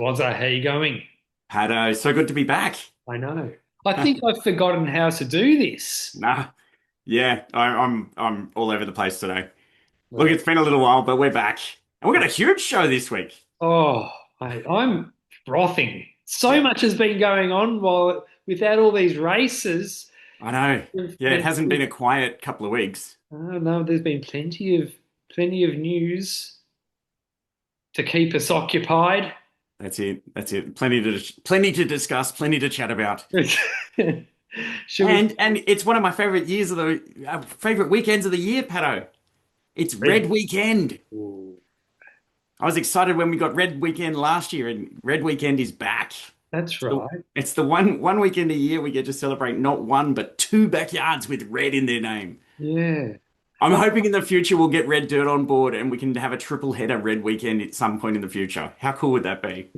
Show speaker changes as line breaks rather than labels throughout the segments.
Wazza, how you going?
Patto, so good to be back.
I know. I think I've forgotten how to do this.
Nah, yeah, I'm all over the place today. Look,
Well,
it's been a little while, but we're back, and we've got a huge show this week.
oh, I'm frothing. So
Yeah,
much has been going on while without all these races.
I know.
There's
Yeah, it
been,
hasn't been a quiet couple of weeks.
I don't know, there's been plenty of news to keep us occupied.
That's it. That's it. Plenty to discuss, plenty to chat about.
Should we?
And it's one of my favorite years of the favorite weekends of the year, Patto. It's Red Weekend.
Ooh,
I was excited when we got Red Weekend last year, and Red Weekend is back.
that's
So
right.
it's the one weekend a year we get to celebrate not one but two backyards with red in their name.
Yeah.
I'm hoping in the future we'll get Red Dirt on board and we can have a triple header red weekend at some point in the future. How cool would that be?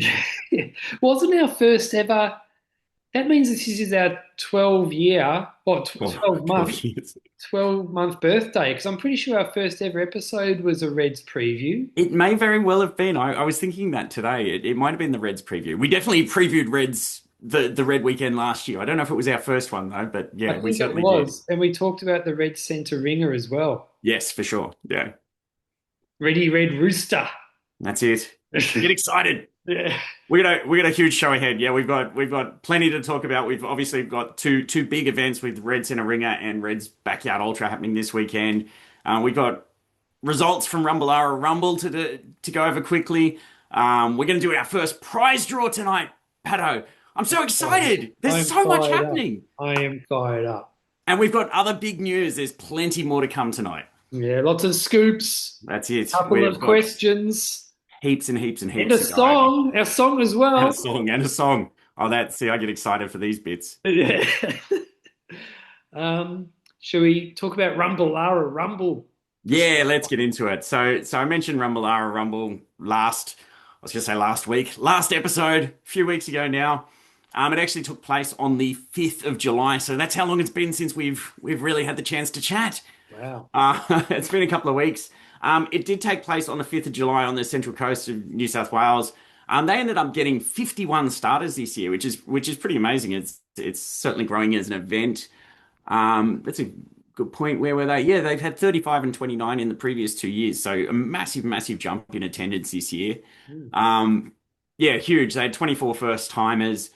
Wasn't our first ever? That means this is our 12 year, what,
Oh,
12
12
month,
years.
12-month birthday. Because I'm pretty sure our first ever episode was a Reds preview.
It may very well have been. I was thinking that today. It might have been the Reds preview. We definitely previewed Reds the Red weekend last year. I don't know if it was our first one though, but
I
yeah, we
think it
certainly did.
was. And we talked about the Red Centre Ringer as well.
Yes, for sure. Yeah,
Ready, Red Rooster.
that's it. Get excited.
Yeah.
We got a huge show ahead. Yeah, we've got plenty to talk about. We've obviously got two big events with Red Centre Ringer and Red's Backyard Ultra happening this weekend. We've got results from Rumble to go over quickly. We're going to do our first prize draw tonight, Pato. I'm so excited. There's
I'm
so much
fired up.
happening,
I am fired up.
and we've got other big news. There's plenty more to come tonight.
Yeah, lots of scoops,
That's it.
couple
We've
of
got
questions,
heaps and heaps and
and a
heaps to go over,
song. Our song as
and a
well.
song and a song. Oh, see, I get excited for these bits.
Yeah. Should we talk about Rumble Lara Rumble?
Yeah, let's get into it. So I mentioned Rumble I was gonna say last week, last episode, a few weeks ago now. It actually took place on the 5th of July. So that's how long it's been since we've really had the chance to chat.
Wow.
It's been a couple of weeks. It did take place on the 5th of July on the central coast of New South Wales. They ended up getting 51 starters this year, which is pretty amazing. It's certainly growing as an event. That's a good point. Where were they? Yeah, they've had 35 and 29 in the previous 2 years. So a massive, massive jump in attendance this year.
Mm.
Um, yeah, huge. They had 24 first timers,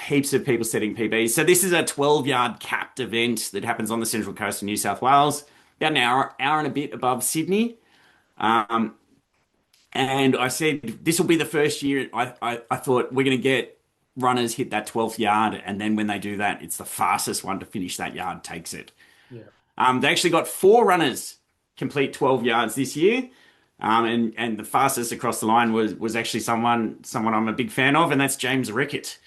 heaps of people setting PBs. So this is a 12-yard capped event that happens on the central coast of New South Wales, about an hour and a bit above Sydney. Um, and I said this will be the first year I thought we're going to get runners hit that 12th yard, and then when they do that, it's the fastest one to finish that yard takes it.
Yeah.
They actually got four runners complete 12 yards this year. And the fastest across the line was actually someone I'm a big fan of, and that's James Rickett.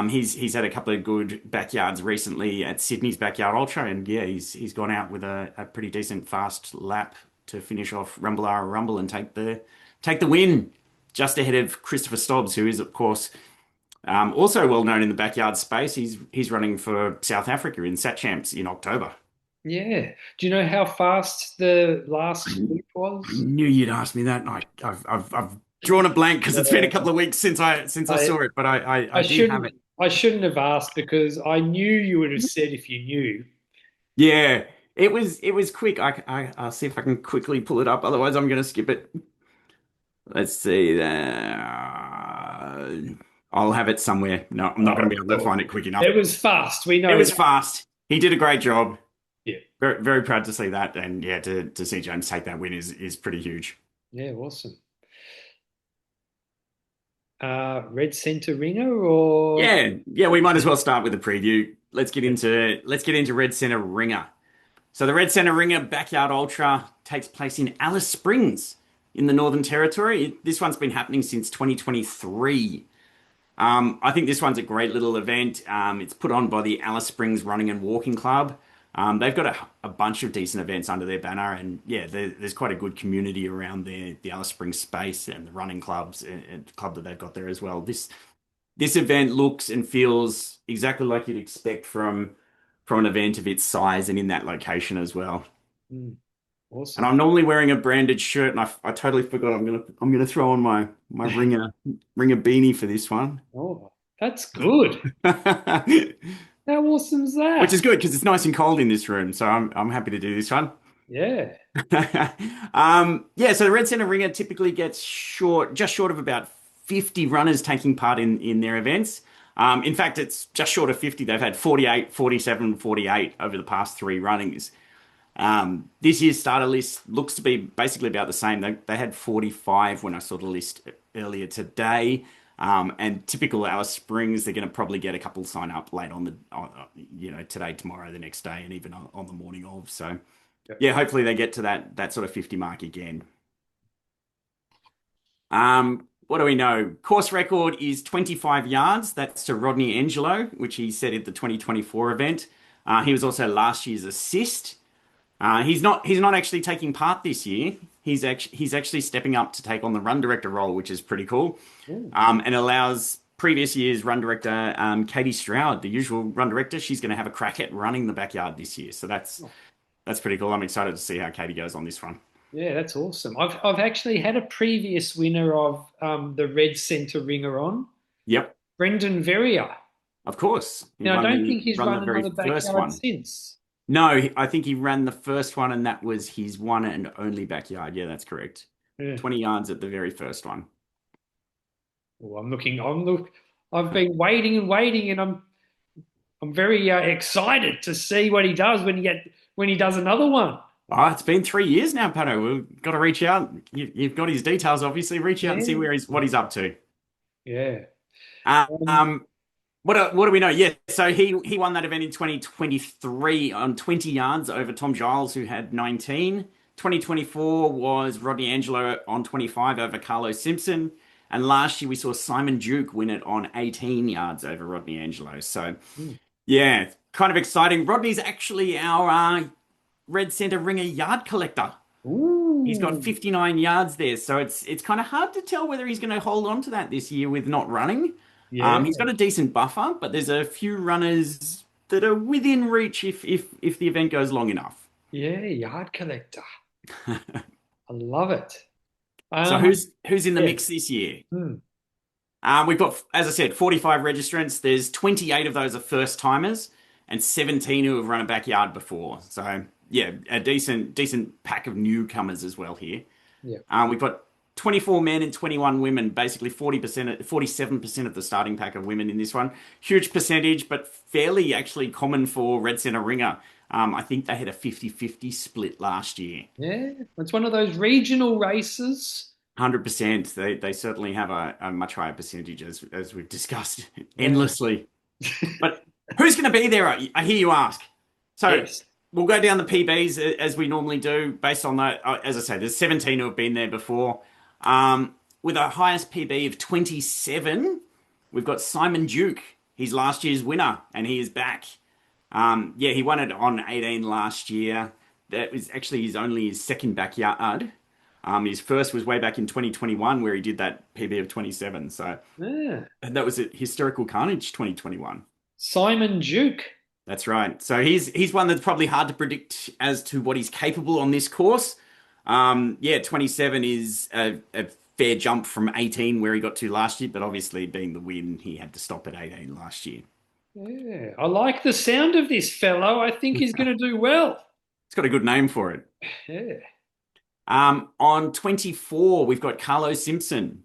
He's had a couple of good backyards recently at Sydney's Backyard Ultra, and yeah, he's gone out with a pretty decent fast lap to finish off Rumble Rumble and take the win, just ahead of Christopher Stobbs, who is of course also well known in the backyard space. He's running for South Africa in Sat Champs in October.
Yeah. Do you know how fast the last
I
group was?
knew you'd ask me that. I've drawn a blank because it's been a
Uh,
couple of weeks since I
I
saw it, but I
I
do have
shouldn't
it.
I shouldn't have asked because I knew you would have said if you knew.
Yeah, it was quick. I'll see if I can quickly pull it up. Otherwise, I'm going to skip it. Let's see there. I'll have it somewhere. No, I'm not going to be able to find it quick enough.
It was fast. We
It
know
was
that.
fast. He did a great job.
Yeah.
Very, very proud to see that, and yeah, to see James take that win is pretty huge.
Yeah, awesome. Red Centre Ringer or
Yeah, we might as well start with the preview. Let's get into Red Centre Ringer. So the Red Centre Ringer Backyard Ultra takes place in Alice Springs in the Northern Territory. This one's been happening since 2023. I think this one's a great little event. It's put on by the Alice Springs Running and Walking Club. They've got a bunch of decent events under their banner, and yeah, there's quite a good community around the Alice Springs space and the running clubs and club that they've got there as well. This event looks and feels exactly like you'd expect from an event of its size and in that location as well.
Hmm.
And
Awesome.
I'm normally wearing a branded shirt, and I totally forgot. I'm gonna throw on my ringer beanie for this one,
Oh, that's good. How awesome is
which is
that?
good because it's nice and cold in this room. So I'm happy to do this one.
Yeah.
Yeah, so the Red Centre Ringer typically gets just short of about 50 runners taking part in their events. In fact, it's just short of 50. They've had 48, 47, 48 over the past three runnings. This year's starter list looks to be basically about the same. They had 45 when I saw the list earlier today. And typical Alice Springs, they're going to probably get a couple sign up late today, tomorrow, the next day, and even on the morning of. So,
Yep.
yeah, hopefully they get to that sort of 50 mark again. What do we know? Course record is 25 yards. That's to Rodney Angelo, which he set at the 2024 event. He was also last year's assist. He's not actually taking part this year. He's actually stepping up to take on the run director role, which is pretty cool,
Ooh.
and allows previous year's run director Katie Stroud, the usual run director, she's going to have a crack at running the backyard this year. So that's pretty cool. I'm excited to see how Katie goes on this one.
Yeah, that's awesome. I've actually had a previous winner of the Red Centre Ringer on,
Yep,
Brendan Verrier.
of course. He
Now, I
run
don't
the
think he's
run
run
the very
another
first
backyard
one.
since.
No, I think he ran the first one, and that was his one and only backyard. Yeah, that's correct.
Yeah.
20 yards at the very first one.
Well, I'm looking. I've been waiting and waiting, and I'm very excited to see what he does when he does another one.
Oh, it's been 3 years now, Pato. We've got to reach out. You've got his details, obviously. Reach out and see
Yeah.
what he's up to.
Yeah. Um,
Um, what do we know? Yeah, so he won that event in 2023 on 20 yards over Tom Giles, who had 19. 2024 was Rodney Angelo on 25 over Carlos Simpson. And last year we saw Simon Duke win it on 18 yards over Rodney Angelo. So,
hmm.
yeah, kind of exciting. Rodney's actually our Red Centre Ringer yard collector. He's got
Ooh.
59 yards there, so it's kind of hard to tell whether he's going to hold on to that this year with not running.
Yeah.
He's got a decent buffer, but there's a few runners that are within reach if the event goes long enough.
Yeah. Yard collector. I love it.
So
Um,
who's in the
yeah.
mix this year?
Hmm.
We've got, as I said, 45 registrants. There's 28 of those are first timers, and 17 who have run a backyard before. So yeah, a decent pack of newcomers as well here.
Yeah.
We've got 24 men and 21 women, basically 40%, 47% of the starting pack of women in this one. Huge percentage, but fairly actually common for Red Centre Ringer. I think they had a 50-50 split last year.
Yeah. It's one of those regional races.
100%. They certainly have a much higher percentage as we've discussed
Yeah.
endlessly. But who's going to be there? I hear you ask. So
Yes.
we'll go down the PBs as we normally do, based on that. As I say, there's 17 who have been there before. With a highest PB of 27, we've got Simon Duke. He's last year's winner, and he is back. Yeah, he won it on 18 last year. That was actually his second backyard. His first was way back in 2021, where he did that PB of 27. So
Yeah.
and that was at Historical Carnage 2021.
Simon Duke.
That's right. So he's one that's probably hard to predict as to what he's capable on this course. Yeah, 27 is a fair jump from 18 where he got to last year, but obviously being the win, he had to stop at 18 last year.
Yeah. I like the sound of this fellow. I think he's going to do well.
It's got a good name for it.
Yeah.
On 24, we've got Carlo Simpson.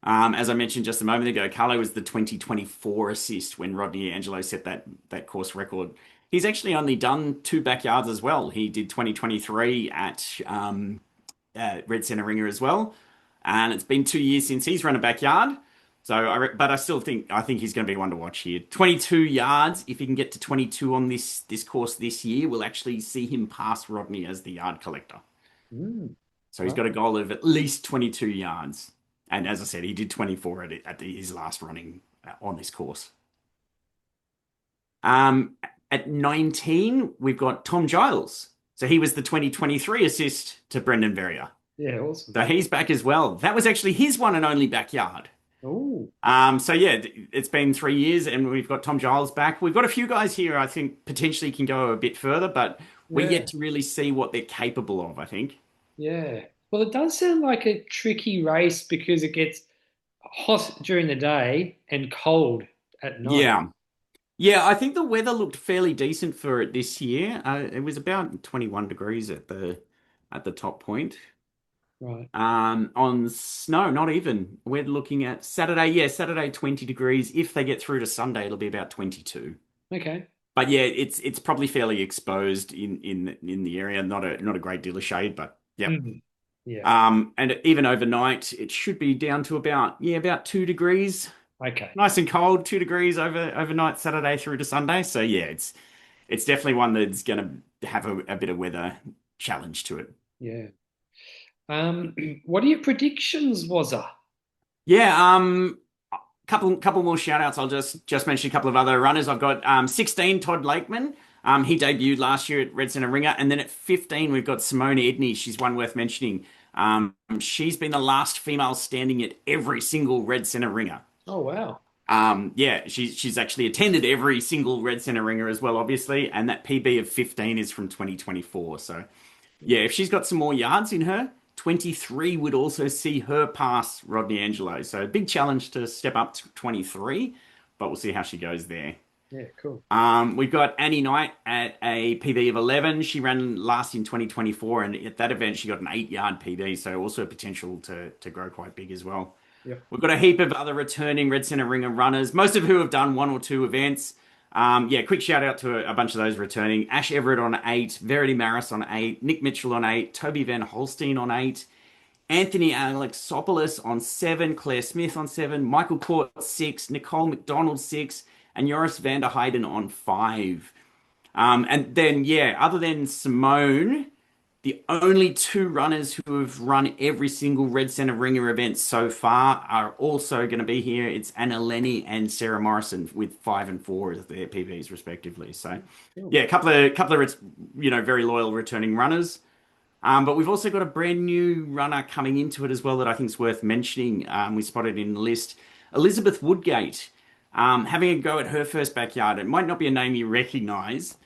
As I mentioned just a moment ago, Carlo was the 2024 assist when Rodney Angelo set that course record. He's actually only done two backyards as well. He did 2023 at Red Centre Ringer as well, and it's been 2 years since he's run a backyard. So, but I think he's going to be one to watch here. 22 yards. If he can get to 22 on this course this year, we'll actually see him pass Rodney as the yard collector.
Mm.
So he's got a goal of at least 22 yards. And as I said, he did 24 his last running on this course. At 19, we've got Tom Giles. So he was the 2023 assist to Brendan Verrier.
Yeah. Awesome.
So he's back as well. That was actually his one and only backyard.
Oh.
So yeah, it's been 3 years and we've got Tom Giles back. We've got a few guys here I think potentially can go a bit further, but we're yet
Yeah.
to really see what they're capable of, I think.
Yeah. Well, it does sound like a tricky race because it gets hot during the day and cold at night.
Yeah. Yeah, I think the weather looked fairly decent for it this year. It was about 21 degrees at the top point.
Right.
On snow, not even. We're looking at Saturday. Yeah, Saturday 20 degrees. If they get through to Sunday, it'll be about 22.
Okay.
But yeah, it's probably fairly exposed in the area. Not a great deal of shade, but yeah.
Mm. Yeah.
And even overnight, it should be down to about 2 degrees.
Okay.
Nice and cold, 2 degrees overnight Saturday through to Sunday. So yeah, it's definitely one that's going to have a bit of weather challenge to it.
Yeah. What are your predictions, Wazza?
Yeah, couple more shout outs. I'll just mention a couple of other runners. I've got 16 Todd Lakeman. He debuted last year at Red Centre Ringer, and then at 15 we've got Simone Edney. She's one worth mentioning. She's been the last female standing at every single Red Centre Ringer.
Oh, wow.
Yeah, she's actually attended every single Red Centre Ringer as well, obviously, and that PB of 15 is from 2024. So yeah, if she's got some more yards in her, 23 would also see her pass Rodney Angelo. So big challenge to step up to 23, but we'll see how she goes there.
Yeah, cool.
We've got Annie Knight at a PB of 11. She ran last in 2024, and at that event, she got an 8-yard PB, so also potential to grow quite big as well.
Yep.
We've got a heap of other returning Red Centre Ringer runners, most of who have done one or two events. Yeah, quick shout out to a bunch of those returning. Ash Everett on 8, Verity Maris on 8, Nick Mitchell on 8, Toby Van Holstein on 8, Anthony Alexopoulos on 7, Claire Smith on 7, Michael Court 6, Nicole McDonald 6, and Joris van der Heijden on 5. And then, yeah, other than Simone, the only two runners who have run every single Red Centre Ringer event so far are also going to be here. It's Anna Lenny and Sarah Morrison with 5 and 4 as their PBs respectively. So,
Cool.
yeah, a couple of very loyal returning runners. But we've also got a brand new runner coming into it as well that I think is worth mentioning. We spotted in the list, Elizabeth Woodgate, having a go at her first backyard. It might not be a name you recognise.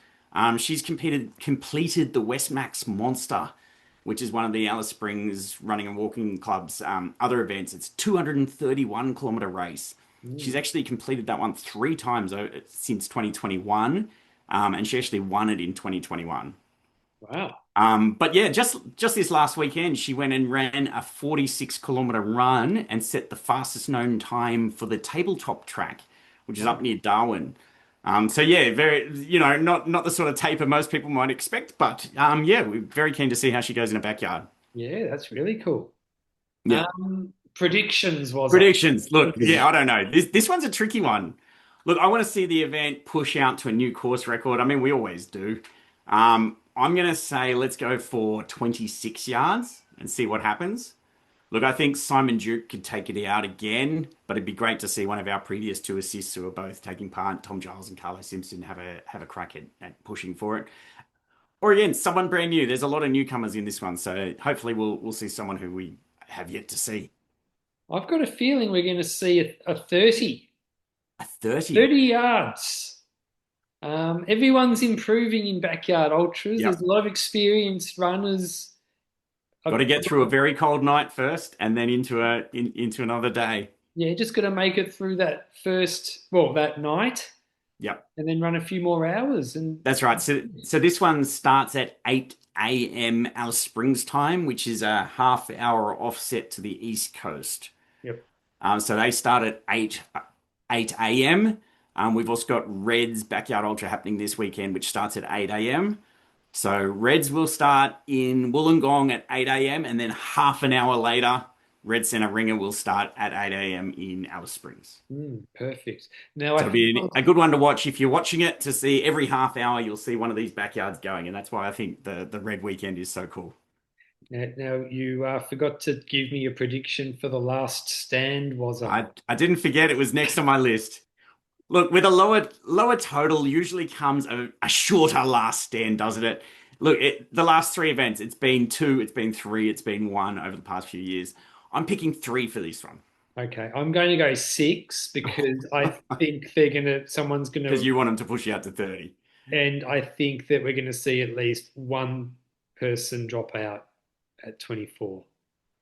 She's completed the Westmax Monster, which is one of the Alice Springs Running and Walking Club's other events. It's a 231-kilometre race.
Mm.
She's actually completed that one 3 times since 2021, and she actually won it in 2021.
Wow.
But yeah, just this last weekend, she went and ran a 46-kilometre run and set the fastest known time for the tabletop track, which is up
Wow.
near Darwin. So yeah, very, not the sort of taper most people might expect, but yeah, we're very keen to see how she goes in a backyard.
Yeah, that's really cool.
Yeah.
Predictions, Wazza.
Predictions. Look, yeah, I don't know. This one's a tricky one. Look, I want to see the event push out to a new course record. I mean, we always do. I'm gonna say let's go for 26 yards and see what happens. Look, I think Simon Duke could take it out again, but it'd be great to see one of our previous two assists who are both taking part, Tom Giles and Carlos Simpson, have a crack at pushing for it. Or again, someone brand new. There's a lot of newcomers in this one, so hopefully we'll see someone who we have yet to see.
I've got a feeling we're going to see a 30.
A 30.
30 yards. Everyone's improving in backyard ultras. There's
Yep.
a lot of experienced runners.
Got
I've-
to get through a very cold night first, and then into another day.
yeah, just got to make it through that night,
Yep.
and then run a few more hours. And
That's right. So this one starts at 8 a.m. Alice Springs time, which is a half-hour offset to the East Coast.
yep,
So they start at 8 a.m. We've also got Reds Backyard Ultra happening this weekend, which starts at 8 a.m. So Reds will start in Wollongong at 8 a.m. and then half an hour later, Red Centre Ringer will start at 8 a.m. in Alice Springs.
perfect. Now
So it'll be a good one to watch if you're watching it, to see every half hour you'll see one of these backyards going, and that's why I think the Red Weekend is so cool.
now you forgot to give me a prediction for the last stand, was it?
I didn't forget it was next on my list. Look, with a lower total usually comes a shorter last stand, doesn't it? Look, the last 3 events, it's been 2, it's been 3, it's been 1 over the past few years. I'm picking 3 for this one
Okay, I'm going to go 6 because I think someone's going
because
to.
you want them to push you out to 30.
And I think that we're going to see at least one person drop out at 24.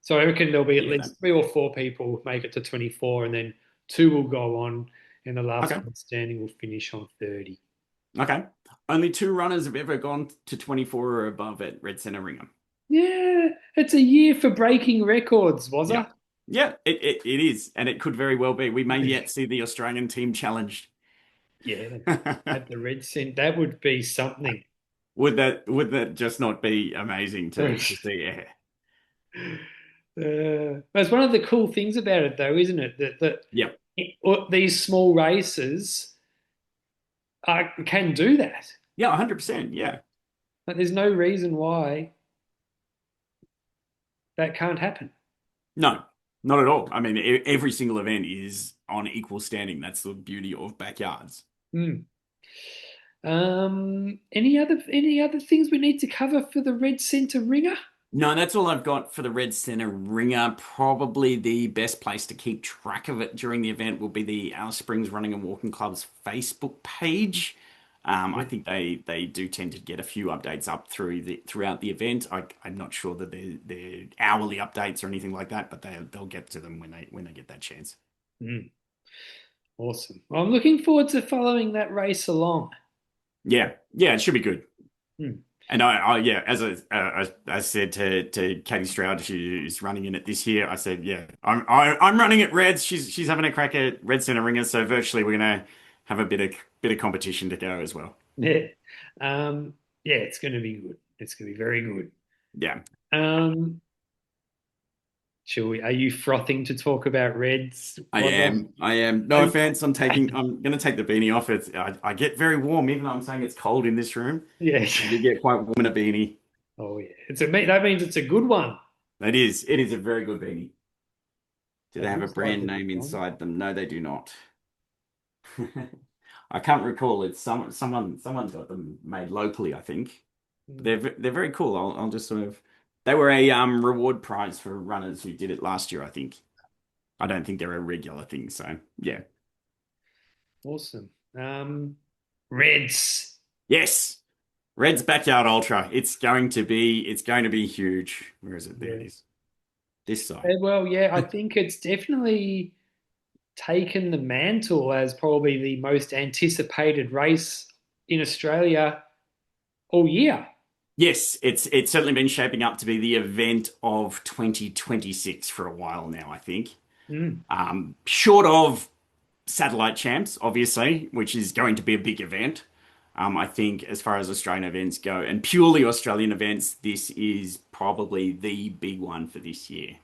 So I reckon there'll be at
Yeah.
least three or four people make it to 24, and then two will go on, and the last
Okay.
one standing will finish on 30.
Okay. Only two runners have ever gone to 24 or above at Red Centre Ringer.
Yeah, it's a year for breaking records,
Yeah.
Wazza.
Yeah, it is. And it could very well be. We may yet see the Australian team challenged.
Yeah, at the Red Centre, that would be something.
Would that just not be amazing to see? Yeah.
That's one of the cool things about it, though, isn't it?
Yep.
These small races can do that.
Yeah, 100%. Yeah.
Like, there's no reason why that can't happen.
No, not at all. I mean, every single event is on equal standing. That's the beauty of backyards.
Hmm. Any other things we need to cover for the Red Centre Ringer?
No, that's all I've got for the Red Centre Ringer. Probably the best place to keep track of it during the event will be the Alice Springs Running and Walking Club's Facebook page. I
Yeah.
think they do tend to get a few updates up throughout the event. I'm not sure that they're hourly updates or anything like that, but they'll get to them when they get that chance.
Hmm. Awesome. Well, I'm looking forward to following that race along.
Yeah, yeah, it should be good.
Hmm.
And yeah, as I said to Katie Stroud, who's running in it this year, I said, yeah, I'm running at Reds. She's having a crack at Red Centre Ringer, so virtually we're gonna have a bit of competition to go as well.
Yeah. Yeah, it's going to be good. It's going to be very good.
Yeah,
Um, shall we? Are you frothing to talk about Reds?
I
What?
am. I am. No offense. I'm gonna take the beanie off. I get very warm, even though I'm saying it's cold in this room.
Yeah.
I do get quite warm in a beanie.
Oh yeah. That means it's a good one.
It is. It is a very good beanie. Do they
It
have a
looks like
brand
a good
name
one.
inside them? No, they do not. I can't recall. It's someone's got them made locally, I think.
Hmm.
They're very cool. I'll just sort of they were a reward prize for runners who did it last year, I think. I don't think they're a regular thing, so yeah.
Awesome. Reds.
Yes. Red's Backyard Ultra. It's going to be huge. Where is it? There it
Yeah.
is. This side.
Well, yeah, I think it's definitely taken the mantle as probably the most anticipated race in Australia all year.
Yes, it's certainly been shaping up to be the event of 2026 for a while now, I think.
Mm.
Short of satellite champs, obviously, which is going to be a big event. I think as far as Australian events go, and purely Australian events, this is probably the big one for this year.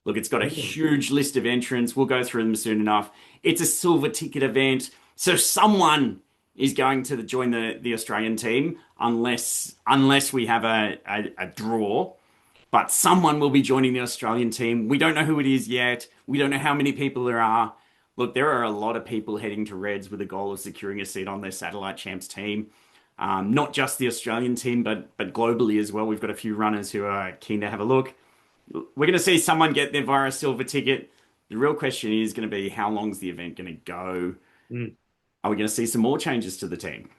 Look, it's got a huge list of entrants. We'll go through them soon enough. It's a silver ticket event, so someone is going to join the Australian team unless we have a draw. But someone will be joining the Australian team. We don't know who it is yet. We don't know how many people there are. Look, there are a lot of people heading to Reds with the goal of securing a seat on their satellite champs team. Not just the Australian team, but globally as well. We've got a few runners who are keen to have a look. We're going to see someone get their via silver ticket. The real question is going to be how long's the event going to go?
Mm.
Are we going to see some more changes to the team?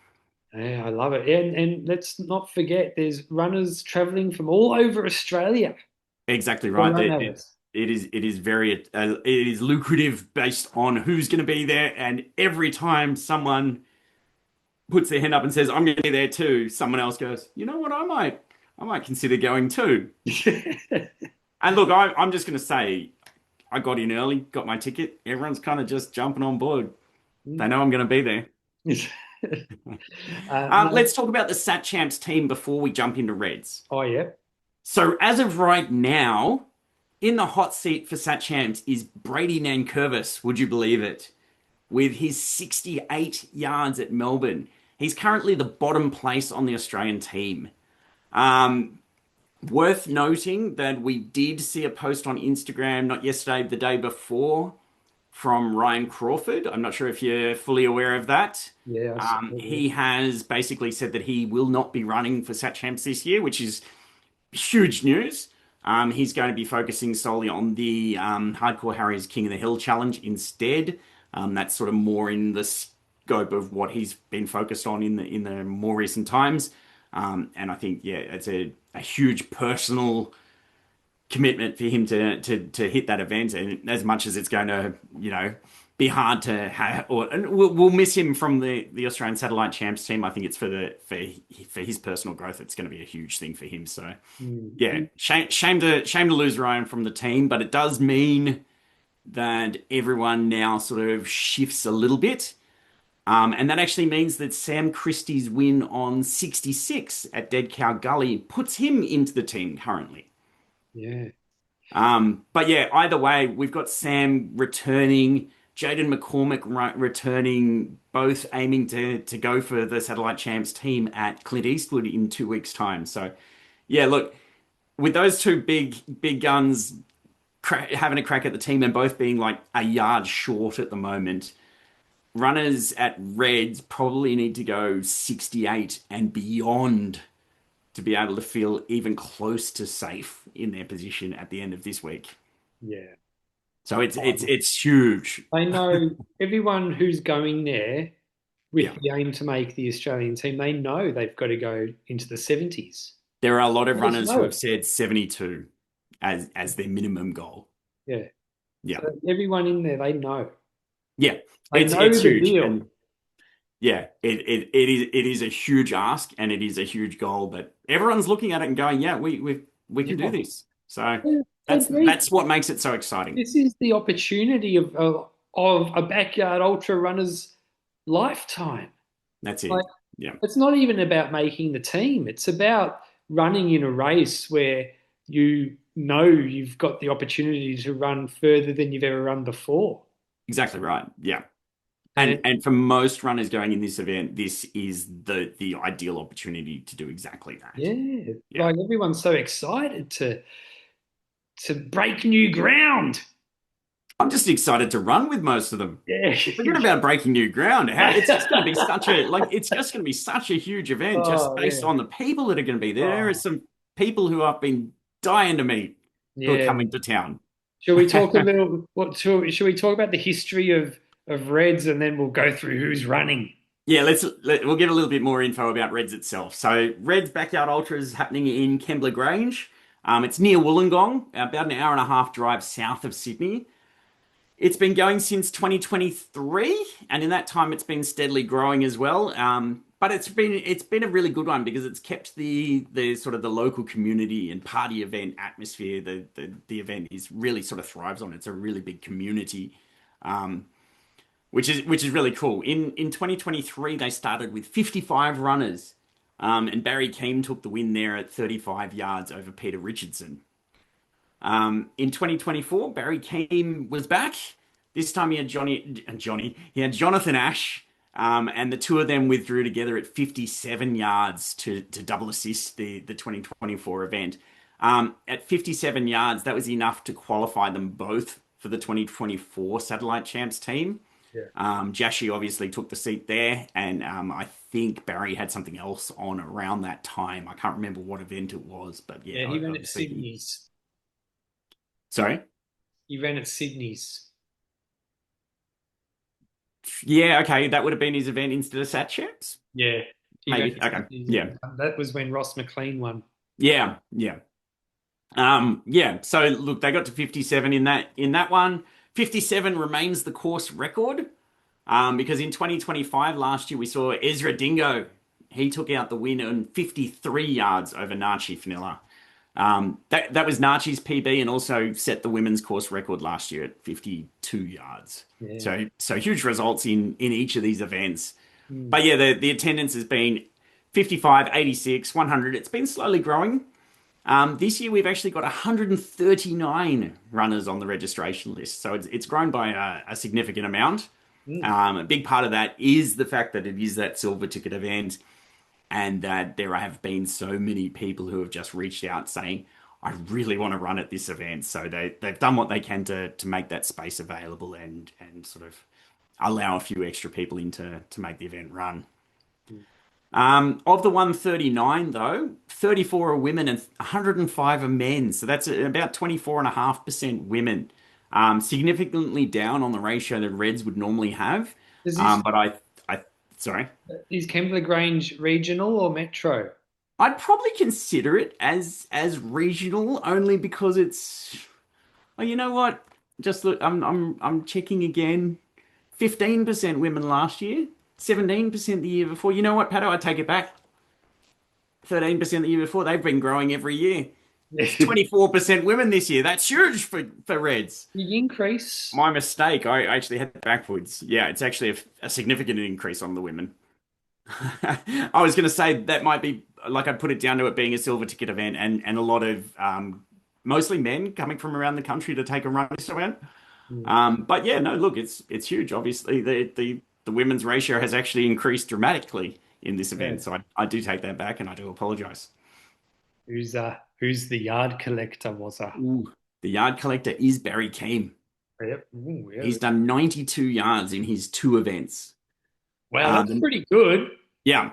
Yeah, I love it. And let's not forget there's runners traveling from all over Australia
Exactly
for
right.
run
It,
hours.
it is lucrative based on who's going to be there, and every time someone puts their hand up and says, "I'm going to be there too," someone else goes, "You know what? I might consider going too." And look, I'm just going to say, I got in early, got my ticket. Everyone's kind of just jumping on board. They know I'm going to be there.
No.
Let's talk about the Sat Champs team before we jump into Reds.
Oh, yeah.
So as of right now, in the hot seat for Sat Champs is Brady Nankervis, would you believe it? With his 68 yards at Melbourne. He's currently the bottom place on the Australian team. Um, Worth noting that we did see a post on Instagram, not yesterday, the day before, from Ryan Crawford. I'm not sure if you're fully aware of that.
Yeah, I saw it.
He has basically said that he will not be running for Sat Champs this year, which is huge news. He's going to be focusing solely on the Hardcore Harriers King of the Hill challenge instead. That's sort of more in the scope of what he's been focused on in the more recent times. And I think, yeah, it's a huge personal commitment for him to hit that event. And as much as it's going to, be hard to have, and we'll miss him from the Australian Satellite Champs team. I think it's for his personal growth. It's going to be a huge thing for him. So yeah,
Mm.
shame to lose Ryan from the team, but it does mean that everyone now sort of shifts a little bit. And that actually means that Sam Christie's win on 66 at Dead Cow Gully puts him into the team currently.
Yeah.
But yeah, either way, we've got Sam returning, Jaden McCormick returning, both aiming to go for the Satellite Champs team at Clint Eastwood in 2 weeks' time. So yeah, look, with those two big guns having a crack at the team and both being like a yard short at the moment, runners at Reds probably need to go 68 and beyond to be able to feel even close to safe in their position at the end of this week.
Yeah.
So it's it's
Oh,
it's huge.
I know everyone who's going there with
Yeah.
the aim to make the Australian team, they know they've got to go into the 70s.
There are a lot of
They just
runners who
know
have
it.
said 72 as their minimum goal.
Yeah.
Yeah.
So everyone in there, they know.
Yeah.
They
It's
know the
huge.
deal.
And yeah, it is a huge ask and it is a huge goal, but everyone's looking at it and going, yeah, we can do
Yeah.
this. So
Yeah,
that's
agreed.
that's what makes it so exciting.
This is the opportunity of a backyard ultra runner's lifetime.
That's
Like,
it. Yeah.
it's not even about making the team. It's about running in a race where you know you've got the opportunity to run further than you've ever run before.
Exactly right. Yeah.
And
And for most runners going in this event, this is the ideal opportunity to do exactly that.
yeah,
Yeah.
like everyone's so excited to break new ground.
I'm just excited to run with most of them.
Yeah.
Forget about breaking new ground. It's just going to be it's just going to be such a huge event just
Oh
based
yeah.
on the people that are going to be there. There are
Oh
some people who I've been dying to meet who are
yeah.
coming to town.
Shall we talk a little? Shall we talk about the history of Reds, and then we'll go through who's running?
Yeah, we'll give a little bit more info about Reds itself. So Reds Backyard Ultra is happening in Kembla Grange. It's near Wollongong, about an hour and a half drive south of Sydney. It's been going since 2023, and in that time, it's been steadily growing as well. But it's been a really good one because it's kept the sort of the local community and party event atmosphere. The event is really sort of thrives on. It's a really big community, um, which is really cool. In 2023, they started with 55 runners, and Barry Keane took the win there at 35 yards over Peter Richardson. In 2024, Barry Keane was back. This time he had he had Jonathan Ash, and the two of them withdrew together at 57 yards to double assist the 2024 event. At 57 yards, that was enough to qualify them both for the 2024 Satellite Champs team.
Yeah.
Jashi obviously took the seat there, and I think Barry had something else on around that time. I can't remember what event it was, but yeah,
Yeah, he ran at
obviously
Sydney's.
Sorry.
He ran at Sydney's.
Yeah, okay, that would have been his event instead of Sat Champs?
Yeah, he ran
Maybe.
at
Okay.
Sydney's.
Yeah.
That was when Ross McLean won.
Yeah. Yeah. Yeah. So look, they got to 57 in that one. 57 remains the course record. Because in 2025 last year we saw Ezra Dingo. He took out the win on 53 yards over Nachi Fanilla. That was Nachi's PB and also set the women's course record last year at 52 yards.
Yeah.
So huge results in each of these events.
Mm.
But yeah, the attendance has been 55, 86, 100. It's been slowly growing. This year we've actually got 139 runners on the registration list, so it's grown by a significant amount.
Mm.
A big part of that is the fact that it is that silver ticket event, and that there have been so many people who have just reached out saying, "I really want to run at this event." So they've done what they can to make that space available and sort of allow a few extra people in to make the event run.
Mm.
Of the 139, though, 34 are women and 105 are men. So that's about 24.5% women. Significantly down on the ratio that Reds would normally have.
Does this
But I Sorry.
Is Kembla Grange regional or metro?
I'd probably consider it as regional only because it's. Oh, you know what? Just look, I'm checking again. 15% women last year, 17% the year before. You know what, Pato? I take it back. 13% the year before. They've been growing every year. It's
Big
24% women this year. That's huge for Reds.
increase.
My mistake. I actually had it backwards. Yeah, it's actually a significant increase on the women. I was going to say that might be like I'd put it down to it being a silver ticket event and a lot of mostly men coming from around the country to take a run this event.
Mm,
But yeah, no, look, it's huge. Obviously, the women's ratio has actually increased dramatically in this event,
yeah.
so I do take that back and I do apologize.
Who's the yard collector, Wazza?
Ooh. The yard collector is Barry Keem.
Yep. Ooh, yeah.
He's done 92 yards in his two events.
Wow, that's
Um,
pretty good.
yeah,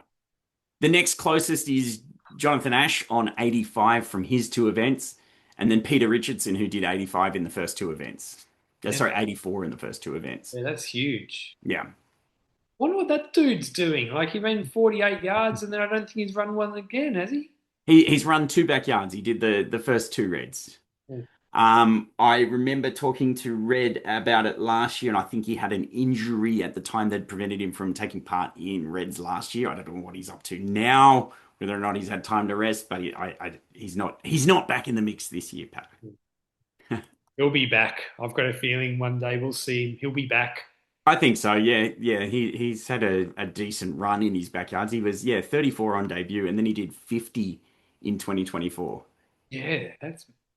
the next closest is Jonathan Ash on 85 from his two events, and then Peter Richardson, who did 85 in the first two events.
Yeah,
Sorry, 84 in the first two events.
yeah, that's huge.
Yeah.
Wonder what that dude's doing. Like he ran 48 yards and then I don't think he's run one again, has he?
He's run two backyards. He did the first two Reds.
Yeah.
I remember talking to Red about it last year, and I think he had an injury at the time that prevented him from taking part in Reds last year. I don't know what he's up to now, whether or not he's had time to rest, but he's not back in the mix this year, Pat.
He'll be back. I've got a feeling one day we'll see him. He'll be back.
I think so. Yeah, yeah. He's had a decent run in his backyards. He was 34 on debut, and then he did 50 in 2024.
Yeah,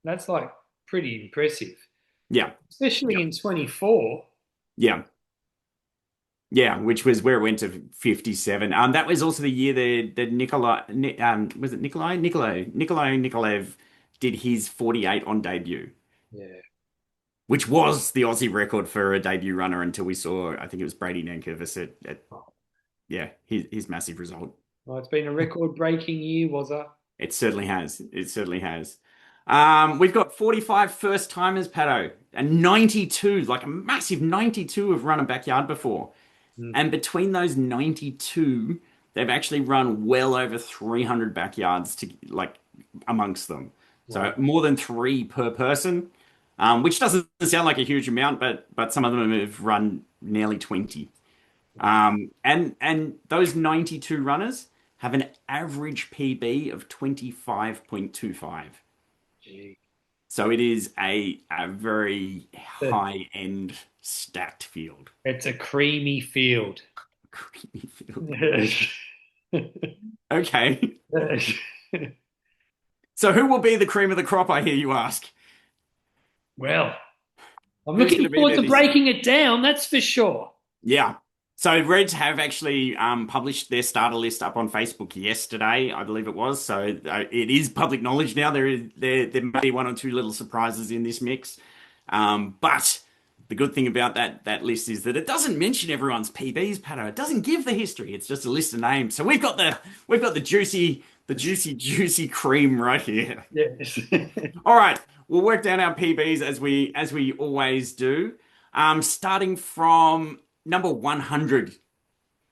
that's like pretty impressive.
Yeah,
Especially
yeah,
in 24.
yeah. Yeah, which was where it went to 57. That was also the year that was it Nikolai Nikolaev did his 48 on debut,
Yeah.
which was the Aussie record for a debut runner until we saw, I think it was Brady Nankervis at yeah, his massive result.
Well, it's been a record-breaking year, was it?
It certainly has. It certainly has. We've got 45 first timers, Pato, and 92, like a massive 92 have run a backyard before.
Mm.
And between those 92, they've actually run well over 300 backyards to like amongst them. So
Wow.
more than three per person, which doesn't sound like a huge amount, but some of them have run nearly 20. And those 92 runners have an average PB of 25.25.
Gee.
So it is a very
It-
high end stacked field.
It's a creamy field.
Creamy field. Okay. So who will be the cream of the crop, I hear you ask?
Well, I'm
Who's going
looking
to be
forward
there
to
this year?
breaking it down, that's for sure.
Yeah. So Reds have actually published their starter list up on Facebook yesterday, I believe it was. So it is public knowledge now. There may be one or two little surprises in this mix. But the good thing about that list is that it doesn't mention everyone's PBs, Pato. It doesn't give the history. It's just a list of names. So we've got the juicy cream right here.
Yes.
All right, we'll work down our PBs as we always do. Starting from number 100.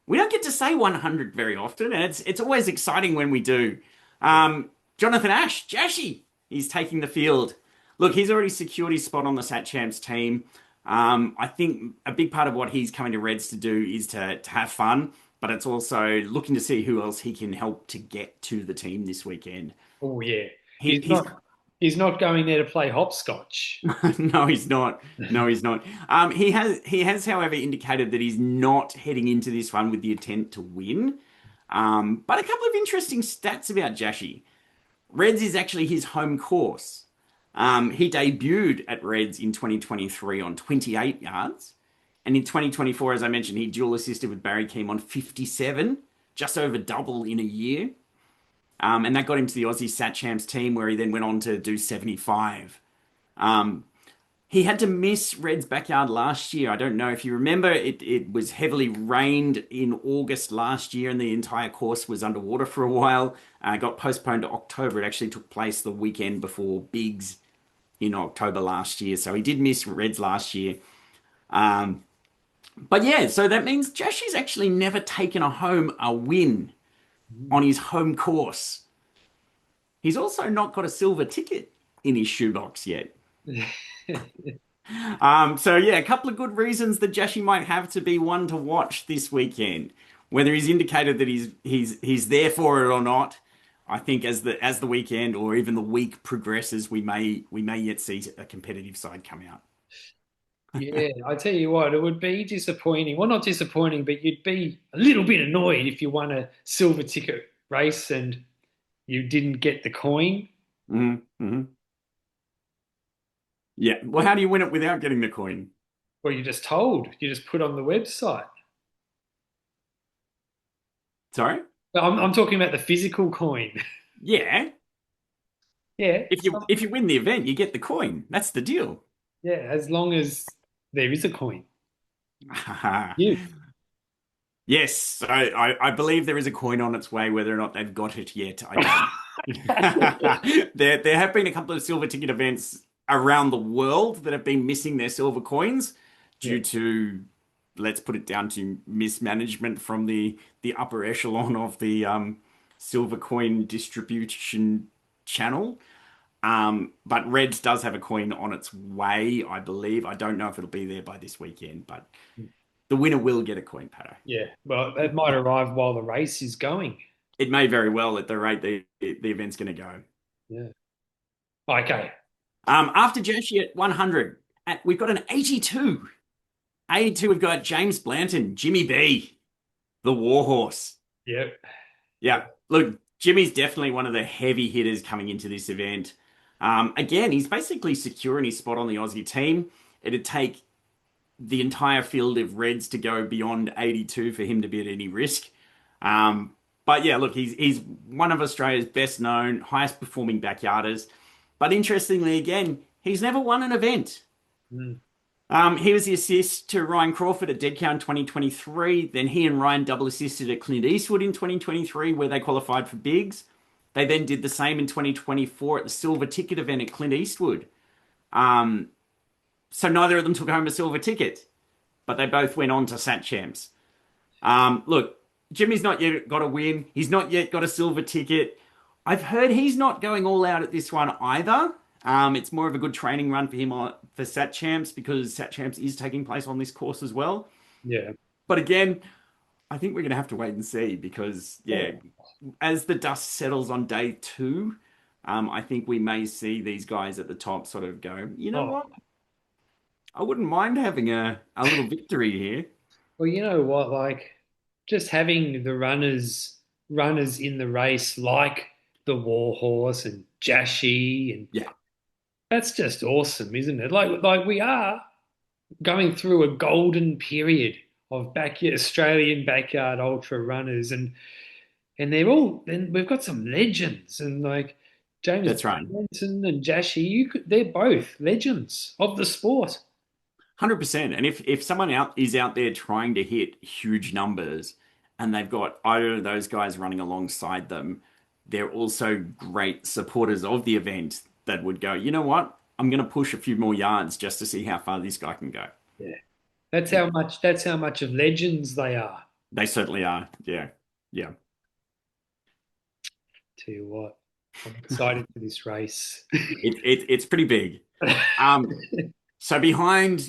We don't get to say 100 very often, and it's always exciting when we do. Jonathan Ash, Jashy, he's taking the field. Look, he's already secured his spot on the Sat Champs team. I think a big part of what he's coming to Reds to do is to have fun, but it's also looking to see who else he can help to get to the team this weekend.
Oh yeah.
He,
He's
he's
not going there to play hopscotch.
No, he's not. No, he's not. He has, however, indicated that he's not heading into this one with the intent to win. But a couple of interesting stats about Jashi. Reds is actually his home course. He debuted at Reds in 2023 on 28 yards. And in 2024, as I mentioned, he dual assisted with Barry Keem on 57, just over double in a year. And that got him to the Aussie Sat Champs team, where he then went on to do 75. He had to miss Red's backyard last year. I don't know if you remember, it was heavily rained in August last year, and the entire course was underwater for a while. Got postponed to October. It actually took place the weekend before Bigs in October last year. So he did miss Reds last year. But yeah, so that means Jashi's actually never taken home a win
Mm.
on his home course. He's also not got a silver ticket in his shoebox yet. So yeah, a couple of good reasons that Jashi might have to be one to watch this weekend. Whether he's indicated that he's there for it or not, I think as the weekend or even the week progresses, we may yet see a competitive side come out.
Yeah, I tell you what, it would be disappointing. Well, not disappointing, but you'd be a little bit annoyed if you won a silver ticket race and you didn't get the coin.
Hmm. Yeah. Well, how do you win it without getting the coin?
Well, you're just told. You just put on the website.
Sorry?
But I'm talking about the physical coin.
Yeah.
Yeah,
If you win the event, you get the coin. That's the deal.
yeah, as long as there is a coin. You.
Yes, I believe there is a coin on its way. Whether or not they've got it yet, I don't. There have been a couple of silver ticket events around the world that have been missing their silver coins
Yeah.
due to, let's put it down to mismanagement from the upper echelon of the silver coin distribution channel. But Reds does have a coin on its way, I believe. I don't know if it'll be there by this weekend, but the winner will get a coin, Pato.
Yeah. Well, it might arrive while the race is going.
It may very well at the rate the event's going to go.
Yeah. Okay.
After Jersey at 100, we've got an 82. 82, we've got James Blanton, Jimmy B, the Warhorse.
Yep.
Yeah, look, Jimmy's definitely one of the heavy hitters coming into this event. Again, he's basically securing his spot on the Aussie team. It'd take the entire field of Reds to go beyond 82 for him to be at any risk. Um, but yeah, look, he's one of Australia's best known, highest performing backyarders. But interestingly, again, he's never won an event.
Mm.
He was the assist to Ryan Crawford at Deadcount 2023. Then he and Ryan double assisted at Clint Eastwood in 2023, where they qualified for bigs. They then did the same in 2024 at the silver ticket event at Clint Eastwood. Um, so neither of them took home a silver ticket, but they both went on to Sat Champs. Look, Jimmy's not yet got a win. He's not yet got a silver ticket. I've heard he's not going all out at this one either. It's more of a good training run for him for Sat Champs because Sat Champs is taking place on this course as well.
Yeah.
But again, I think we're going to have to wait and see because, yeah,
Oh,
as the dust settles on day two, I think we may see these guys at the top sort of go, you know
oh.
what? I wouldn't mind having a little victory here.
Well, you know what? Like, just having the runners in the race, like the Warhorse and Jashi, and
Yeah,
that's just awesome, isn't it? Like we are going through a golden period of backyard Australian backyard ultra runners, and they're all. Then we've got some legends, and like James
that's right.
Benson and Jashi, they're both legends of the sport.
100%. And if someone is out there trying to hit huge numbers and they've got either of those guys running alongside them, they're also great supporters of the event that would go, you know what? I'm going to push a few more yards just to see how far this guy can go.
Yeah, that's
Yeah,
how much of legends they are.
they certainly are. Yeah. Yeah.
Tell you what, I'm excited for this race.
It's pretty big. Um, so behind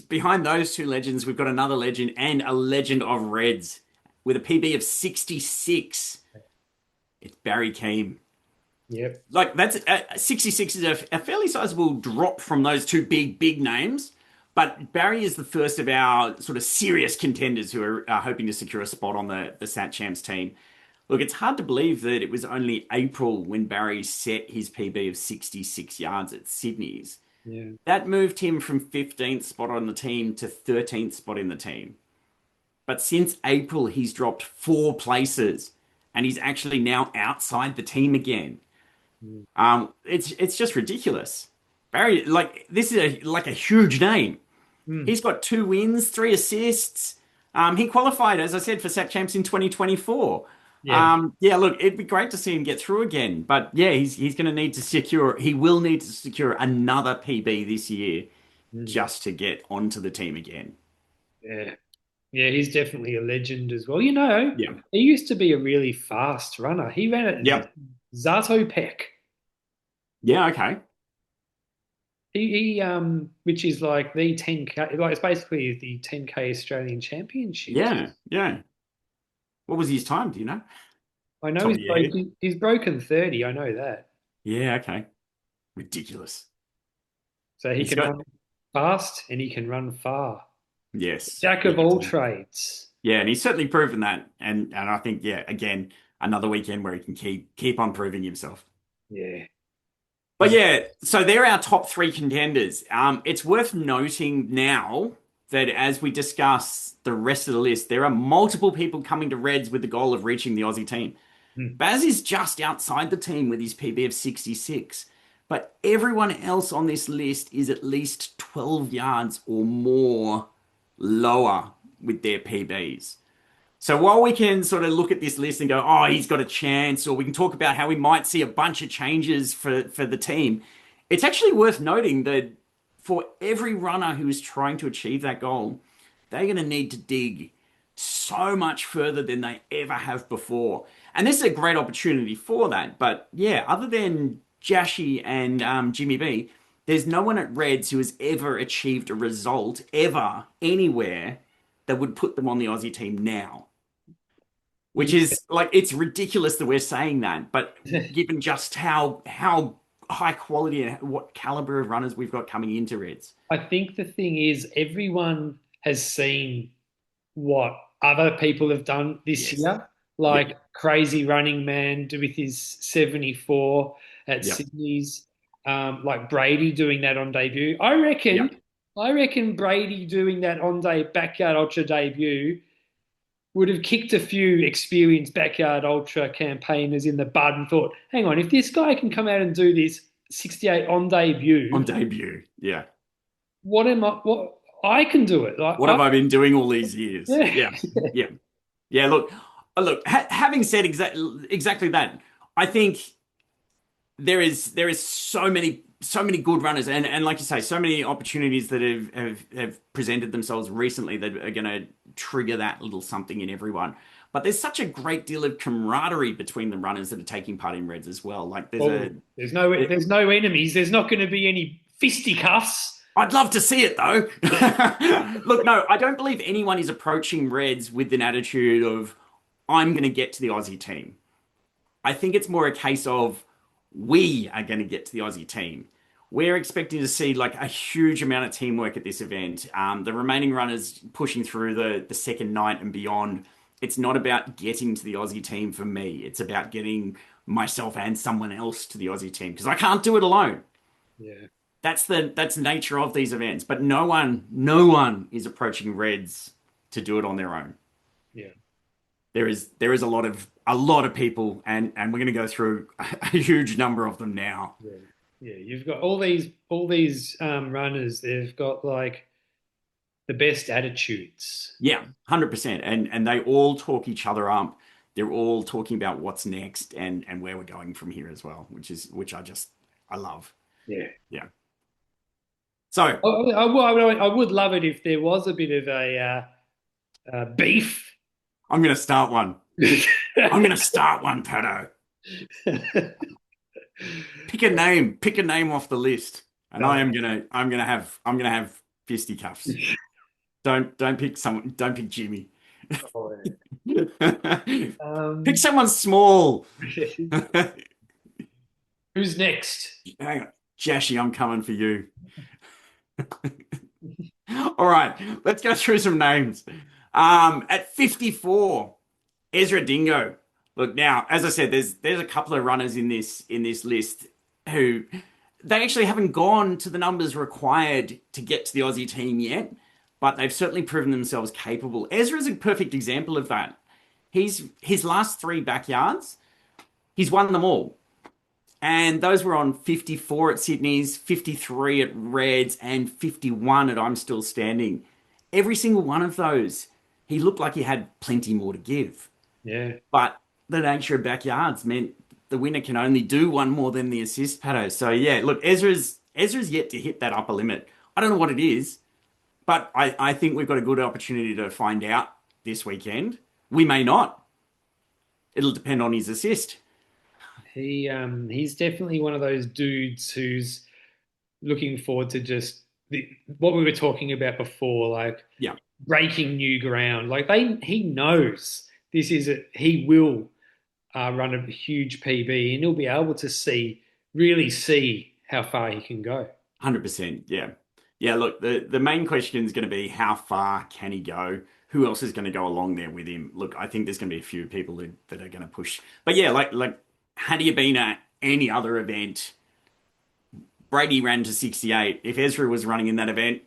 those two legends, we've got another legend and a legend of Reds with a PB of 66. It's Barry Keem.
Yep.
Like that's 66 is a fairly sizable drop from those two big names. But Barry is the first of our sort of serious contenders who are hoping to secure a spot on the Sat Champs team. Look, it's hard to believe that it was only April when Barry set his PB of 66 yards at Sydney's.
Yeah.
That moved him from 15th spot on the team to 13th spot in the team. But since April, he's dropped 4 places and he's actually now outside the team again.
Mm.
It's just ridiculous. Barry, like this is like a huge name.
Mm.
He's got 2 wins, 3 assists. He qualified, as I said, for SAT Champs in 2024.
Yeah.
Yeah, look, it'd be great to see him get through again. But yeah, he's going to need to secure. He will need to secure another PB this year
Mm.
just to get onto the team again.
Yeah. Yeah, he's definitely a legend as well. You know,
Yeah.
he used to be a really fast runner. He ran at
Yep.
Zatopek.
Yeah. Okay.
Which is like the 10K, like it's basically the 10K Australian Championships.
Yeah. Yeah. What was his time? Do you know?
I know
Top of your head?
he's broken 30. I know that.
Yeah. Okay. Ridiculous.
So he
He's
can
got,
run fast and he can run far.
yes.
Jack
Yeah.
of all trades.
Yeah. And he's certainly proven that. And I think, yeah, again, another weekend where he can keep on proving himself.
Yeah.
But
He's
yeah, so they're our top three contenders. It's worth noting now that as we discuss the rest of the list, there are multiple people coming to Reds with the goal of reaching the Aussie team.
hmm.
Baz is just outside the team with his PB of 66, but everyone else on this list is at least 12 yards or more lower with their PBs. So while we can sort of look at this list and go, oh, he's got a chance, or we can talk about how we might see a bunch of changes for the team, it's actually worth noting that for every runner who is trying to achieve that goal, they're going to need to dig so much further than they ever have before. And this is a great opportunity for that. But yeah, other than Jashi and Jimmy B, there's no one at Reds who has ever achieved a result ever anywhere that would put them on the Aussie team now. Which
Yeah.
is like it's ridiculous that we're saying that, but given just how high quality and what caliber of runners we've got coming into Reds.
I think the thing is everyone has seen what other people have done this
Yes.
year,
Yep.
like crazy running man with his 74 at
Yep.
Sydney's, like Brady doing that on debut.
Yep.
I reckon Brady doing that on day backyard ultra debut would have kicked a few experienced backyard ultra campaigners in the bud and thought, hang on, if this guy can come out and do this 68 on
On
debut,
debut. Yeah.
what am I? What I can do it. Like,
What have I been doing all these years?
yeah,
Yeah. Yeah. Yeah. Look. Having said exactly that, I think there is so many good runners and like you say so many opportunities that have presented themselves recently that are going to trigger that little something in everyone, but there's such a great deal of camaraderie between the runners that are taking part in Reds as well. Like
well, there's no enemies. There's not going to be any fisticuffs.
I'd love to see it though. Look, no, I don't believe anyone is approaching Reds with an attitude of I'm going to get to the Aussie team. I think it's more a case of we are going to get to the Aussie team. We're expecting to see like a huge amount of teamwork at this event. The remaining runners pushing through the second night and beyond. It's not about getting to the Aussie team for me. It's about getting myself and someone else to the Aussie team because I can't do it alone.
Yeah,
That's the nature of these events. But no one is approaching Reds to do it on their own.
yeah,
There is a lot of people, and we're going to go through a huge number of them now.
yeah, yeah. You've got all these runners. They've got like the best attitudes.
Yeah, 100%. And they all talk each other up. They're all talking about what's next and where we're going from here as well, which I love.
Yeah.
Yeah. So
I would love it if there was a bit of a beef.
I'm going to start one. I'm going to start one, Patto. Pick a name off the list, and I'm gonna have fisticuffs. Don't pick Jimmy. Pick
um,
someone small.
who's next?
Hang on, Jashi, I'm coming for you. All right, let's go through some names. At 54, Ezra Dingo. Look now, as I said, there's a couple of runners in this list who they actually haven't gone to the numbers required to get to the Aussie team yet, but they've certainly proven themselves capable. Ezra is a perfect example of that. His last three backyards, he's won them all. And those were on 54 at Sydney's, 53 at Reds, and 51 at I'm Still Standing. Every single one of those, he looked like he had plenty more to give.
Yeah,
But the nature of backyards meant the winner can only do one more than the assist, Pato. So yeah, look, Ezra's yet to hit that upper limit. I don't know what it is, But I think we've got a good opportunity to find out this weekend. We may not. It'll depend on his assist.
He's definitely one of those dudes who's looking forward to just what we were talking about before, like
Yeah,
breaking new ground. Like he knows this is he will run a huge PB, and he'll be able to really see how far he can go.
100%. Yeah. Yeah, look, the main question is going to be how far can he go? Who else is going to go along there with him? Look, I think there's going to be a few people that are going to push. But yeah, like had he been at any other event, Brady ran to 68. If Ezra was running in that event,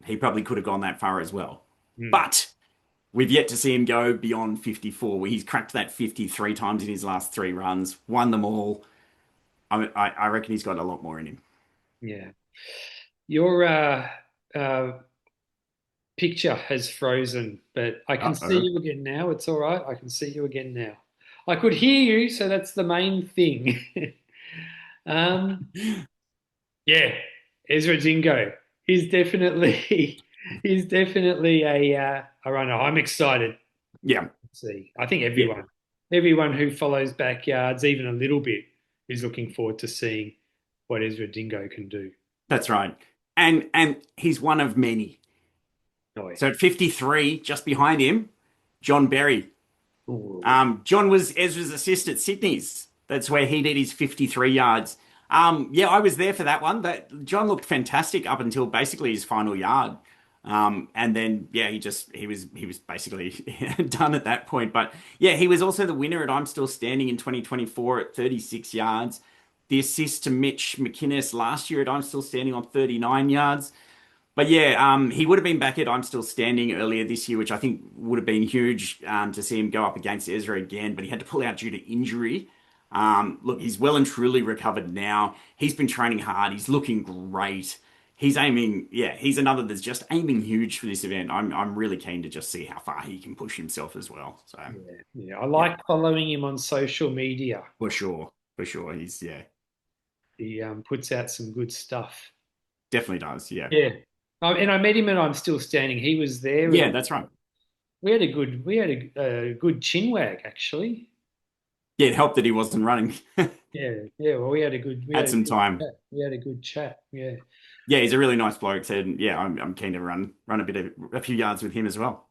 he probably could have gone that far as well.
Hmm.
But we've yet to see him go beyond 54, where he's cracked that 53 times in his last three runs, won them all. I reckon he's got a lot more in him.
Yeah. Your uh, picture has frozen, but I can see
Uh-oh.
you again now. It's all right. I can see you again now. I could hear you, so that's the main thing. um, yeah, Ezra Dingo. He's definitely he's definitely a runner. I'm excited
Yeah,
to see. I think
yeah,
everyone who follows backyards even a little bit is looking forward to seeing what Ezra Dingo can do.
that's right. And he's one of many.
Oh yeah.
So at 53, just behind him, John Berry.
Ooh.
John was Ezra's assist at Sydney's. That's where he did his 53 yards. Yeah, I was there for that one. That John looked fantastic up until basically his final yard. And then yeah, he was basically done at that point. But yeah, he was also the winner at I'm Still Standing in 2024 at 36 yards. The assist to Mitch McInnes last year at I'm Still Standing on 39 yards. But yeah, he would have been back at I'm Still Standing earlier this year, which I think would have been huge to see him go up against Ezra again, but he had to pull out due to injury. Look, he's well and truly recovered now. He's been training hard. He's looking great. He's aiming, yeah, he's another that's just aiming huge for this event. I'm really keen to just see how far he can push himself as well. So
Yeah, yeah. I
yeah,
like following him on social media.
for sure, for sure. He's yeah,
He puts out some good stuff.
definitely does. Yeah,
Yeah. And I met him and I'm still standing. He was there
yeah,
and
that's right.
we had a good chin wag actually.
Yeah, it helped that he wasn't running.
Yeah, yeah. Well, we had
Had
a
some
good
time.
chat. We had a good chat. Yeah.
Yeah, he's a really nice bloke. And yeah, I'm keen to run a few yards with him as well.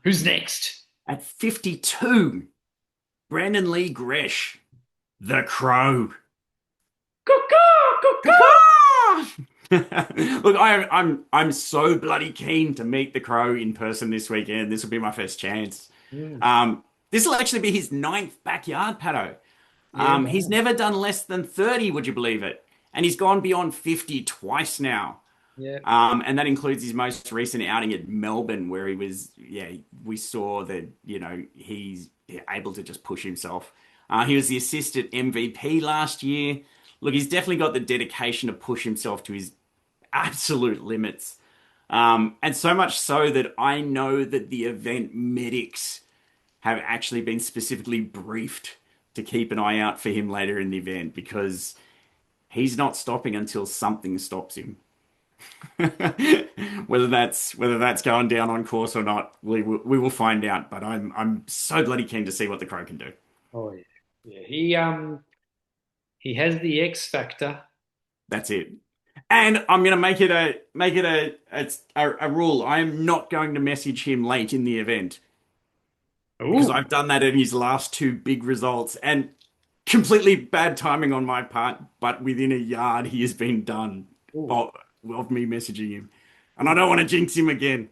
Who's next?
At 52, Brandon Lee Gresh, the Crow.
Cuckoo, cuckoo.
Look, I'm so bloody keen to meet the Crow in person this weekend. This will be my first chance.
Mm,
This will actually be his ninth backyard, Patto.
yeah,
He's
wow.
never done less than 30, would you believe it? And he's gone beyond 50 twice now.
Yeah.
And that includes his most recent outing at Melbourne, where he was, yeah, we saw that, he's able to just push himself. He was the assistant MVP last year. Look, he's definitely got the dedication to push himself to his absolute limits. And so much so that I know that the event medics have actually been specifically briefed to keep an eye out for him later in the event because he's not stopping until something stops him. whether that's going down on course or not, we will find out. But I'm so bloody keen to see what the Crow can do.
Oh yeah. Yeah. He has the X factor.
That's it. And I'm gonna make it a rule. I am not going to message him late in the event because
Ooh.
I've done that in his last two big results and completely bad timing on my part. But within a yard, he has been done
Ooh.
of me messaging him, and I don't want to jinx him again.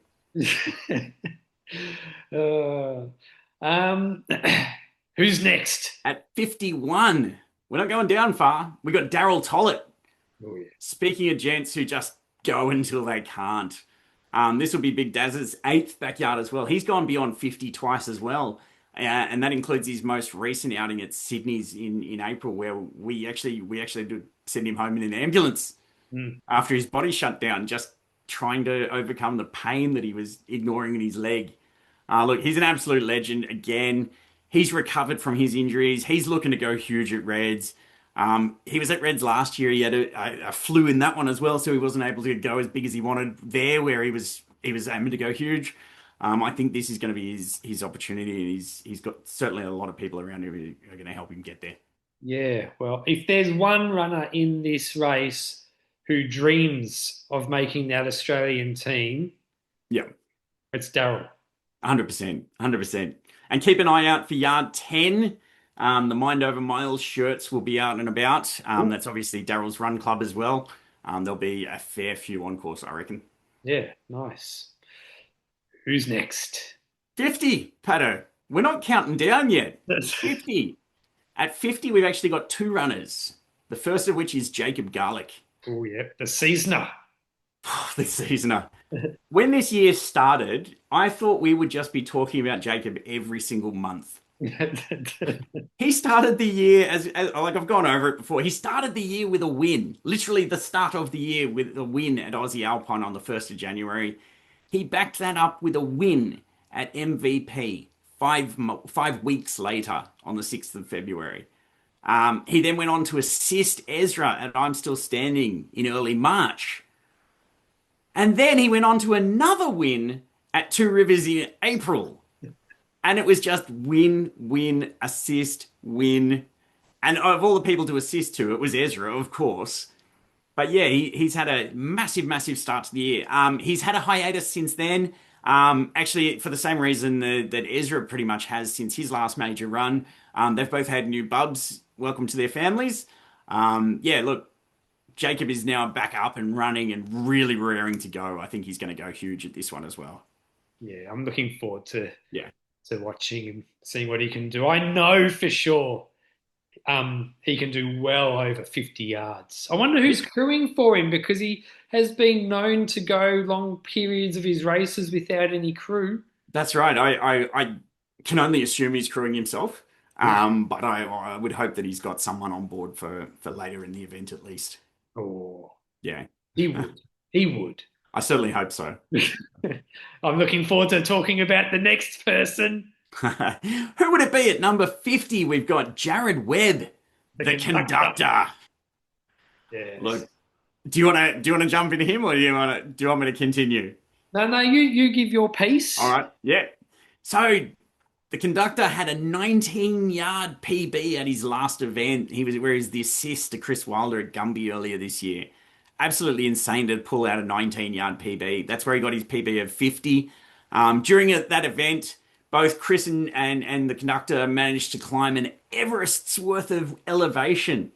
Uh, um, who's next?
At 51, we're not going down far. We got Daryl Tollett.
Oh yeah.
Speaking of gents who just go until they can't, this will be Big Daz's eighth backyard as well. He's gone beyond 50 twice as well. And that includes his most recent outing at Sydney's in April, where we actually did send him home in an ambulance
Mm.
after his body shut down, just trying to overcome the pain that he was ignoring in his leg. Look, he's an absolute legend. Again, he's recovered from his injuries. He's looking to go huge at Reds. He was at Reds last year. He had a flu in that one as well, so he wasn't able to go as big as he wanted there, where he was aiming to go huge. I think this is going to be his opportunity, and he's got certainly a lot of people around him who are going to help him get there.
Yeah, well, if there's one runner in this race who dreams of making that Australian team,
Yeah,
it's Daryl.
100%, 100%. And keep an eye out for yard 10. The Mind Over Miles shirts will be out and about.
Ooh,
That's obviously Daryl's run club as well. There'll be a fair few on course, I reckon.
yeah, nice. Who's next?
50, Pato. We're not counting down yet.
That's,
50. At 50, we've actually got two runners. The first of which is Jacob Garlick.
oh, yeah, the seasoner.
This seasoner. When this year started, I thought we would just be talking about Jacob every single month. He started the year as like I've gone over it before. He started the year with a win, literally the start of the year with a win at Aussie Alpine on the 1st of January. He backed that up with a win at MVP 5 weeks later on the 6th of February. He then went on to assist Ezra at I'm Still Standing in early March. And then he went on to another win at Two Rivers in April. And it was just win, win, assist, win. And of all the people to assist to, it was Ezra, of course. But yeah, he's had a massive, massive start to the year. He's had a hiatus since then. Actually, for the same reason that Ezra pretty much has since his last major run. They've both had new bubs. Welcome to their families. Yeah, look, Jacob is now back up and running and really raring to go. I think he's going to go huge at this one as well.
Yeah, I'm looking forward
Yeah.
to watching him, seeing what he can do. I know for sure he can do well over 50 yards. I wonder who's crewing for him because he has been known to go long periods of his races without any crew.
That's right. I can only assume he's crewing himself. But I would hope that he's got someone on board for later in the event at least.
Oh,
Yeah.
he would. He would.
I certainly hope so.
I'm looking forward to talking about the next person,
Who would it be at number 50? We've got Jared Webb,
the
the
conductor.
conductor.
Yes.
Look, do you want to jump into him, or do you want me to continue?
No, no, you give your piece.
All right. Yeah. So the conductor had a 19-yard PB at his last event. He was where he's the assist to Chris Wilder at Gumby earlier this year. Absolutely insane to pull out a 19-yard PB. That's where he got his PB of 50. During that event, both Chris and the conductor managed to climb an Everest's worth of elevation.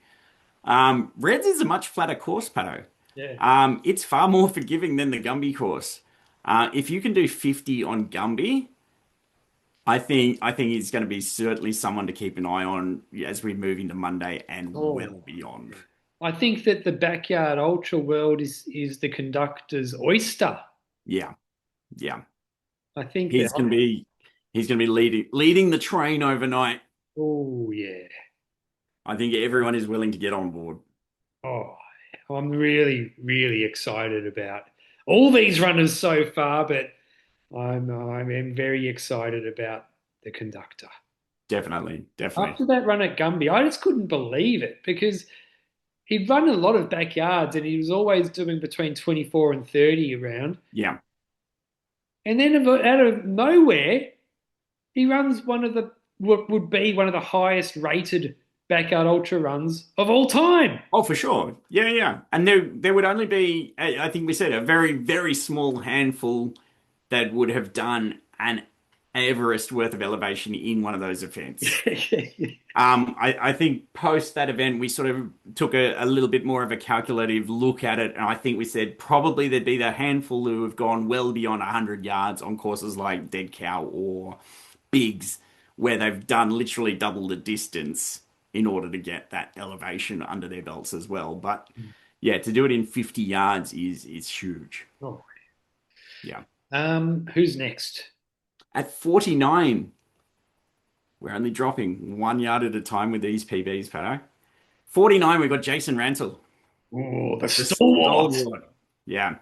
Reds is a much flatter course, Pato.
Yeah.
It's far more forgiving than the Gumby course. If you can do 50 on Gumby, I think he's going to be certainly someone to keep an eye on as we move into Monday and
Oh,
well beyond.
I think that the backyard ultra world is the conductor's oyster.
Yeah, yeah.
I think that.
He's going to be he's going to be leading the train overnight.
Oh yeah.
I think everyone is willing to get on board.
Oh, I'm really, really excited about all these runners so far, but I'm very excited about the conductor.
Definitely, definitely.
After that run at Gumby, I just couldn't believe it because he'd run a lot of backyards and he was always doing between 24 and 30 around.
Yeah.
And then out of nowhere, he runs one of the what would be one of the highest rated backyard ultra runs of all time.
Oh, for sure. Yeah, yeah. And there would only be, I think we said, a very, very small handful that would have done an Everest worth of elevation in one of those events. I think post that event, we sort of took a little bit more of a calculative look at it. And I think we said probably there'd be the handful who have gone well beyond 100 yards on courses like Dead Cow or Biggs, where they've done literally double the distance in order to get that elevation under their belts as well. But yeah, to do it in 50 yards is huge.
Oh.
Yeah.
Who's next?
At 49, we're only dropping 1 yard at a time with these PBs, Pato. 49, we've got Jason Rantle.
Oh, the
The
stalwart.
stalwart. Yeah.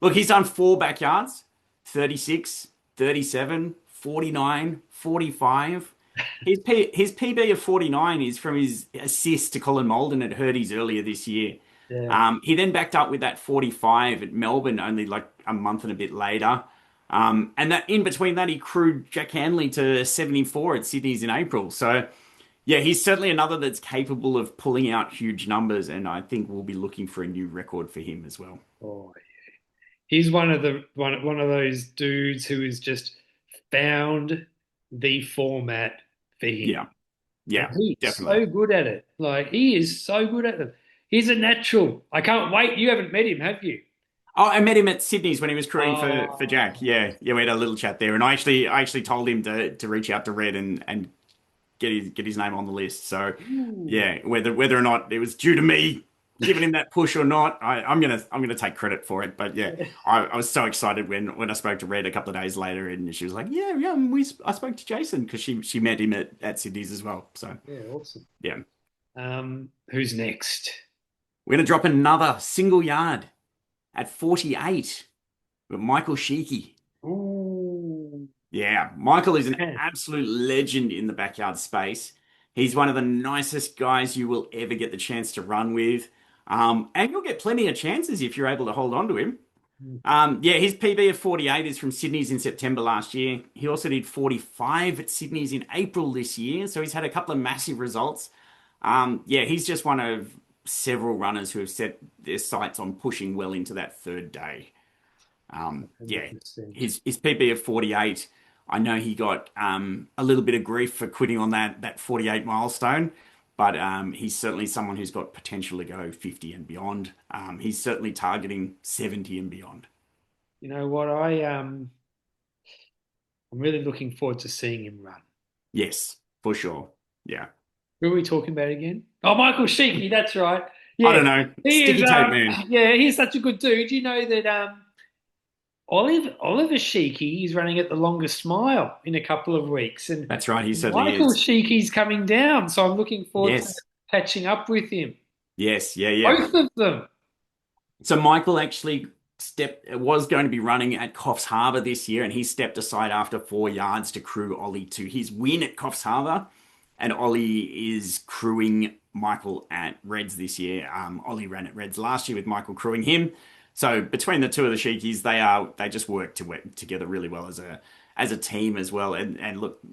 Look, he's done 4 backyards, 36, 37, 49, 45. His PB of 49 is from his assist to Colin Malden at Hurdy's earlier this year.
Yeah.
He then backed up with that 45 at Melbourne only like a month and a bit later. And that in between that, he crewed Jack Hanley to 74 at Sydney's in April. So, yeah, he's certainly another that's capable of pulling out huge numbers. And I think we'll be looking for a new record for him as well.
Oh, he's one of those dudes who has just found the format for him.
Yeah,
And
yeah,
he's
definitely.
so good at it. Like he is so good at them. He's a natural. I can't wait. You haven't met him, have you?
Oh, I met him at Sydney's when he was crewing for
Oh,
Jack. Yeah, yeah, we had a little chat there, and I actually told him to reach out to Red and get his name on the list. So
ooh.
yeah, whether or not it was due to me giving him that push or not, I'm gonna take credit for it. But yeah, I was so excited when I spoke to Red a couple of days later, and she was like, "Yeah, yeah, I spoke to Jason because she met him at Sydney's as well." So
Yeah, awesome.
yeah,
Who's next?
we're gonna drop another single yard at 48 with Michael Sheikey.
Ooh,
Yeah, Michael is an
man.
absolute legend in the backyard space. He's one of the nicest guys you will ever get the chance to run with. And you'll get plenty of chances if you're able to hold on to him. Yeah, his PB of 48 is from Sydney's in September last year. He also did 45 at Sydney's in April this year. So he's had a couple of massive results. Yeah, he's just one of several runners who have set their sights on pushing well into that third day. Yeah,
100%.
his PB of 48. I know he got a little bit of grief for quitting on that 48 milestone, but he's certainly someone who's got potential to go 50 and beyond. He's certainly targeting 70 and beyond.
You know what? I'm really looking forward to seeing him run.
Yes, for sure. Yeah.
Who are we talking about again? Oh, Michael Sheikey, that's right.
I
Yeah,
don't know.
he is.
Sticky tape man.
Yeah, he's such a good dude. You know that Oliver Sheikey is running at the longest mile in a couple of weeks, and
That's right. He certainly
Michael
is.
Sheikey's coming down. So I'm looking forward to
Yes.
catching up with him.
Yes. Yeah. Yeah.
Both of them.
So Michael actually was going to be running at Coffs Harbour this year, and he stepped aside after 4 yards to crew Ollie to his win at Coffs Harbour. And Ollie is crewing Michael at Reds this year. Ollie ran at Reds last year with Michael crewing him. So between the two of the Sheikies, they just work together really well as a team as well. And look,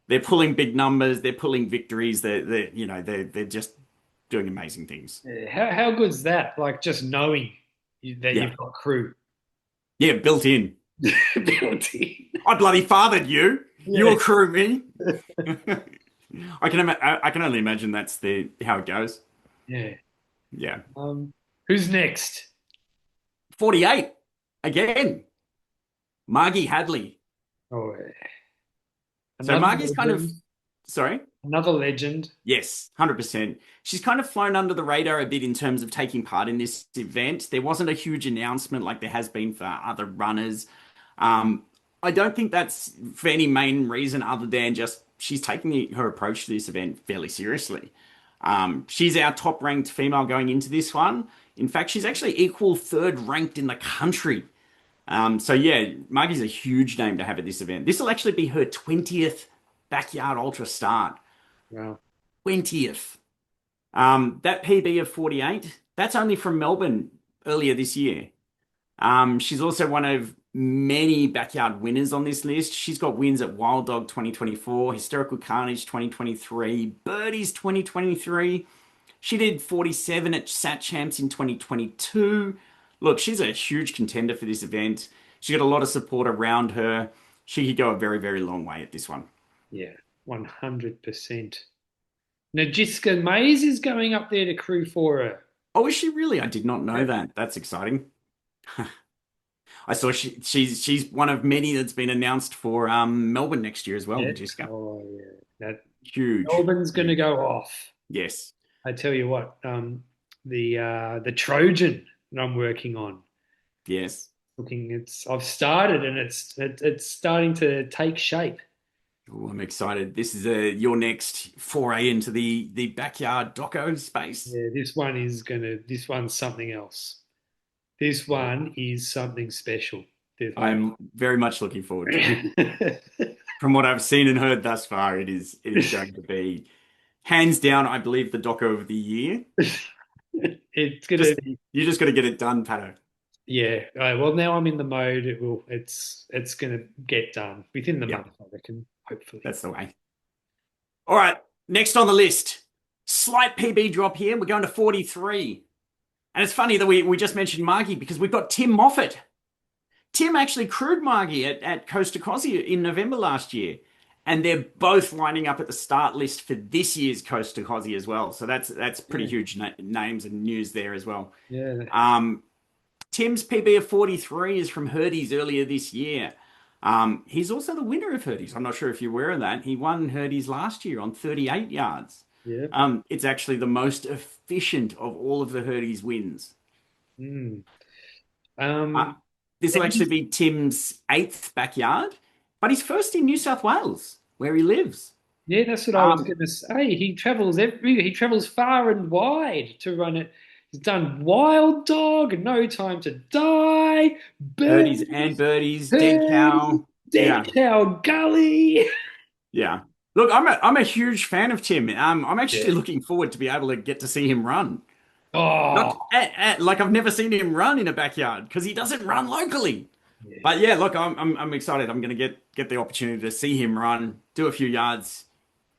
they're pulling big numbers, they're pulling victories, they're just doing amazing things.
Yeah, how good's that? Like just knowing that
Yeah,
you've got crew
yeah, built in.
built in.
I bloody fathered you.
Yeah,
You'll crew me. I can only imagine that's the how it goes.
yeah.
Yeah.
Who's next?
48 again. Margie Hadley.
Oh, yeah.
So
Another
Margie's kind of
legend.
sorry.
Another legend.
Yes, 100%. She's kind of flown under the radar a bit in terms of taking part in this event. There wasn't a huge announcement like there has been for other runners. Um, I don't think that's for any main reason other than just she's taking her approach to this event fairly seriously. She's our top ranked female going into this one. In fact, she's actually equal third ranked in the country. So yeah, Margie's a huge name to have at this event. This will actually be her 20th backyard ultra start.
Wow.
20th. That PB of 48, that's only from Melbourne earlier this year. She's also one of many backyard winners on this list. She's got wins at Wild Dog 2024, Hysterical Carnage 2023, Birdies 2023. She did 47 at Sat Champs in 2022. Look, she's a huge contender for this event. She got a lot of support around her. She could go a very, very long way at this one.
Yeah, 100%. Najiska Mays is going up there to crew for her.
Oh, is she really? I did not know that. That's exciting. I saw she's one of many that's been announced for Melbourne next year as well,
Yeah.
Magiska.
Oh, yeah. That
Huge.
Melbourne's going to
Huge.
go off.
Yes.
I tell you what, the Trojan that I'm working on,
Yes.
I've started and it's starting to take shape.
Oh, I'm excited. This is your next foray into the backyard doco space.
Yeah, this one's something else. This one is something special.
I'm very much looking forward to it. From what I've seen and heard thus far, it is going to be hands down, I believe, the doco of the year.
It's gonna
Just
be,
you just got to get it done, Patto.
yeah. Well, now I'm in the mode. It's gonna get done within the
Yep,
month, I reckon. Hopefully.
that's the way. All right, next on the list, slight PB drop here. We're going to 43. And it's funny that we just mentioned Margie because we've got Tim Moffat. Tim actually crewed Margie at Costa Cosia in November last year. And they're both lining up at the start list for this year's Costa Cosia as well. So that's pretty
Yeah,
huge names and news there as well.
yeah,
Um, Tim's PB of 43 is from Hurdy's earlier this year. He's also the winner of Hurdy's. I'm not sure if you're aware of that. He won Hurdy's last year on 38 yards.
yeah.
It's actually the most efficient of all of the Hurdy's wins.
Mm.
Uh,
Um,
this will
and
actually be Tim's eighth backyard, but he's first in New South Wales, where he lives.
yeah, that's what I was
Um,
going to say. He travels far and wide to run it. He's done Wild Dog, No Time to Die,
Birdies and
Birdies,
birdies, dead
Birdie,
cow.
Dead
Yeah,
Cow Gully.
yeah. Look, I'm a huge fan of Tim. I'm
Yeah.
actually looking forward to be able to get to see him run. Not
Oh,
like I've never seen him run in a backyard because he doesn't run locally.
yeah.
But yeah, look, I'm excited. I'm going to get the opportunity to see him run, do a few yards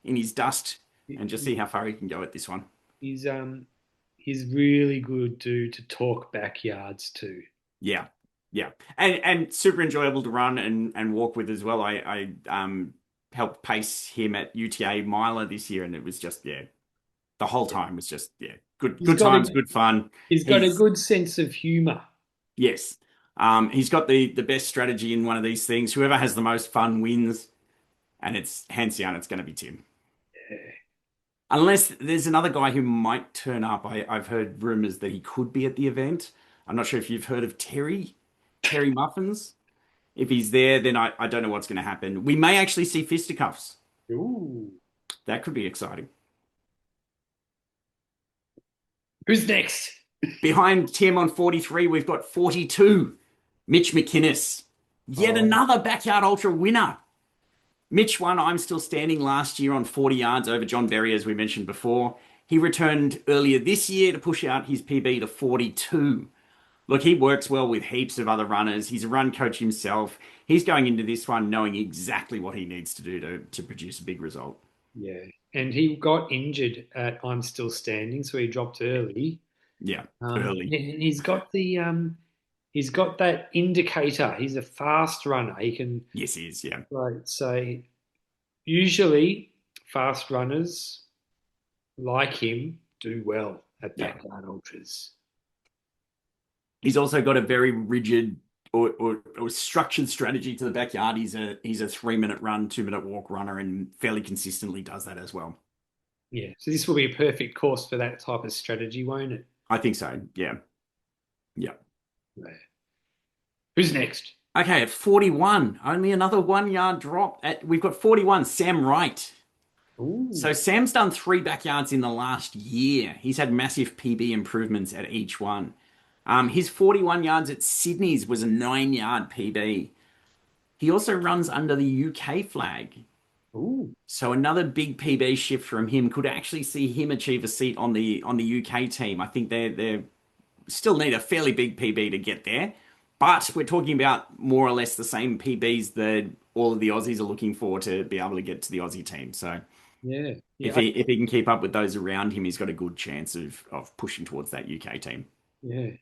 in his dust, and just see how far he can go at this one.
He's he's really good to talk backyards too.
Yeah, yeah, and super enjoyable to run and walk with as well. I helped pace him at UTA Miler this year, and it was just the whole time was just
He's
good
got
times,
a
good fun.
he's got a
He's
good sense of humor.
Yes, he's got the best strategy in one of these things. Whoever has the most fun wins, and it's hands down, it's going to be Tim. Unless there's another guy who might turn up. I've heard rumors that he could be at the event. I'm not sure if you've heard of Terry Muffins. If he's there, then I don't know what's going to happen. We may actually see fisticuffs.
Ooh.
That could be exciting.
Who's next?
Behind Tim on 43, we've got 42. Mitch McInnes. Yet
Oh,
another backyard ultra winner. Mitch won I'm Still Standing last year on 40 yards over John Berry, as we mentioned before. He returned earlier this year to push out his PB to 42. Look, he works well with heaps of other runners. He's a run coach himself. He's going into this one knowing exactly what he needs to do to produce a big result.
yeah. And he got injured at I'm Still Standing, so he dropped early.
Yeah, early.
And he's got that indicator. He's a fast runner. He can
Yes, he is. Yeah.
like say usually fast runners like him do well at
Yeah.
backyard ultras.
He's also got a very rigid or structured strategy to the backyard. He's a 3 minute run, 2 minute walk runner, and fairly consistently does that as well.
Yeah. So this will be a perfect course for that type of strategy, won't it?
I think so. Yeah. Yeah.
Yeah. Who's next?
Okay, at 41, only another 1 yard drop. We've got 41, Sam Wright.
Ooh.
So Sam's done 3 backyards in the last year. He's had massive PB improvements at each one. His 41 yards at Sydney's was a 9 yard PB. He also runs under the UK flag.
Ooh.
So another big PB shift from him could actually see him achieve a seat on the UK team. I think they still need a fairly big PB to get there, but we're talking about more or less the same PBs that all of the Aussies are looking for to be able to get to the Aussie team. So
Yeah.
if
Yeah.
he can keep up with those around him, he's got a good chance of pushing towards that UK team.
Yeah.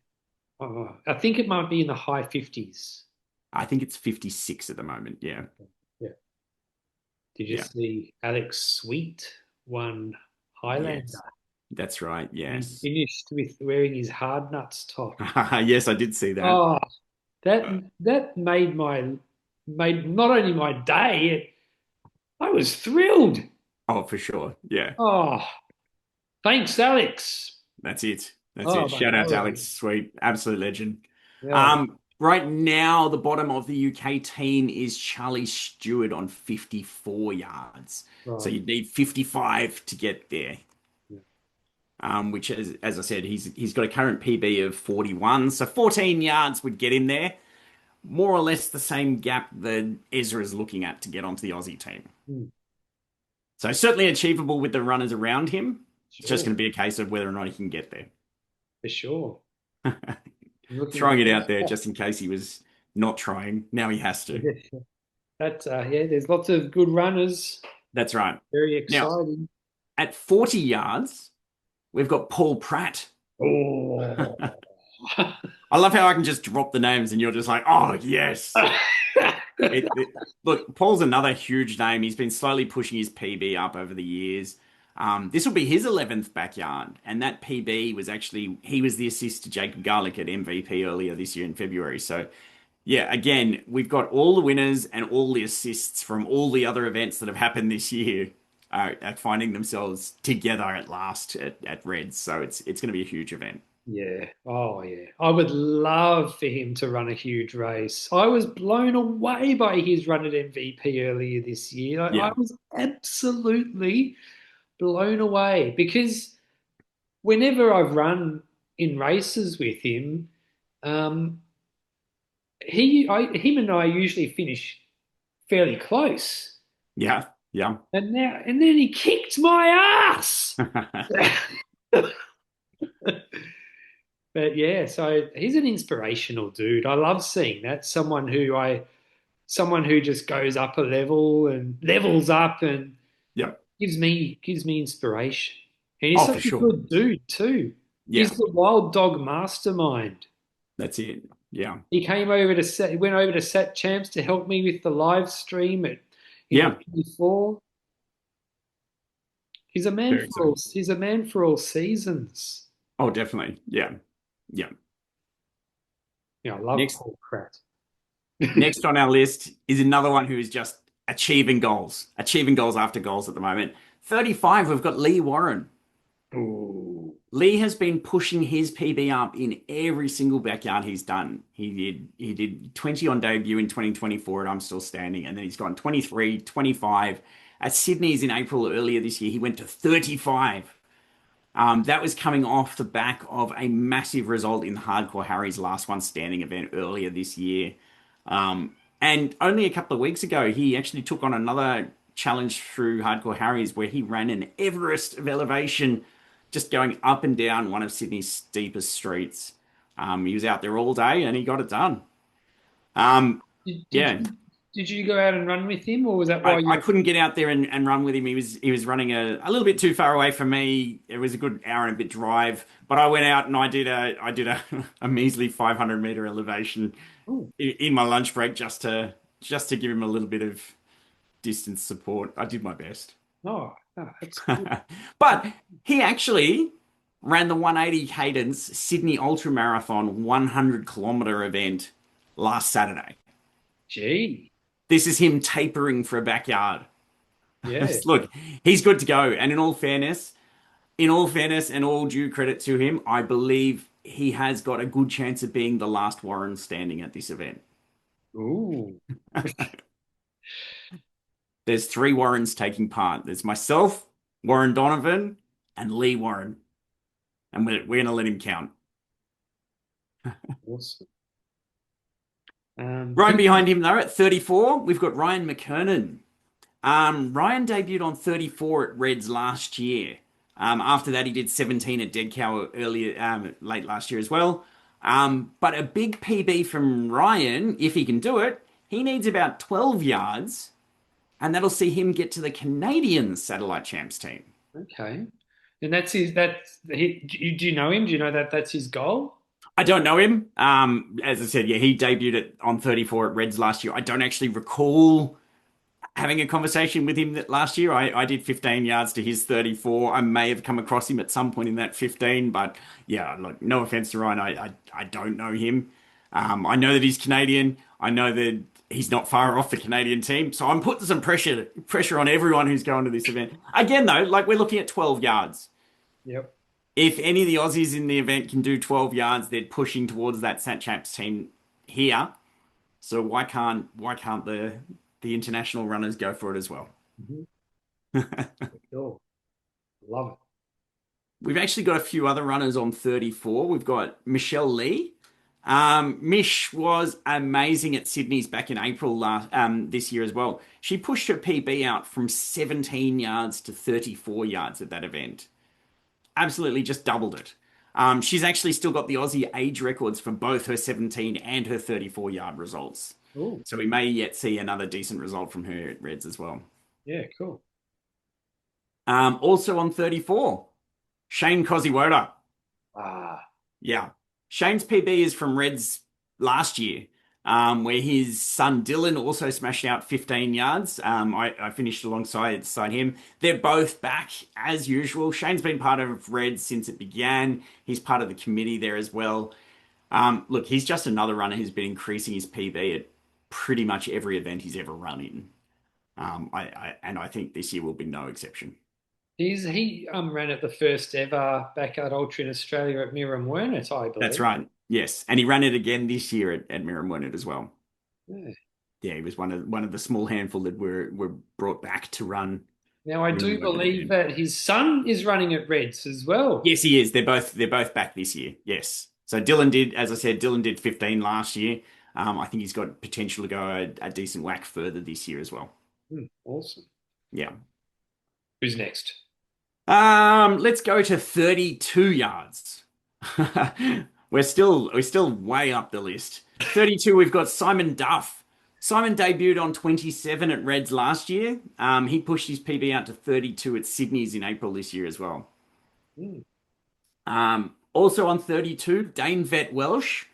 I think it might be in the high 50s.
I think it's 56 at the moment. Yeah.
Yeah. Did you
Yeah.
see Alex Sweet won Highlander?
Yes. That's right.
He
Yes.
finished with wearing his hard nuts top.
Yes, I did see that.
Oh, that made not only my day, I was thrilled.
Oh, for sure. Yeah.
Oh, thanks, Alex.
That's it. That's
Oh,
it.
mate,
Shout
that
out to
was
Alex Sweet. Absolute legend.
yeah,
Right now, the bottom of the UK team is Charlie Stewart on 54 yards. So
right.
you'd need 55 to get there.
Yeah.
Which, as I said, he's got a current PB of 41. So 14 yards would get him there. more or less the same gap that Ezra's looking at to get onto the Aussie team.
Mm,
So certainly achievable with the runners around him. It's just
sure,
going to be a case of whether or not he can get there.
for sure. I'm looking
Throwing it out
forward
there
to
just in case he was not trying. Now he has to.
that. That's yeah. There's lots of good runners.
That's right.
Very
Now,
exciting.
at 40 yards, we've got Paul Pratt.
Oh.
I love how I can just drop the names and you're just like, oh, yes. Look, Paul's another huge name. He's been slowly pushing his PB up over the years. This will be his 11th backyard, and that PB was actually he was the assist to Jacob Garlick at MVP earlier this year in February. So, yeah, again, we've got all the winners and all the assists from all the other events that have happened this year at finding themselves together at last at Reds. So it's going to be a huge event.
Yeah. Oh, yeah. I would love for him to run a huge race. I was blown away by his run at MVP earlier this year. I
Yeah,
was absolutely blown away because whenever I've run in races with him, um, him and I usually finish fairly close.
yeah, yeah.
And then he kicked my ass. But yeah, so he's an inspirational dude. I love seeing that. Someone who just goes up a level and levels up and
Yeah.
gives me inspiration. And he's
Oh, for
such a
sure.
good dude too. He's
Yeah,
the wild dog mastermind.
that's it. Yeah,
He came over to set, he went over to Sat Champs to help me with the live stream in
yeah.
24.
Very so.
He's a man for all seasons.
Oh, definitely. Yeah, yeah.
I love
Next,
Paul Pratt.
next on our list is another one who is just achieving goals after goals at the moment. 35, we've got Lee Warren.
Ooh,
Lee has been pushing his PB up in every single backyard he's done. He did 20 on debut in 2024 at I'm Still Standing, and then he's gone 23, 25. At Sydney's in April earlier this year, he went to 35. That was coming off the back of a massive result in Hardcore Harry's last one standing event earlier this year. And only a couple of weeks ago, he actually took on another challenge through Hardcore Harry's where he ran an Everest of elevation, just going up and down one of Sydney's steepest streets. He was out there all day and he got it done. Um,
did, did
yeah,
you did you go out and run with him, or was that why
I
you?
couldn't get out there and run with him. He was running a little bit too far away from me. It was a good hour and a bit drive, but I went out and I did a measly 500-meter elevation
Oh,
in my lunch break just to give him a little bit of distance support. I did my best.
no, that's good.
But he actually ran the 180 cadence Sydney Ultra Marathon 100-kilometer event last Saturday.
Gee,
This is him tapering for a backyard.
yeah.
Look, he's good to go. And in all fairness and all due credit to him, I believe he has got a good chance of being the last Warren standing at this event.
Ooh,
There's three Warrens taking part. There's myself, Warren Donovan, and Lee Warren. And we're going to let him count.
awesome.
Right behind him, though, at 34, we've got Ryan McKernan. Ryan debuted on 34 at Reds last year. After that, he did 17 at Dead Cow earlier, late last year as well. But a big PB from Ryan, if he can do it, he needs about 12 yards, and that'll see him get to the Canadian Satellite Champs team.
Okay, and do you know him? Do you know that that's his goal?
I don't know him. As I said, yeah, he debuted on 34 at Reds last year. I don't actually recall having a conversation with him that last year. I did 15 yards to his 34. I may have come across him at some point in that 15, but yeah, look, no offense to Ryan, I don't know him. I know that he's Canadian. I know that he's not far off the Canadian team, so I'm putting some pressure on everyone who's going to this event. Again, though, like we're looking at 12 yards.
Yep.
If any of the Aussies in the event can do 12 yards, they're pushing towards that Sat Champs team here. So why can't the international runners go for it as well?
Mm-hmm. Sure. Love it.
We've actually got a few other runners on 34. We've got Michelle Lee. Mish was amazing at Sydney's back in April this year as well. She pushed her PB out from 17 yards to 34 yards at that event. Absolutely just doubled it. She's actually still got the Aussie age records for both her 17 and her 34-yard results.
Oh,
So we may yet see another decent result from her at Reds as well.
yeah, cool.
Also on 34, Shane Koziwoda.
Ah,
Yeah. Shane's PB is from Reds last year, where his son Dylan also smashed out 15 yards. I finished alongside him. They're both back as usual. Shane's been part of Reds since it began. He's part of the committee there as well. Look, he's just another runner who's been increasing his PB at pretty much every event he's ever run in. And I think this year will be no exception.
he ran at the first ever backyard ultra in Australia at Murray, I
That's
believe.
right. Yes, and he ran it again this year at Mirror as well.
Yeah.
Yeah, he was one of the small handful that were brought back to run
Now I do
Mirror
believe
again.
that his son is running at Reds as well.
Yes, he is. They're both back this year. Yes. So Dylan did, as I said, Dylan did 15 last year. I think he's got potential to go a decent whack further this year as well.
Awesome.
Yeah.
Who's next?
Let's go to 32 yards. We're still way up the list. 32, we've got Simon Duff. Simon debuted on 27 at Reds last year. He pushed his PB out to 32 at Sydney's in April this year as well.
Hmm.
Also on 32, Dane Vet Welsh.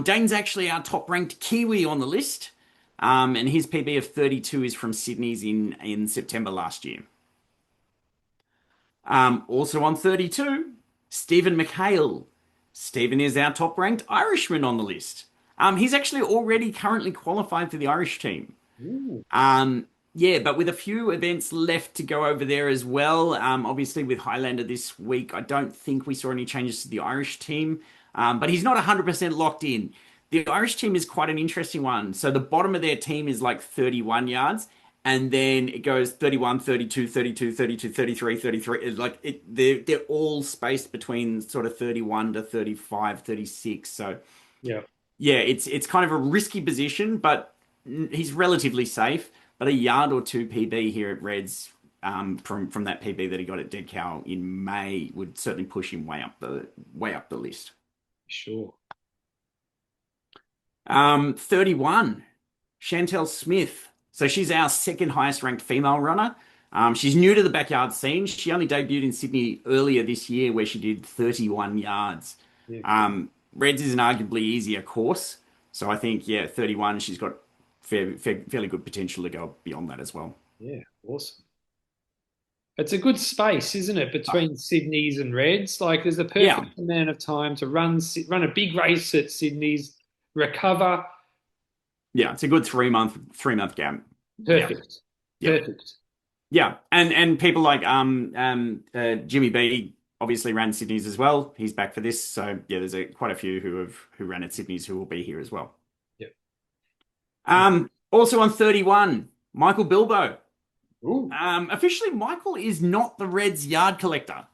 Dane's actually our top ranked Kiwi on the list. And his PB of 32 is from Sydney's in September last year. Also on 32, Stephen McHale. Stephen is our top ranked Irishman on the list. He's actually already currently qualified for the Irish team.
Ooh.
Yeah, but with a few events left to go over there as well. Obviously, with Highlander this week, I don't think we saw any changes to the Irish team. But he's not 100% locked in. The Irish team is quite an interesting one. So the bottom of their team is like 31 yards. And then it goes 31, 32, 32, 32, 33, 33. It's like they're all spaced between sort of 31 to 35, 36. So
Yeah,
yeah, it's kind of a risky position, but he's relatively safe. But a yard or two PB here at Reds from that PB that he got at Dead Cow in May would certainly push him way up the list.
sure.
31, Chantel Smith. So she's our second highest ranked female runner. She's new to the backyard scene. She only debuted in Sydney earlier this year where she did 31 yards.
Yeah,
Reds is an arguably easier course. So I think, yeah, 31, she's got fairly good potential to go beyond that as well.
yeah, awesome. It's a good space, isn't it, between Sydney's and Reds? Like, there's a
Yeah,
perfect amount of time to run a big race at Sydney's, recover.
yeah, it's a good 3 month gap. Yeah,
Perfect,
yeah,
perfect.
yeah. And people like Jimmy B obviously ran Sydney's as well. He's back for this, so yeah, there's quite a few who ran at Sydney's who will be here as well.
Yep.
Also on 31, Michael Bilbo.
Ooh,
Officially, Michael is not the Reds yard collector.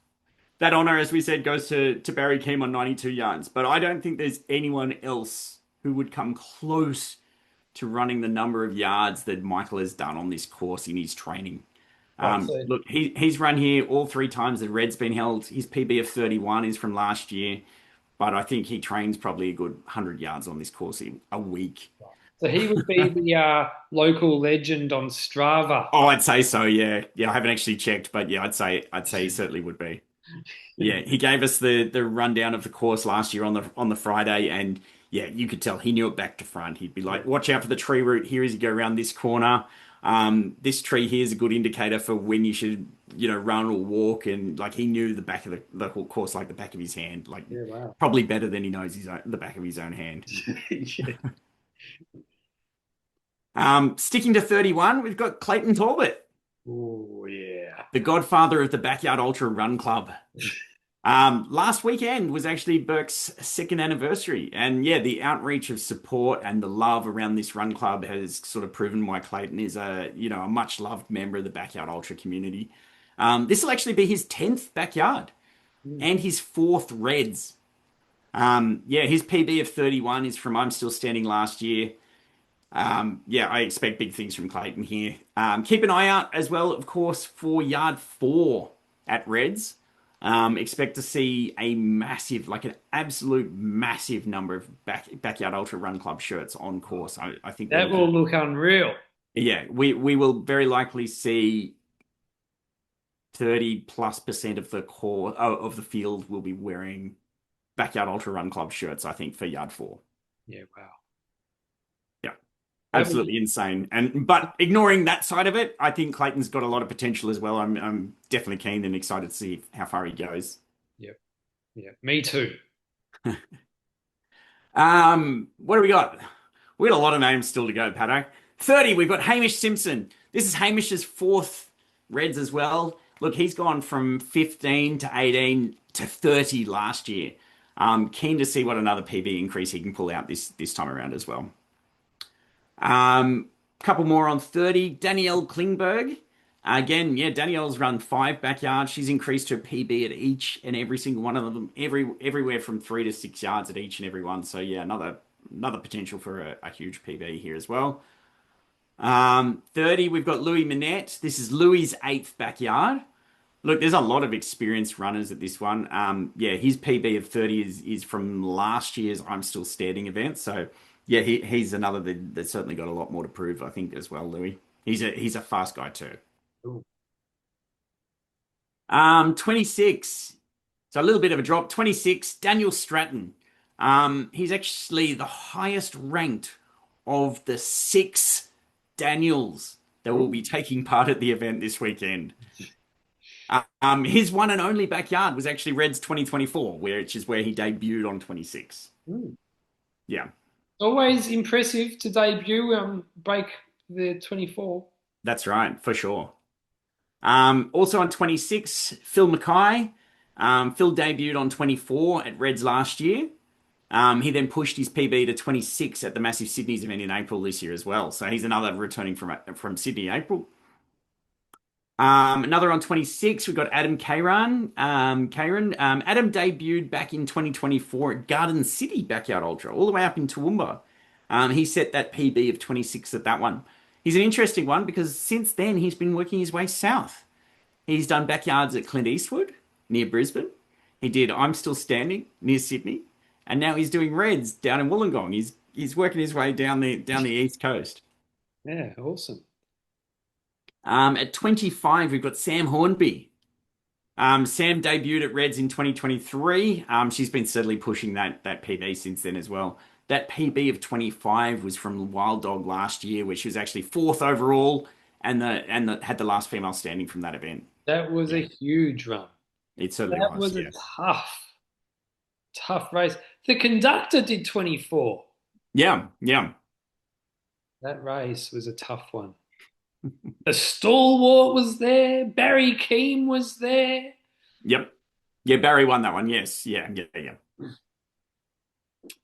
That honor, as we said, goes to Barry Keem on 92 yards. But I don't think there's anyone else who would come close to running the number of yards that Michael has done on this course in his training.
right. So
Look, he's run here all 3 times the Red's been held. His PB of 31 is from last year. But I think he trains probably a good 100 yards on this course a week.
So he would be the local legend on Strava.
Oh, I'd say so, yeah. Yeah, I haven't actually checked, but yeah, I'd say he certainly would be. Yeah, he gave us the rundown of the course last year on the Friday, and yeah, you could tell he knew it back to front. He'd be like, "Watch out for the tree root here as you go around this corner. This tree here is a good indicator for when you should, run or walk." And like he knew the back of the whole course like the back of his hand, like
Yeah, wow.
probably better than he knows the back of his own hand.
Yeah.
Sticking to 31, we've got Clayton Talbot,
Oh, yeah.
the godfather of the Backyard Ultra Run Club. Last weekend was actually Burke's second anniversary, and yeah, the outreach of support and the love around this run club has sort of proven why Clayton is a much loved member of the Backyard Ultra community. This will actually be his 10th backyard
Mm.
and his fourth Reds. Yeah, his PB of 31 is from I'm Still Standing last year. Yeah, I expect big things from Clayton here. Keep an eye out as well, of course, for yard 4 at Reds. Expect to see a massive, like an absolute massive number of backyard ultra run club shirts on course. I think we're
That
looking
will
at,
look unreal.
yeah, we will very likely see 30+% of the core of the field will be wearing backyard ultra run club shirts, I think, for yard 4.
Yeah, wow.
Yeah.
That was,
Absolutely insane. But ignoring that side of it, I think Clayton's got a lot of potential as well. I'm definitely keen and excited to see how far he goes.
yeah, yeah. Me too.
What do we got? We got a lot of names still to go, Pato. 30, we've got Hamish Simpson. This is Hamish's fourth Reds as well. Look, he's gone from 15 to 18 to 30 last year. Keen to see what another PB increase he can pull out this time around as well. Couple more on 30. Danielle Klingberg. Again, yeah, Danielle's run 5 backyards. She's increased her PB at each and every single one of them, everywhere from 3 to 6 yards at each and every one. So yeah, another potential for a huge PB here as well. 30, we've got Louis Minette. This is Louis's 8th backyard. Look, there's a lot of experienced runners at this one. Yeah, his PB of 30 is from last year's I'm Still Standing event. So yeah, he's another that's certainly got a lot more to prove, I think, as well, Louis. He's a fast guy too.
Ooh.
26. So a little bit of a drop. 26, Daniel Stratton. He's actually the highest ranked of the 6 Daniels that will be taking part at the event this weekend. His one and only backyard was actually Reds 2024, which is where he debuted on 26.
Ooh.
Yeah,
Always impressive to debut, break the 24.
that's right, for sure. Also on 26, Phil Mackay. Phil debuted on 24 at Reds last year. He then pushed his PB to 26 at the Massive Sydney's event in April this year as well. So he's another returning from Sydney April. Another on 26, we've got Adam Kairan. Adam debuted back in 2024 at Garden City Backyard Ultra, all the way up in Toowoomba. He set that PB of 26 at that one. He's an interesting one because since then he's been working his way south. He's done backyards at Clint Eastwood near Brisbane. He did I'm Still Standing near Sydney, and now he's doing Reds down in Wollongong. He's working his way down the east coast.
Yeah, awesome.
At 25, we've got Sam Hornby. Sam debuted at Reds in 2023. She's been steadily pushing that PB since then as well. That PB of 25 was from Wild Dog last year, where she was actually 4th overall and had the last female standing from that event.
That was
Yeah,
a huge run.
it certainly
That
was.
was a
Yeah.
tough race. The conductor did 24.
Yeah. Yeah.
That race was a tough one. The stalwart was there. Barry Keem was there.
Yep. Yeah. Barry won that one. Yes. Yeah. Yeah.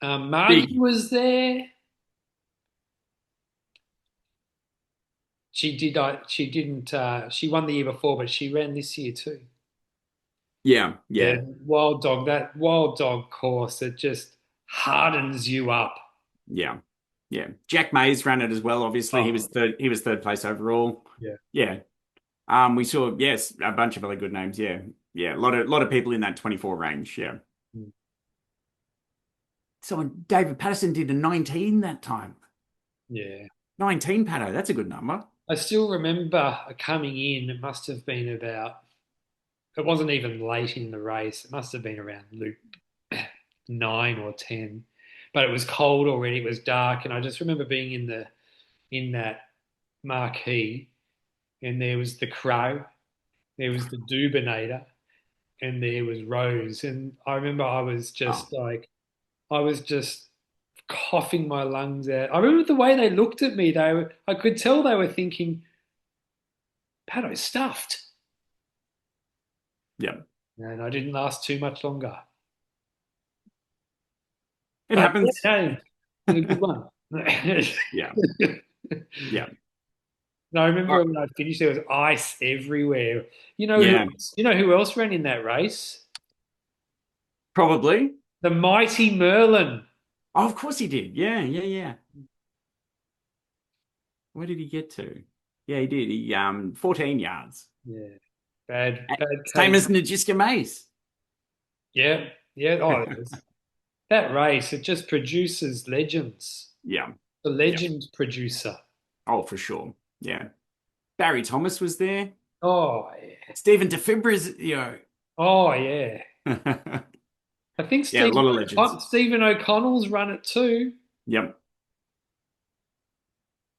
Yeah.
Margie
Big.
was there. She did. She didn't. She won the year before, but she ran this year too.
Yeah.
Yeah,
Yeah.
Wild Dog. That Wild Dog course that just hardens you up.
Yeah. Yeah. Jack Mays ran it as well. Obviously, he
Oh,
was third. He was third place overall.
yeah.
Yeah. We saw, yes, a bunch of other good names. Yeah. Yeah. A lot of people in that 24 range. Yeah.
Mm.
So David Patterson did a 19 that time.
Yeah.
19, Patto. That's a good number.
I still remember coming in. It must have been about. It wasn't even late in the race. It must have been around loop 9 or 10, but it was cold already. It was dark, and I just remember being in that marquee, and there was the Crow, there was the Dubinator, and there was Rose, and I remember
Oh,
I was just coughing my lungs out. I remember the way they looked at me. I could tell they were thinking, "Patto's stuffed,"
yeah.
and I didn't last too much longer.
It
But yeah,
happens.
no, it was a good one.
Yeah. Yeah.
And I
Uh,
remember when I finished, there was ice everywhere.
yeah.
You know who else ran in that race?
Probably.
The mighty Merlin.
Oh, of course he did. Yeah, yeah, yeah. Where did he get to? Yeah, he did. He 14 yards.
Yeah. Bad
Same
taste.
as Najiska Mace.
Yeah. Yeah. Oh, that race, it just produces legends.
Yeah,
The
yeah.
legend producer.
Oh, for sure. Yeah. Barry Thomas was there.
Oh, yeah.
Stephen DeFibris,
Oh, yeah.
yeah,
I think
a lot of legends.
Stephen O'Connell's run it too.
Yep.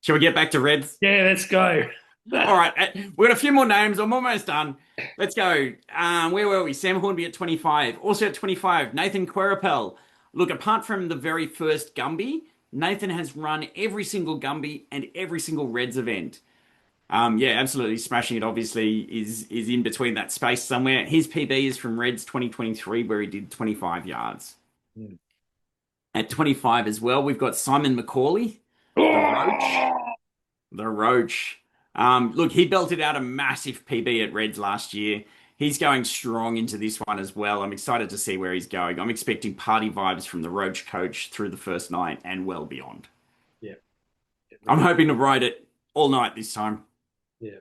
Shall we get back to Reds?
Yeah, let's go.
All right, we've got a few more names. I'm almost done. Let's go. Where were we? Sam Hornby at 25. Also at 25, Nathan Querapel. Look, apart from the very first Gumby, Nathan has run every single Gumby and every single Reds event. Yeah, absolutely smashing it. Obviously, is in between that space somewhere. His PB is from Reds 2023, where he did 25 yards.
Mm.
At 25 as well, we've got Simon McCauley, the Roach.
Oh!
The Roach. Look, he belted out a massive PB at Reds last year. He's going strong into this one as well. I'm excited to see where he's going. I'm expecting party vibes from the Roach coach through the first night and well beyond.
Yeah,
I'm hoping to ride it all night this time.
yeah.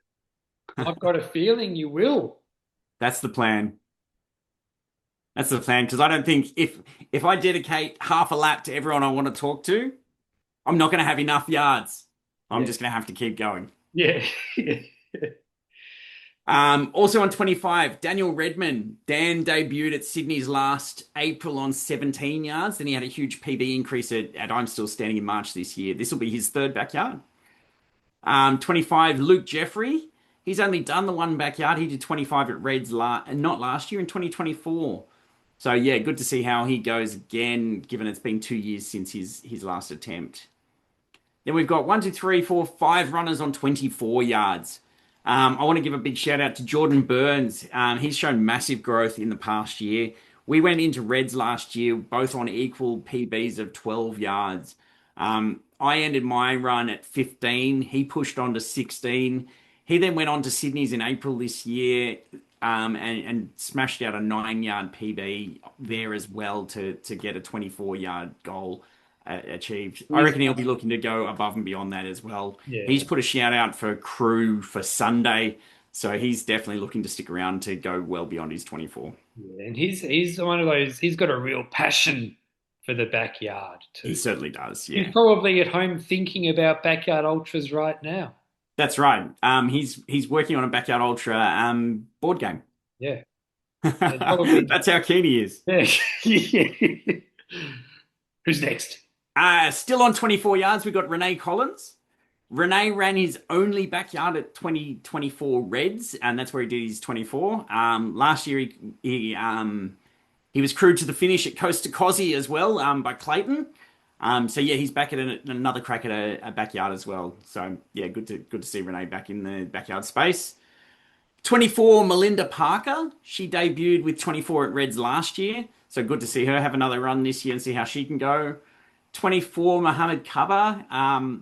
I've got a feeling you will.
That's the plan. That's the plan because I don't think if I dedicate half a lap to everyone I want to talk to, I'm not going to have enough yards. I'm
Yeah,
just going to have to keep going.
yeah,
Also on 25, Daniel Redman. Dan debuted at Sydney's last April on 17 yards. Then he had a huge PB increase at I'm Still Standing in March this year. This will be his third backyard. 25, Luke Jeffrey. He's only done the one backyard. He did 25 at Reds not last year in 2024. So yeah, good to see how he goes again, given it's been 2 years since his last attempt. Then we've got 1, 2, 3, 4, 5 runners on 24 yards. I want to give a big shout out to Jordan Burns. He's shown massive growth in the past year. We went into Reds last year, both on equal PBs of 12 yards. I ended my run at 15. He pushed on to 16. He then went on to Sydney's in April this year and smashed out a 9 yard PB there as well to get a 24 yard goal achieved. I reckon he'll be looking to go above and beyond that as well. He's
yeah,
put a shout out for crew for Sunday, so he's definitely looking to stick around to go well beyond his 24.
yeah. And he's one of those. He's got a real passion for the backyard
He
too.
certainly does,
He's
yeah.
probably at home thinking about backyard ultras right now.
That's right. He's working on a Backyard Ultra board game.
Yeah, and probably.
That's how keen he is.
Yeah. Yeah. Who's next?
Still on 24 yards, we've got Renee Collins. Renee ran his only backyard at 2024 Reds, and that's where he did his 24. Last year, he was crewed to the finish at Coast to Cozzy as well by Clayton. So yeah, he's back at another crack at a backyard as well. So yeah, good to see Renee back in the backyard space. 24, Melinda Parker. She debuted with 24 at Reds last year. So good to see her have another run this year and see how she can go. 24, Mohammed Kaba.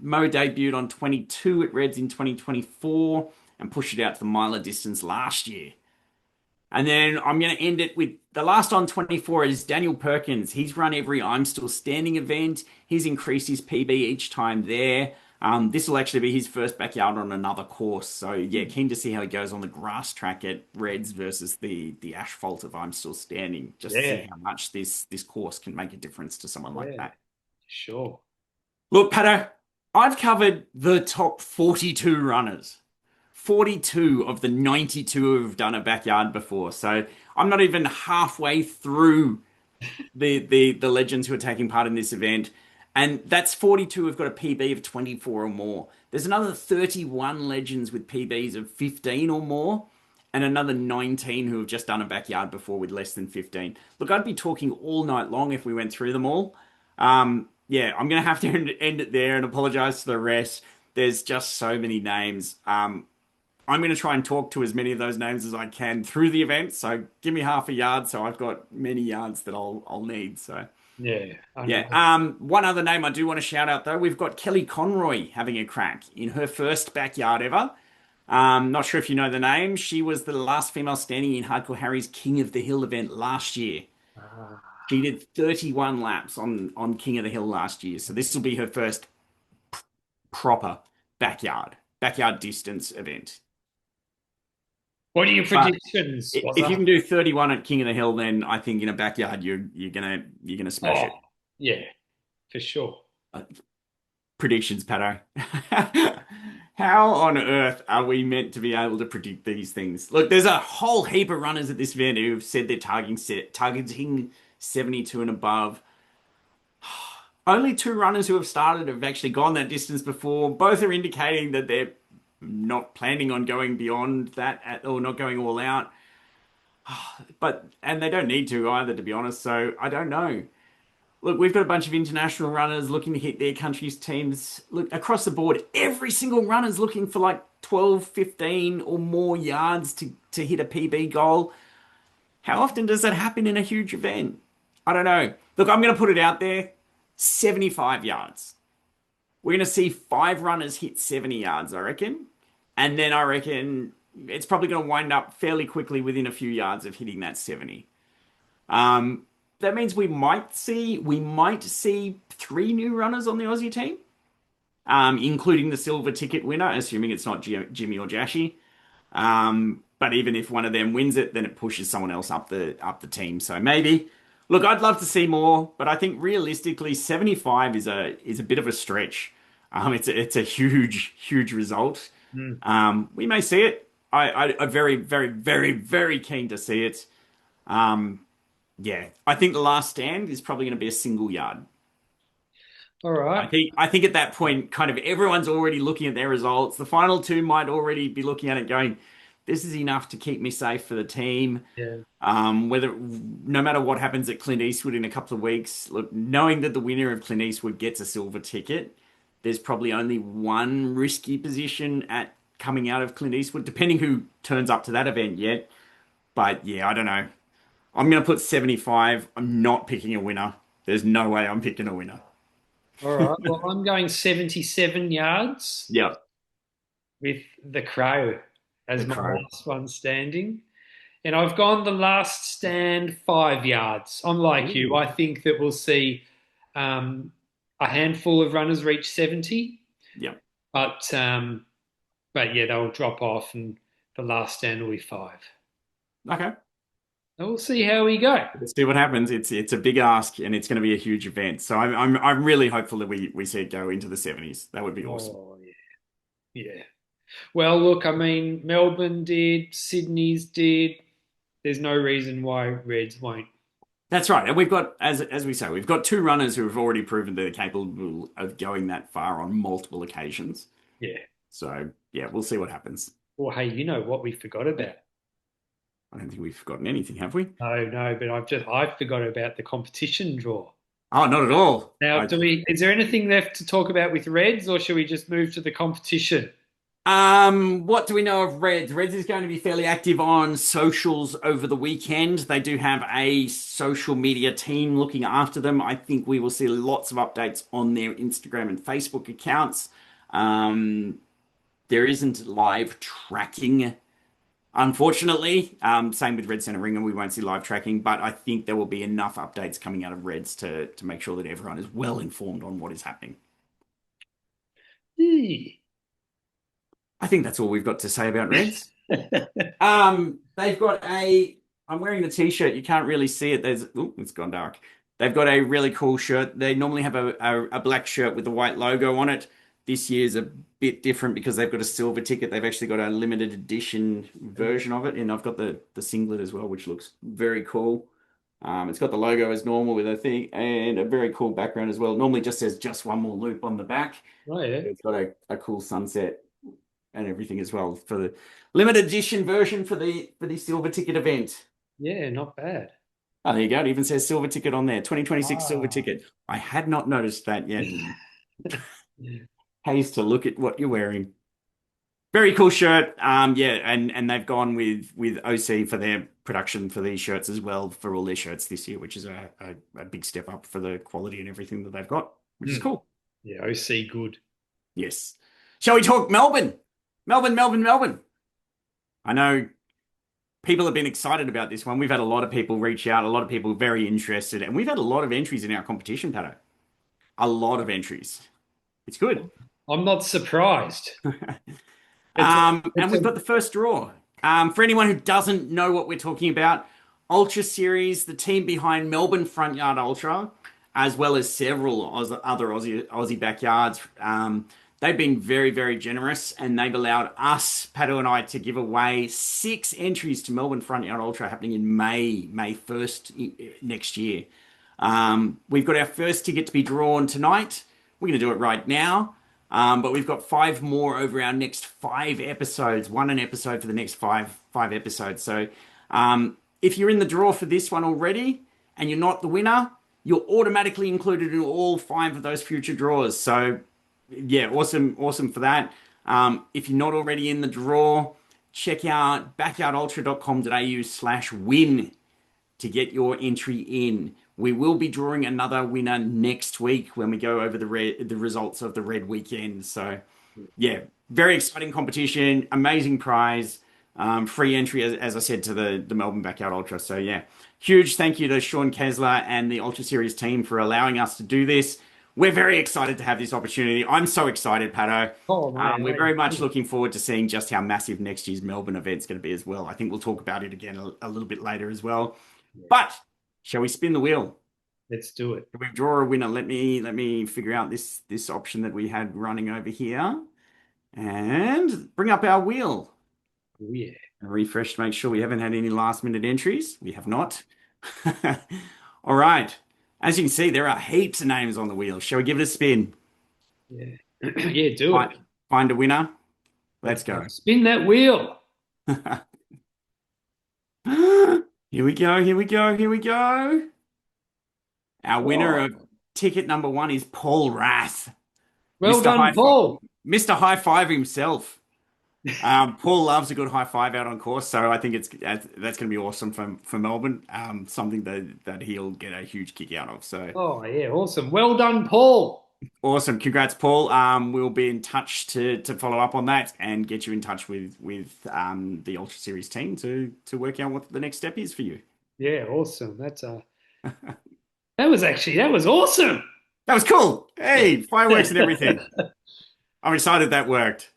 Mo debuted on 22 at Reds in 2024 and pushed it out to the miler distance last year. And then I'm going to end it with the last on 24 is Daniel Perkins. He's run every I'm Still Standing event. He's increased his PB each time there. This will actually be his first backyard on another course. So yeah, keen to see how he goes on the grass track at Reds versus the asphalt of I'm Still Standing. Just to
Yeah,
see how much this course can make a difference to someone like
yeah,
that.
sure.
Look, Patto, I've covered the top 42 runners. 42 of the 92 who have done a backyard before. So I'm not even halfway through the legends who are taking part in this event. And that's 42 who've got a PB of 24 or more. There's another 31 legends with PBs of 15 or more, and another 19 who have just done a backyard before with less than 15. Look, I'd be talking all night long if we went through them all. Yeah, I'm going to have to end it there and apologize to the rest. There's just so many names. I'm going to try and talk to as many of those names as I can through the event. So give me half a yard, so I've got many yards that I'll need. So
Yeah, I
yeah.
know.
One other name I do want to shout out though, we've got Kelly Conroy having a crack in her first backyard ever. Not sure if you know the name. She was the last female standing in Hardcore Harry's King of the Hill event last year.
Ah.
She did 31 laps on King of the Hill last year, so this will be her first proper backyard distance event.
What are your
But
predictions,
if you
Wazza?
can do 31 at King of the Hill, then I think in a backyard you're gonna smash
Oh,
it.
yeah, for sure.
Uh, Predictions, Pato. How on earth are we meant to be able to predict these things? Look, there's a whole heap of runners at this event who've said they're targeting 72 and above. Only two runners who have started have actually gone that distance before. Both are indicating that they're not planning on going beyond that or not going all out. And they don't need to either, to be honest. So I don't know. Look, we've got a bunch of international runners looking to hit their country's teams. Look, across the board, every single runner's looking for like 12, 15 or more yards to hit a PB goal. How often does that happen in a huge event? I don't know. Look, I'm going to put it out there. 75 yards. We're going to see five runners hit 70 yards, I reckon. And then I reckon it's probably going to wind up fairly quickly within a few yards of hitting that 70. Um, that means we might see three new runners on the Aussie team, including the silver ticket winner, assuming it's not Jimmy or Jashi. But even if one of them wins it, then it pushes someone else up the team. So maybe, look, I'd love to see more, but I think realistically, 75 is a bit of a stretch. It's a huge result.
Mm.
We may see it. I'm very, very, very, very keen to see it. Um, yeah, I think the last stand is probably going to be a single yard.
All
I
right.
think I think at that point, kind of everyone's already looking at their results. The final two might already be looking at it, going, "This is enough to keep me safe for the team."
Yeah.
Whether no matter what happens at Clint Eastwood in a couple of weeks, look, knowing that the winner of Clint Eastwood gets a silver ticket, there's probably only one risky position at coming out of Clint Eastwood, depending who turns up to that event yet. But yeah, I don't know. I'm going to put 75. I'm not picking a winner. There's no way I'm picking a winner.
All right. Well, I'm going 77 yards
Yeah,
with the Crow
the
as my
Crow.
last one standing. And I've gone the last stand 5 yards. I'm like you.
Ooh.
I think that we'll see um, a handful of runners reach 70,
Yeah.
but um, but yeah, they'll drop off, and the last stand will be five.
Okay.
And we'll see how we go.
Let's see what happens. It's a big ask and it's going to be a huge event. So I'm really hopeful that we see it go into the 70s. That would be awesome.
Oh yeah, yeah. Well, look, I mean, Melbourne did, Sydney's did. There's no reason why Reds won't.
That's right. And we've got, as we say, we've got two runners who have already proven they're capable of going that far on multiple occasions.
Yeah.
So yeah, we'll see what happens.
Well, hey, you know what we forgot about?
I don't think we've forgotten anything, have we?
No, no, but I forgot about the competition draw.
Oh, not at all.
Now, is there anything left to talk about with Reds, or should we just move to the competition?
What do we know of Reds? Reds is going to be fairly active on socials over the weekend. They do have a social media team looking after them. I think we will see lots of updates on their Instagram and Facebook accounts. Um, there isn't live tracking, unfortunately. Same with Red Centre Ringer, we won't see live tracking, but I think there will be enough updates coming out of Reds to make sure that everyone is well informed on what is happening.
Hmm.
I think that's all we've got to say about Reds. They've got I'm wearing the t-shirt. You can't really see it. It's gone dark. They've got a really cool shirt. They normally have a black shirt with a white logo on it. This year's a bit different because they've got a silver ticket. They've actually got a limited edition version of it, and I've got the singlet as well, which looks very cool. It's got the logo as normal with a thing and a very cool background as well. Normally just says just one more loop on the back.
Oh yeah,
It's got a cool sunset and everything as well for the limited edition version for the silver ticket event.
yeah, not bad.
Oh, there you go. It even says silver ticket on there. 2026 silver
Ah.
ticket. I had not noticed that yet. Pays to look at what you're wearing. Very cool shirt. Yeah, and they've gone with OC for their production for these shirts as well for all their shirts this year, which is a big step up for the quality and everything that they've got, which is
Hmm.
cool.
Yeah, OC good.
Yes. Shall we talk Melbourne? Melbourne. I know people have been excited about this one. We've had a lot of people reach out, a lot of people very interested, and we've had a lot of entries in our competition, Pato. A lot of entries. It's good.
I'm not surprised. It's a,
And
it's a
we've got the first draw. For anyone who doesn't know what we're talking about, Ultra Series, the team behind Melbourne Front Yard Ultra, as well as several other Aussie backyards, they've been very, very generous, and they've allowed us, Pato and I, to give away 6 entries to Melbourne Front Yard Ultra happening in May 1st next year. We've got our first ticket to be drawn tonight. We're going to do it right now. But we've got 5 more over our next 5 episodes, one an episode for the next five episodes. So if you're in the draw for this one already and you're not the winner, you're automatically included in all 5 of those future draws. So yeah, awesome for that. If you're not already in the draw, check out backyardultra.com.au/win to get your entry in. We will be drawing another winner next week when we go over the results of the Red weekend. So, yeah, very exciting competition, amazing prize, free entry, as I said, to the Melbourne Backyard Ultra. So, yeah, huge thank you to Sean Kessler and the Ultra Series team for allowing us to do this. We're very excited to have this opportunity. I'm so excited, Pato.
oh man,
We're very much looking forward to seeing just how massive next year's Melbourne event's going to be as well. I think we'll talk about it again a little bit later as well. But shall we spin the wheel?
let's do it.
We draw a winner. Let me figure out this option that we had running over here and bring up our wheel.
Oh, yeah.
And refresh to make sure we haven't had any last minute entries. We have not. All right. As you can see, there are heaps of names on the wheel. Shall we give it a spin?
Yeah. Yeah, do it.
Find a winner. Let's go.
Spin that wheel.
Here we go. Here we go. Here we go. Our winner
Oh,
of ticket number 1 is Paul Rath.
well
Mr.
done, Paul.
Mr. High Five himself. Paul loves a good high five out on course, so I think that's going to be awesome for Melbourne. Something that he'll get a huge kick out of. So
Oh, yeah, awesome. Well done, Paul.
awesome, congrats, Paul. We'll be in touch to follow up on that and get you in touch with the Ultra Series team to work out what the next step is for you.
Yeah, awesome. That was awesome.
That was cool. Hey, fireworks and everything. I'm excited that worked.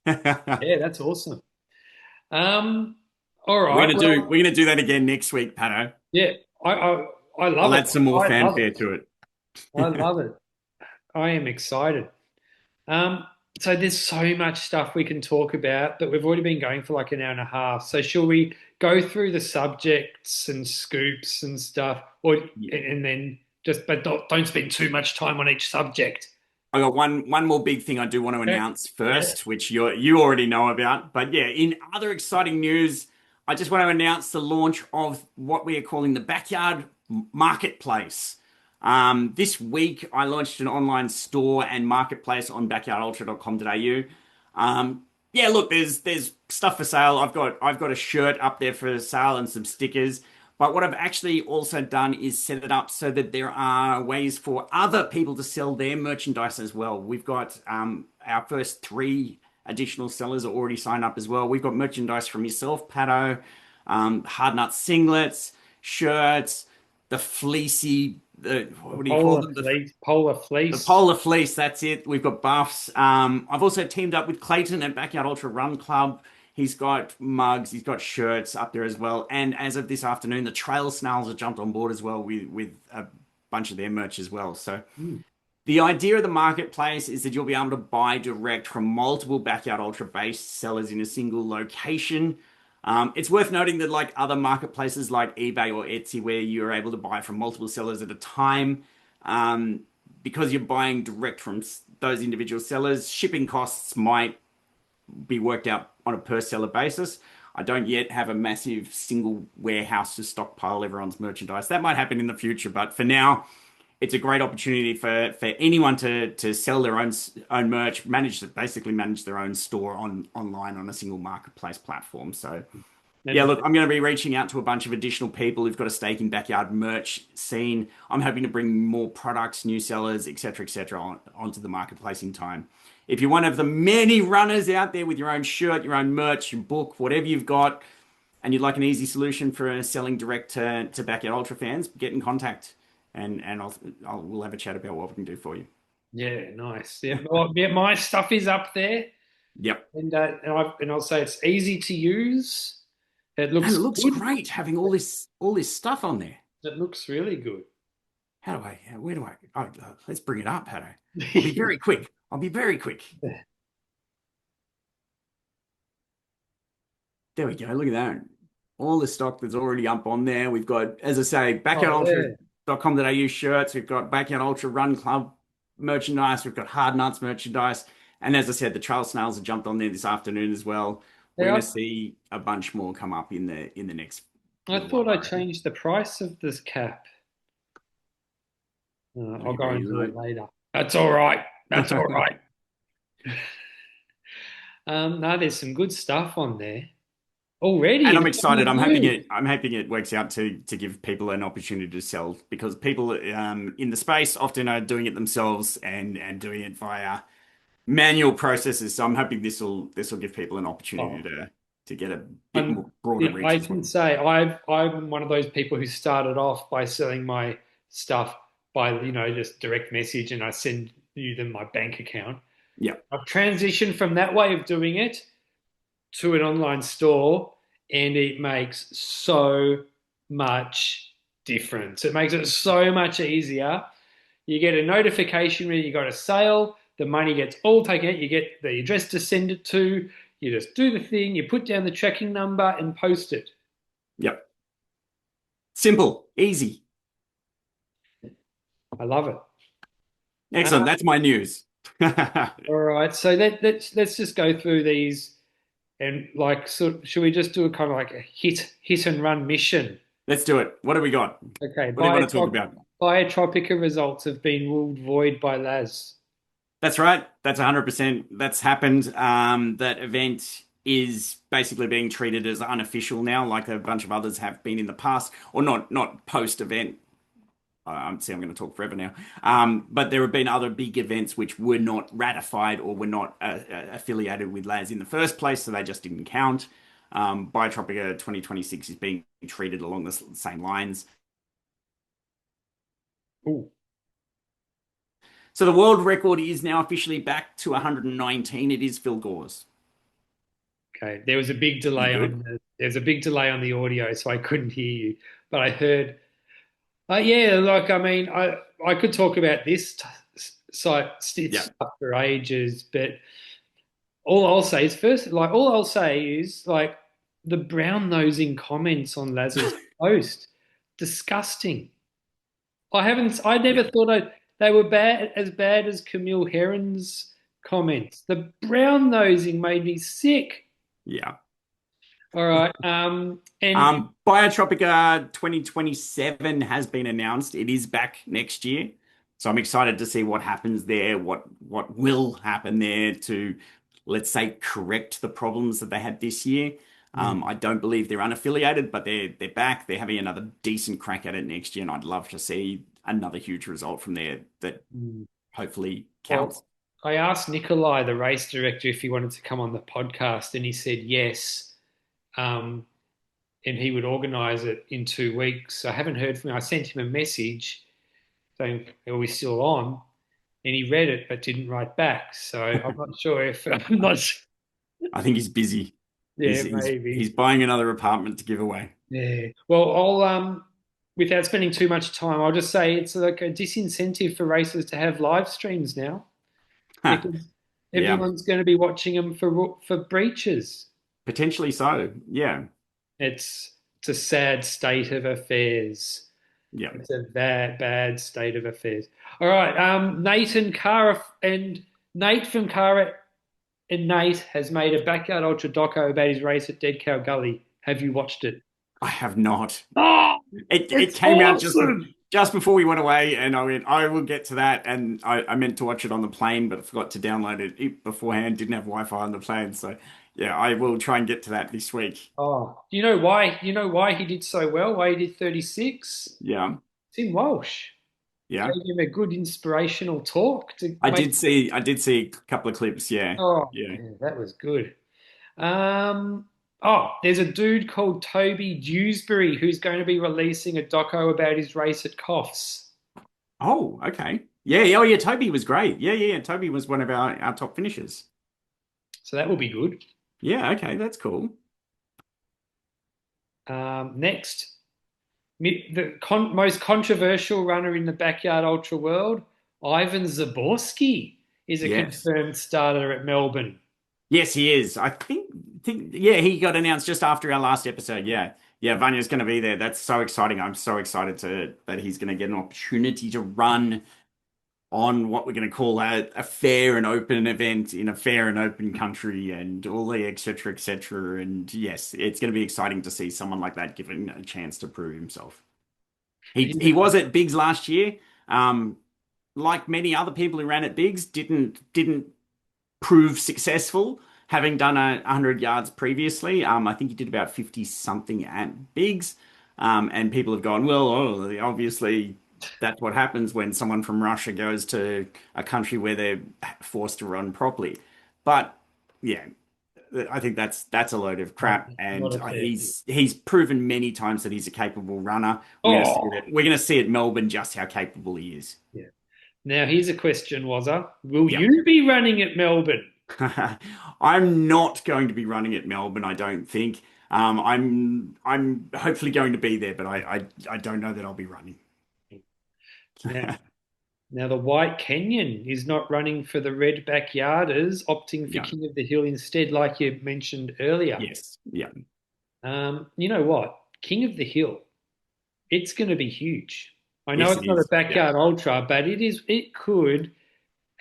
Yeah, that's awesome. All right.
We're gonna do that again next week, Pato.
Yeah, I love
I'll
it.
add some more
I love
fanfare
it.
to it.
I love it. I am excited. So there's so much stuff we can talk about, but we've already been going for like an hour and a half. So shall we go through the subjects and scoops and stuff, or
Yeah.
and then but don't spend too much time on each subject.
I got one more big thing I do want to
Okay.
announce
Yeah.
first, which you already know about. But yeah, in other exciting news, I just want to announce the launch of what we are calling the Backyard Marketplace. This week, I launched an online store and marketplace on backyardultra.com.au. Yeah, look, there's stuff for sale. I've got a shirt up there for sale and some stickers. But what I've actually also done is set it up so that there are ways for other people to sell their merchandise as well. We've got our first 3 additional sellers are already signed up as well. We've got merchandise from yourself, Pato, hard nut singlets, shirts, the fleecy, what do you call them?
Polar
The
fleece.
polar fleece, that's it. We've got buffs. I've also teamed up with Clayton at Backyard Ultra Run Club. He's got mugs, he's got shirts up there as well. And as of this afternoon, the Trail Snails have jumped on board as well with a bunch of their merch as well. So
Mm.
the idea of the marketplace is that you'll be able to buy direct from multiple Backyard Ultra based sellers in a single location. It's worth noting that like other marketplaces like eBay or Etsy, where you're able to buy from multiple sellers at a time, because you're buying direct from those individual sellers, shipping costs might be worked out on a per seller basis. I don't yet have a massive single warehouse to stockpile everyone's merchandise. That might happen in the future, but for now, it's a great opportunity for anyone to sell their own merch, basically manage their own store online on a single marketplace platform. So yeah, look, I'm going to be reaching out to a bunch of additional people who've got a stake in backyard merch scene. I'm hoping to bring more products, new sellers, etc., onto the marketplace in time. If you're one of the many runners out there with your own shirt, your own merch, your book, whatever you've got, and you'd like an easy solution for selling direct to Backyard Ultra fans, get in contact and we'll have a chat about what we can do for you.
Yeah, nice. Yeah, well, yeah, my stuff is up there,
Yep.
and I'll say it's easy to use. It
And
looks
it looks
good.
great having all this stuff on there.
It looks really good.
Where do I, let's bring it up, Patto. I'll be very quick. I'll be very quick. There we go. Look at that. All the stock that's already up on there. We've got, as I say,
Oh yeah.
backyardultra.com.au shirts. We've got Backyard Ultra Run Club merchandise. We've got Hard Nuts merchandise. And as I said, the trail snails have jumped on there this afternoon as well. We're going to
Yeah,
see a bunch more come up in the next
I
little while,
thought I
I reckon.
changed the price of this cap. I'll go
Maybe,
into it later. That's all right. That's all right. No, there's some good stuff on there already.
And
It's
I'm
on the
excited.
move.
I'm hoping it works out to give people an opportunity to sell because people in the space often are doing it themselves and doing it via manual processes. So I'm hoping this will give people an opportunity
Oh,
to get a bit
and
more broader
yeah,
reach
I
as
can
well.
say I'm one of those people who started off by selling my stuff by just direct message, and I send you them my bank account.
Yeah,
I've transitioned from that way of doing it to an online store, and it makes so much difference. It makes it so much easier. You get a notification when you got a sale, the money gets all taken out, you get the address to send it to, you just do the thing, you put down the tracking number and post it.
yeah. Simple, easy.
I love it.
Excellent.
Uh,
That's my news.
all right, so let's just go through these and like so should we just do a kind of like a hit and run mission?
Let's do it. What do we got?
Okay,
What do you want to talk about?
Biotropica results have been ruled void by Laz.
That's right. That's 100%. That's happened. That event is basically being treated as unofficial now, like a bunch of others have been in the past, or not post event. See, I'm going to talk forever now. But there have been other big events which were not ratified or were not affiliated with LAS in the first place, so they just didn't count. Biotropica 2026 is being treated along the same lines.
Ooh,
So the world record is now officially back to 119. It is Phil Gore's.
okay. There was a big
You
delay
good?
on the audio, so I couldn't hear you. But I heard, yeah, like I mean, I could talk about this site
Yeah.
stuff for ages, but all I'll say is like the brown nosing comments on Laz's post, disgusting. I never
Yeah.
thought they were bad as Camille Herron's comments. The brown nosing made me sick.
Yeah.
All right. And
Biotropica 2027 has been announced. It is back next year. So I'm excited to see what happens there, what will happen there to, let's say, correct the problems that they had this year. I don't believe they're unaffiliated, but they're back. They're having another decent crack at it next year, and I'd love to see another huge result from there that
Mm.
hopefully counts.
Well, I asked Nikolai, the race director, if he wanted to come on the podcast, and he said yes. Um, and he would organise it in 2 weeks. I haven't heard from him. I sent him a message saying, "Are we still on?" And he read it but didn't write back. So I'm not sure if I'm not.
I think he's busy.
Yeah,
He's
maybe.
buying another apartment to give away.
Yeah. Well, I'll without spending too much time, I'll just say it's like a disincentive for racers to have live streams now because
Yeah,
everyone's going to be watching them for breaches.
potentially so. Yeah,
It's a sad state of affairs.
yeah.
It's a bad state of affairs. All right, Nate and Cara and Nate from Cara and Nate has made a backyard ultra doco about his race at Dead Cow Gully. Have you watched it?
I have not.
Oh,
It
it's
came out
awesome.
just before we went away, and I went, I will get to that. And I meant to watch it on the plane, but I forgot to download it beforehand. Didn't have Wi-Fi on the plane, so yeah, I will try and get to that this week.
Oh, do you know why? You know why he did so well? Why he did 36?
Yeah,
Tim Walsh
yeah.
gave him a good inspirational talk to make.
I did see a couple of clips. Yeah,
Oh,
yeah.
yeah, that was good. Um, Oh, there's a dude called Toby Dewsbury who's going to be releasing a doco about his race at Coffs.
Oh, okay. Yeah, yeah, oh yeah, Toby was great. Yeah, yeah, yeah. Toby was one of our top finishers.
So that will be good.
Yeah, okay, that's cool.
Next, most controversial runner in the backyard ultra world, Ivan Zaborski, is a
Yes.
confirmed starter at Melbourne.
Yes, he is. I think yeah, he got announced just after our last episode. Yeah. Yeah, Vanya's going to be there. That's so exciting. I'm so excited to that he's going to get an opportunity to run on what we're going to call a fair and open event in a fair and open country and all the et cetera, et cetera. And yes, it's going to be exciting to see someone like that given a chance to prove himself. He was at Biggs last year. Um, like many other people who ran at Biggs, didn't prove successful, having done 100 yards previously. I think he did about 50 something at Biggs. And people have gone, well, oh, obviously that's what happens when someone from Russia goes to a country where they're forced to run properly. But yeah, I think that's a load of
Not,
crap,
not
and
a fair bit.
he's proven many times that he's a capable runner.
Oh,
We're gonna see at Melbourne just how capable he is.
yeah. Now here's a question, Wazza. Will
Yeah.
you be running at Melbourne?
I'm not going to be running at Melbourne, I don't think. I'm hopefully going to be there, but I don't know that I'll be running.
Now, now the White Kenyan is not running for the Red Backyarders, opting for
Yeah.
King of the Hill instead, like you mentioned earlier.
Yes. Yeah.
You know what? King of the Hill, it's going to be huge. I know
Yes, it
it's not a
is. Yeah.
backyard ultra, but it could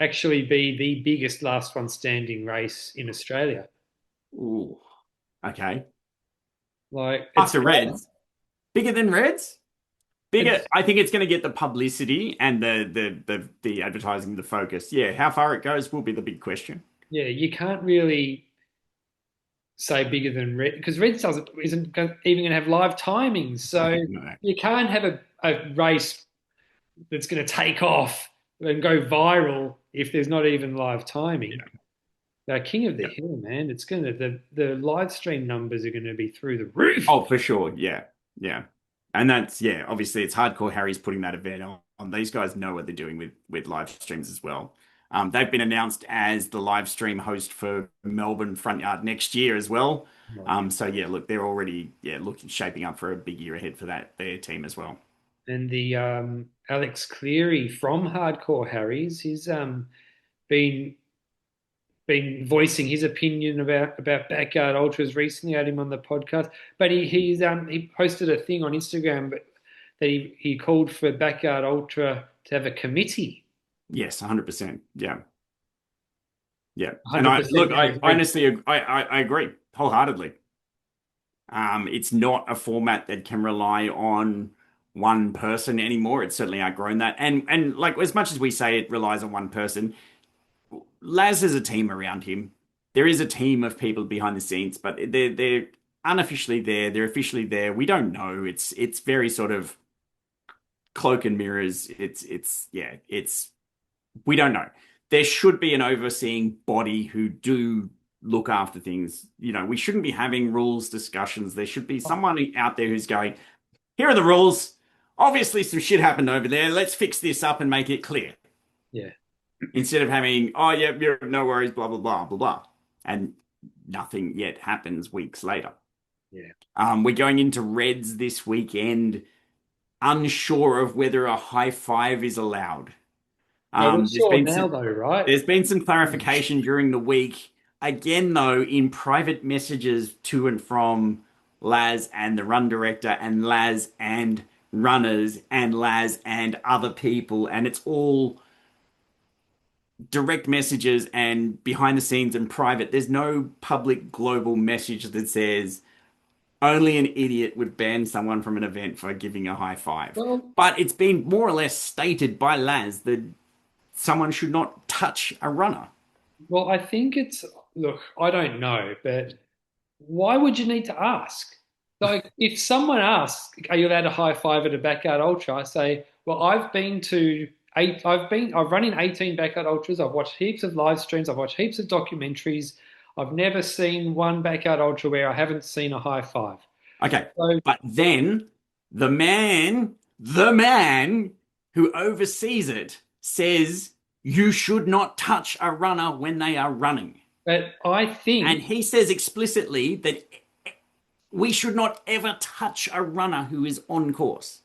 actually be the biggest last one standing race in Australia.
Ooh. Okay.
Like
After Reds, bigger than Reds? Bigger.
it's
I think it's going to get the publicity and the advertising, the focus. Yeah. How far it goes will be the big question.
yeah, you can't really say bigger than Red because Red doesn't isn't even going to have live timings, so
No.
you can't have a race that's going to take off and go viral if there's not even live timing.
Yeah.
King of the
Yeah.
Hill, man, it's gonna the live stream numbers are going to be through the roof.
Oh, for sure. Yeah. Yeah. And that's, yeah, obviously it's hardcore Harry's putting that event on. These guys know what they're doing with live streams as well. They've been announced as the live stream host for Melbourne Front Yard next year as well.
Oh, yeah.
So yeah, look, they're already looking shaping up for a big year ahead for their team as well.
And the Alex Cleary from Hardcore Harry's, he's been been voicing his opinion about backyard ultras recently. I had him on the podcast, but he posted a thing on Instagram, but that he called for backyard ultra to have a committee.
Yes, 100%. Yeah. Yeah. And I
100%
look,
you
I
agree.
honestly I agree wholeheartedly. It's not a format that can rely on one person anymore. It's certainly outgrown that. And like as much as we say it relies on one person, Laz has a team around him. There is a team of people behind the scenes, but they're unofficially there. They're officially there. We don't know. It's very sort of cloak and mirrors. It's yeah. It's we don't know. There should be an overseeing body who do look after things. You know, we shouldn't be having rules discussions. There should be someone out there who's going, here are the rules. Obviously, some shit happened over there. Let's fix this up and make it clear.
Yeah,
Instead of having, oh, yeah, no worries, blah, blah, blah, blah, blah. And nothing yet happens weeks later.
yeah.
We're going into Reds this weekend, unsure of whether a high five is allowed.
Well, we're
There's
sure
been
now,
some,
though, right?
there's been some clarification during the week. Again, though, in private messages to and from Laz and the run director, and Laz and runners, and Laz and other people, and it's all direct messages and behind the scenes and private. There's no public global message that says only an idiot would ban someone from an event for giving a high five.
Well,
But it's been more or less stated by Laz that someone should not touch a runner.
I think it's look. I don't know, but why would you need to ask? Like, if someone asks, "Are you allowed to high five at a backyard ultra?" I say, "Well, I've been to I've run in 18 backyard ultras. I've watched heaps of live streams. I've watched heaps of documentaries. I've never seen one backyard ultra where I haven't seen a high five.
Okay.
So
But then the man who oversees it says you should not touch a runner when they are running.
but
And he says explicitly that we should not ever touch a runner who is on course.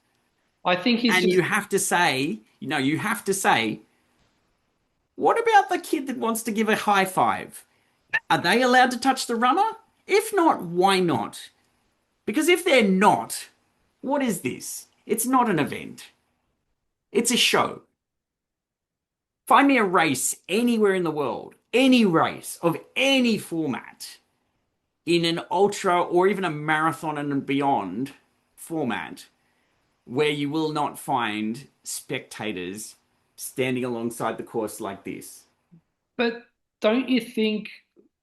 I think he's
And
just
you have to say, what about the kid that wants to give a high five? Are they allowed to touch the runner? If not, why not? Because if they're not, what is this? It's not an event. It's a show. Find me a race anywhere in the world, any race of any format, in an ultra or even a marathon and beyond format, where you will not find spectators standing alongside the course like this.
But don't you think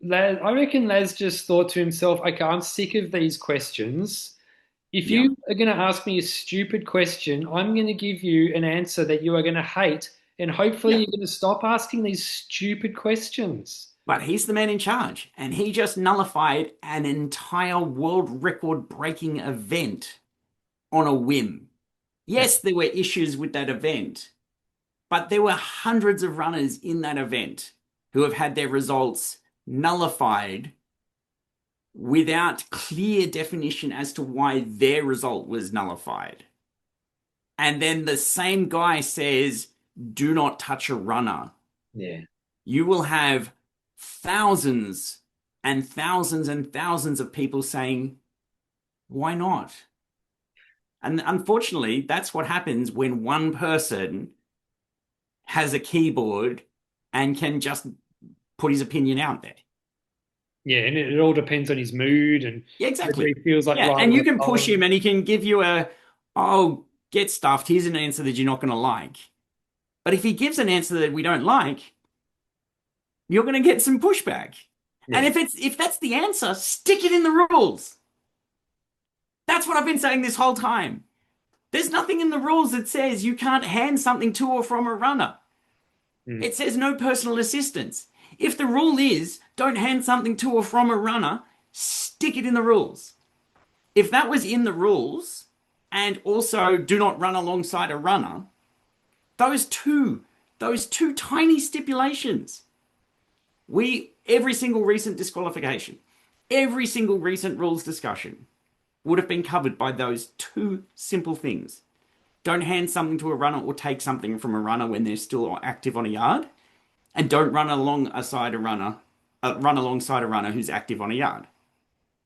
Laz, I reckon Laz just thought to himself, okay, I'm sick of these questions. If
Yeah.
you are going to ask me a stupid question, I'm going to give you an answer that you are going to hate, and hopefully
Yeah.
you're going to stop asking these stupid questions.
But he's the man in charge, and he just nullified an entire world record breaking event on a whim.
Yeah.
Yes, there were issues with that event, but there were hundreds of runners in that event who have had their results nullified without clear definition as to why their result was nullified. And then the same guy says, do not touch a runner.
Yeah.
You will have thousands and thousands and thousands of people saying, why not? And unfortunately, that's what happens when one person has a keyboard and can just put his opinion out there.
Yeah, and it all depends on his mood and
Yeah,
whether he
exactly.
feels like
Yeah, and
writing
you
a
can push
poem.
him and he can give you oh, get stuffed. Here's an answer that you're not going to like. But if he gives an answer that we don't like, you're going to get some pushback. And
Yeah.
if that's the answer, stick it in the rules. That's what I've been saying this whole time. There's nothing in the rules that says you can't hand something to or from a runner.
Mm.
It says no personal assistance. If the rule is don't hand something to or from a runner, stick it in the rules. If that was in the rules and also do not run alongside a runner, those two tiny stipulations, every single recent disqualification, every single recent rules discussion would have been covered by those two simple things. Don't hand something to a runner or take something from a runner when they're still active on a yard, and don't run alongside a runner who's active on a yard.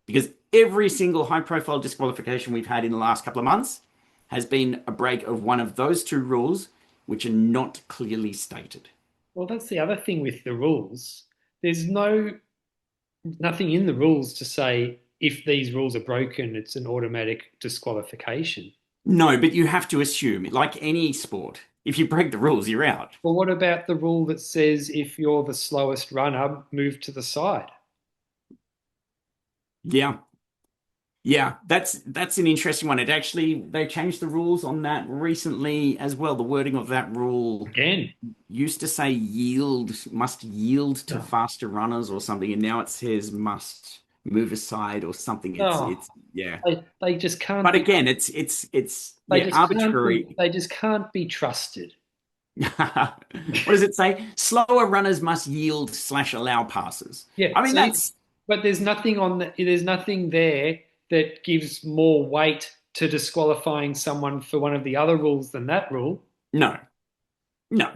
Because every single high-profile disqualification we've had in the last couple of months has been a break of one of those two rules, which are not clearly stated.
Well, that's the other thing with the rules. There's nothing in the rules to say if these rules are broken, it's an automatic disqualification.
No, but you have to assume, like any sport, if you break the rules, you're out.
Well, what about the rule that says if you're the slowest runner, move to the side?
Yeah, yeah, that's an interesting one. They changed the rules on that recently as well. The wording of that rule
Again.
used to say must yield to
Oh,
faster runners or something, and now it says must move aside or something.
oh,
It's yeah.
they just can't
But
be
again, it's yeah, arbitrary.
they just can't be trusted.
What does it say? Slower runners must yield slash allow passes.
Yeah,
I mean,
see,
that's
but there's nothing there that gives more weight to disqualifying someone for one of the other rules than that rule.
no, no.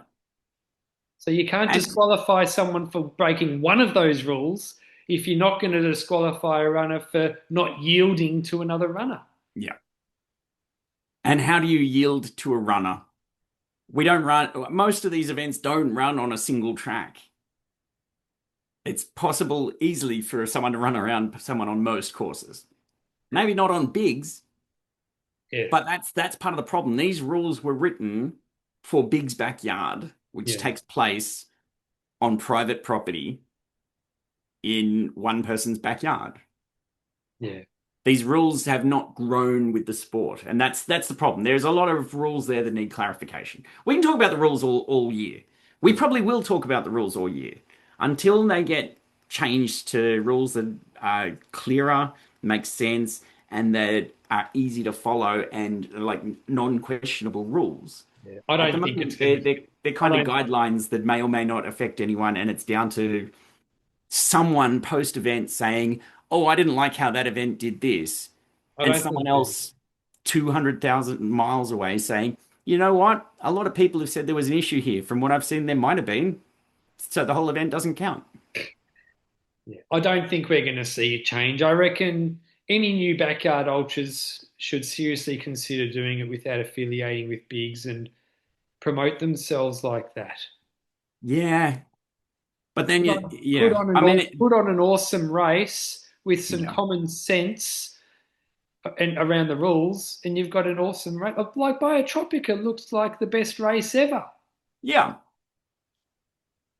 So you can't
And
disqualify someone for breaking one of those rules if you're not going to disqualify a runner for not yielding to another runner.
yeah. And how do you yield to a runner? We don't run, most of these events don't run on a single track. It's possible easily for someone to run around someone on most courses. Maybe not on bigs,
Yeah,
but that's part of the problem. These rules were written for Big's backyard, which
yeah,
takes place on private property in one person's backyard.
yeah,
These rules have not grown with the sport, and that's the problem. There's a lot of rules there that need clarification. We can talk about the rules all year. We probably will talk about the rules all year until they get changed to rules that are clearer, make sense, and that are easy to follow and like non-questionable rules.
Yeah. I
At the
don't think it's
moment,
going to.
they're
I
kind of
don't.
guidelines that may or may not affect anyone, and it's down to someone post-event saying, "Oh, I didn't like how that event did this,"
I
and
don't
someone
think that.
else 200,000 miles away saying, "You know what? A lot of people have said there was an issue here. From what I've seen, there might have been, so the whole event doesn't count."
Yeah. I don't think we're going to see a change. I reckon any new backyard ultras should seriously consider doing it without affiliating with bigs and promote themselves like that.
Yeah, but then
Put
you,
on, put
yeah,
on
I
an
mean,
aw- put on an awesome race with some
yeah,
common sense and around the rules, and you've got an awesome race. Like Biotropica looks like the best race ever.
yeah.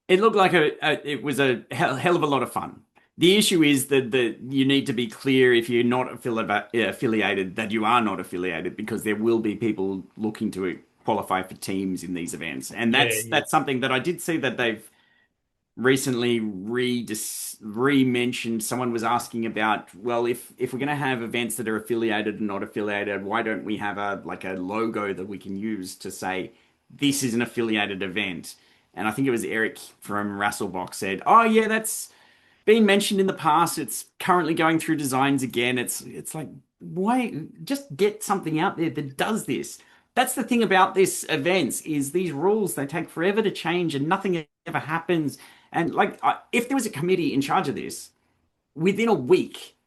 It looked like it was a hell of a lot of fun. The issue is that you need to be clear if you're not affiliated that you are not affiliated because there will be people looking to qualify for teams in these events, and
Yeah, yeah,
that's something that I did see that they've recently re-mentioned. Someone was asking about, well, if we're going to have events that are affiliated and not affiliated, why don't we have a like a logo that we can use to say this is an affiliated event? And I think it was Eric from Rasselbox said, "Oh yeah, that's been mentioned in the past. It's currently going through designs again." It's like, why just get something out there that does this? That's the thing about this events is these rules, they take forever to change and nothing ever happens. And like, if there was a committee in charge of this, within a week,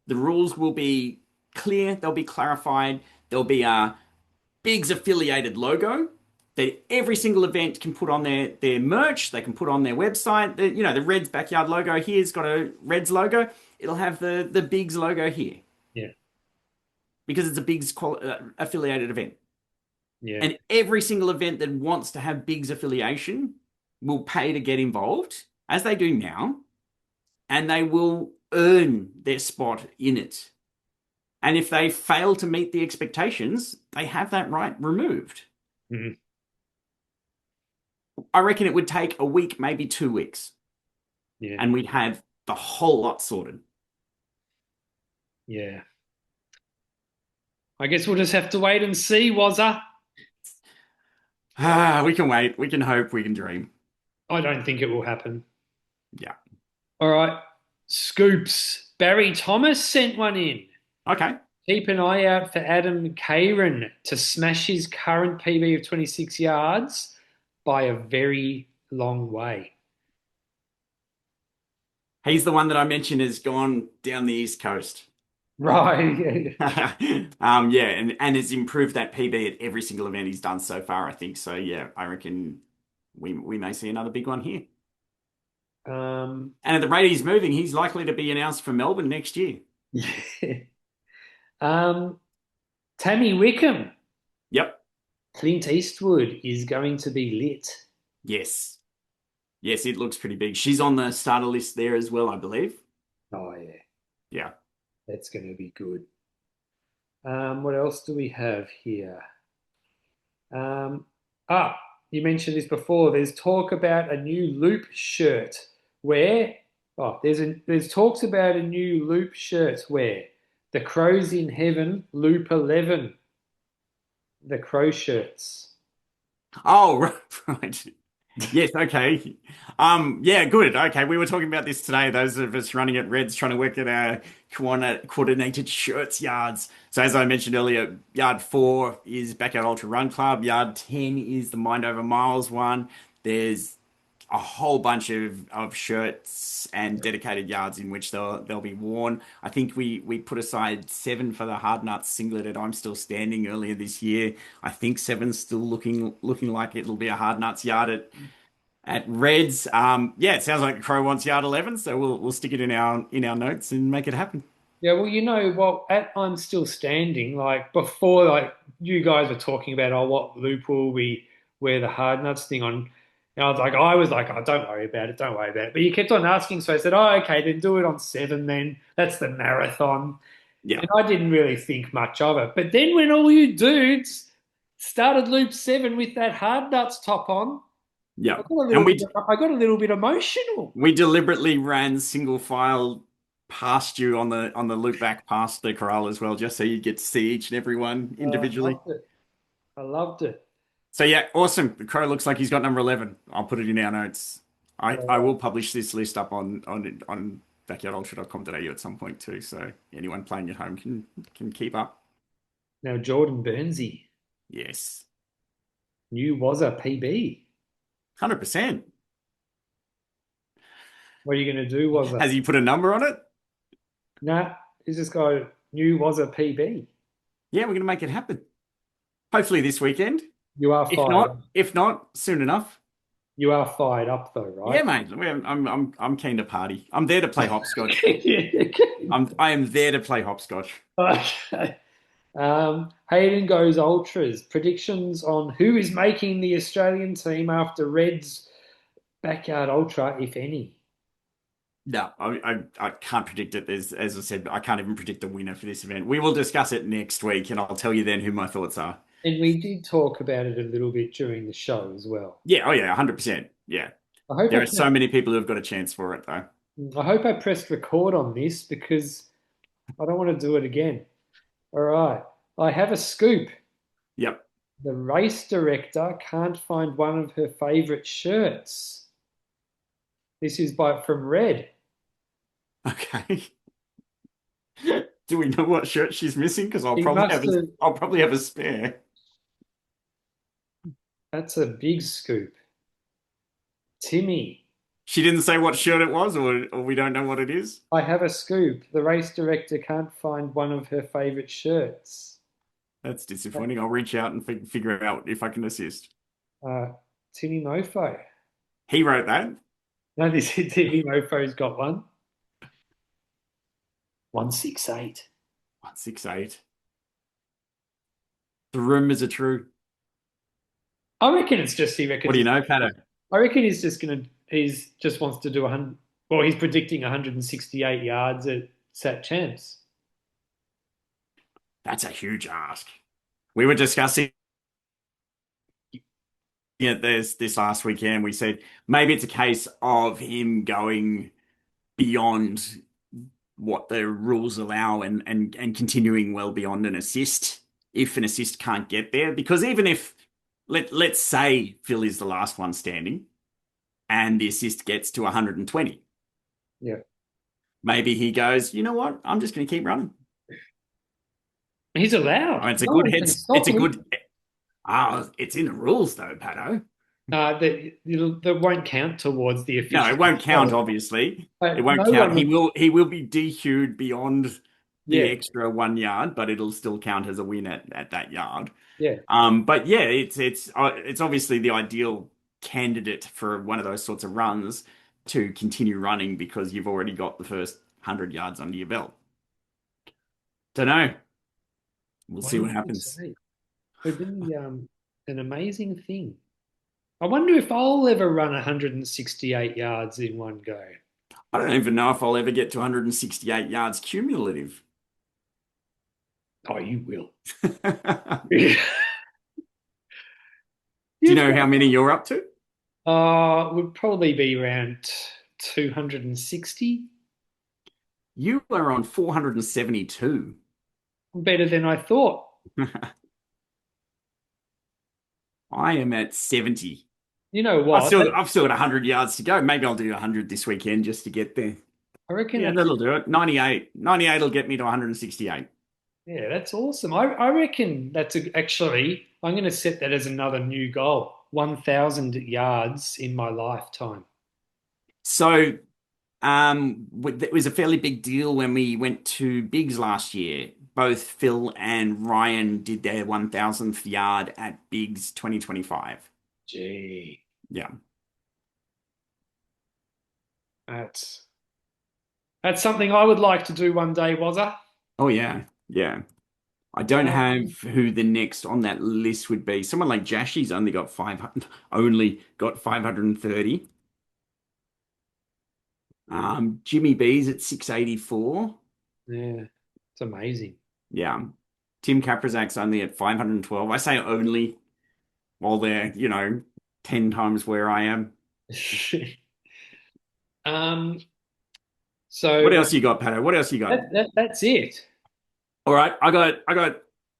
the rules will be clear, they'll be clarified, there'll be a Big's affiliated logo that every single event can put on their merch, they can put on their website. The Reds backyard logo here's got a Reds logo. It'll have the Big's logo here
yeah,
because it's a Big's affiliated event.
yeah.
And every single event that wants to have Big's affiliation will pay to get involved, as they do now, and they will earn their spot in it. And if they fail to meet the expectations, they have that right removed.
Mhm.
I reckon it would take a week, maybe 2 weeks,
Yeah,
and we'd have the whole lot sorted.
yeah. I guess we'll just have to wait and see, Wazza.
We can wait. We can hope. We can dream.
I don't think it will happen.
Yeah.
All right. Scoops. Barry Thomas sent one in.
Okay.
Keep an eye out for Adam Karen to smash his current PB of 26 yards by a very long way.
He's the one that I mentioned has gone down the East Coast.
Right.
Yeah, and has improved that PB at every single event he's done so far, I think. So yeah, I reckon we may see another big one here.
Um,
And at the rate he's moving, he's likely to be announced for Melbourne next year.
um, Tammy Wickham.
Yep.
Clint Eastwood is going to be lit.
Yes. Yes, it looks pretty big. She's on the starter list there as well, I believe.
Oh, yeah.
Yeah.
That's going to be good. What else do we have here? Um, ah, you mentioned this before. There's talk about a new loop shirt where, there's talks about a new loop shirt where the Crows in Heaven Loop 11, the Crow shirts.
Oh, right. Yes, okay. Yeah, good. Okay, we were talking about this today. Those of us running at Reds trying to work at our coordinated shirts yards. So as I mentioned earlier, yard 4 is Backyard Ultra Run Club. Yard 10 is the Mind Over Miles one. There's a whole bunch of shirts and dedicated yards in which they'll be worn. I think we put aside 7 for the Hard Nuts singlet at I'm Still Standing earlier this year. I think 7's still looking like it'll be a Hard Nuts yard at Reds. Yeah, it sounds like Crow wants yard 11, so we'll stick it in our notes and make it happen.
Yeah, well, at I'm Still Standing, like before, like you guys were talking about, oh, what loop will we wear the hard nuts thing on? And I was like, oh, don't worry about it, don't worry about it. But you kept on asking, so I said, oh, okay, then do it on 7 then. That's the marathon.
Yeah.
And I didn't really think much of it. But then when all you dudes started loop 7 with that hard nuts top on,
Yeah. And we
I got a little bit emotional.
we deliberately ran single file past you on the loop back past the corral as well, just so you get to see each and every one
I
individually.
loved it. I loved it.
So yeah, awesome. The crow looks like he's got number 11. I'll put it in our notes. I
Uh,
will publish this list up on backyardultra.com.au at some point too, so anyone playing at home can keep up.
Now Jordan Burnsy,
Yes.
new Wazza PB.
100%.
What are you going to do, Wazza?
Has he put a number on it?
Nah, he's just got new Wazza PB.
Yeah, we're gonna make it happen. Hopefully this weekend.
You are fired up.
If not, soon enough.
You are fired up though,
Yeah,
right?
mate. I'm keen to party. I'm there to play hopscotch.
Yeah.
I am there to play hopscotch.
Okay. Hayden goes ultras. Predictions on who is making the Australian team after Red's backyard ultra, if any.
No, I can't predict it. As I said, I can't even predict the winner for this event. We will discuss it next week, and I'll tell you then who my thoughts are.
And we did talk about it a little bit during the show as well.
Yeah, oh yeah, 100%. Yeah.
I hope I
There are so
pressed,
many people who've got a chance for it, though.
I hope I pressed record on this because I don't want to do it again. All right. I have a scoop.
Yep.
The race director can't find one of her favorite shirts. This is from Red.
Okay. Do we know what shirt she's missing? Because
He must have.
I'll probably have a spare.
That's a big scoop. Timmy,
She didn't say what shirt it was, or we don't know what it is.
I have a scoop. The race director can't find one of her favorite shirts.
That's disappointing. I'll reach out and figure out if I can assist.
Uh, Timmy Mofo.
He wrote that.
No, this Timmy Mofo's got one. 168.
168. The rumors are true.
I reckon it's just he
What
reckons.
do you know, Pato?
I reckon he's just gonna. He's just wants to do 100. Well, he's predicting 168 yards at Sat Champs.
That's a huge ask. We were discussing it this last weekend. We said maybe it's a case of him going beyond what the rules allow and continuing well beyond an assist if an assist can't get there. Because even if let's say Phil is the last one standing and the assist gets to 120,
Yeah,
maybe he goes, you know what? I'm just going to keep running.
he's allowed.
Oh, it's a
No
good
one can
heads.
stop
It's a
him.
good. Ah, it's in the rules though, Pato.
That won't count towards the
No, it
official
won't count.
result.
Obviously, it
But
won't
no
count.
one would.
He will be DQ'd beyond the
Yeah,
extra 1 yard, but it'll still count as a win at that yard.
yeah.
But yeah, it's obviously the ideal candidate for one of those sorts of runs to continue running because you've already got the first 100 yards under your belt. Don't know. We'll see what happens.
168. It'd be an amazing thing. I wonder if I'll ever run 168 yards in one go.
I don't even know if I'll ever get to 168 yards cumulative.
Oh, you will.
Do you
You've
know how many you're up to?
would probably be around 260.
You are on 472.
Better than I thought.
I am at 70.
You know what?
I've still got 100 yards to go. Maybe I'll do 100 this weekend just to get there.
I reckon
Yeah,
that's
that'll do it. 98. 98 will get me to 168.
yeah, that's awesome. I reckon actually I'm going to set that as another new goal. 1,000 yards in my lifetime.
So, it was a fairly big deal when we went to Biggs last year. Both Phil and Ryan did their 1,000th yard at Biggs 2025.
Gee,
Yeah.
that's that's something I would like to do one day, Wazza.
Oh, yeah. Yeah. I don't
Um,
have who the next on that list would be. Someone like Jashy's only got 530. Jimmy B's at 684.
yeah, it's amazing.
Yeah. Tim Kaprazak's only at 512. I say only while they're, 10 times where I am.
Um,
What
so
else you got, Pato? What else you got?
that's it.
All right, I got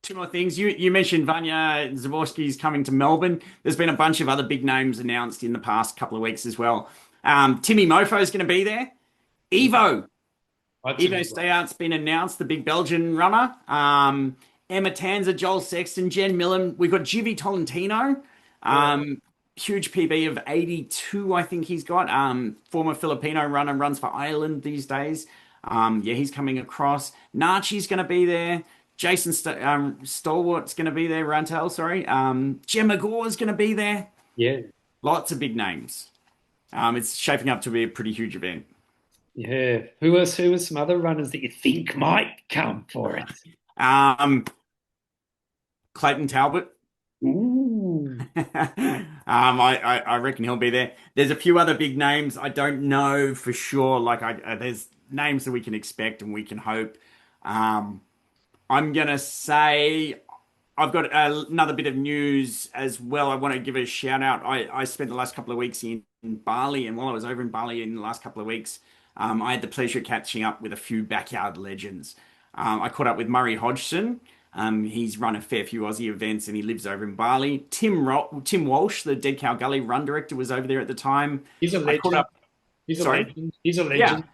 two more things. You mentioned Vanya Zavorsky's coming to Melbourne. There's been a bunch of other big names announced in the past couple of weeks as well. Timmy Mofo's going to be there. Evo.
That's a
Evo
good one.
Stayart's been announced, the big Belgian runner. Emma Tanzer, Joel Sexton, Jen Millen. We've got Givi Tolentino.
Yeah.
Huge PB of 82, I think he's got. Former Filipino runner, runs for Ireland these days. Yeah, he's coming across. Nachi's going to be there. Stalwart's going to be there. Rantel, sorry. Gemma Gore's going to be there.
Yeah.
Lots of big names. It's shaping up to be a pretty huge event.
Yeah. Who are some other runners that you think might come for it?
Clayton Talbot.
Ooh.
I reckon he'll be there. There's a few other big names. I don't know for sure. There's names that we can expect and we can hope. Um, I'm gonna say I've got another bit of news as well. I want to give a shout out. I spent the last couple of weeks in Bali, and while I was over in Bali in the last couple of weeks, I had the pleasure of catching up with a few backyard legends. I caught up with Murray Hodgson. He's run a fair few Aussie events, and he lives over in Bali. Tim Walsh, the Dead Cow Gully run director, was over there at the time.
He's a
I caught
legend.
up.
He's a
Sorry.
legend. He's a
Yeah.
legend.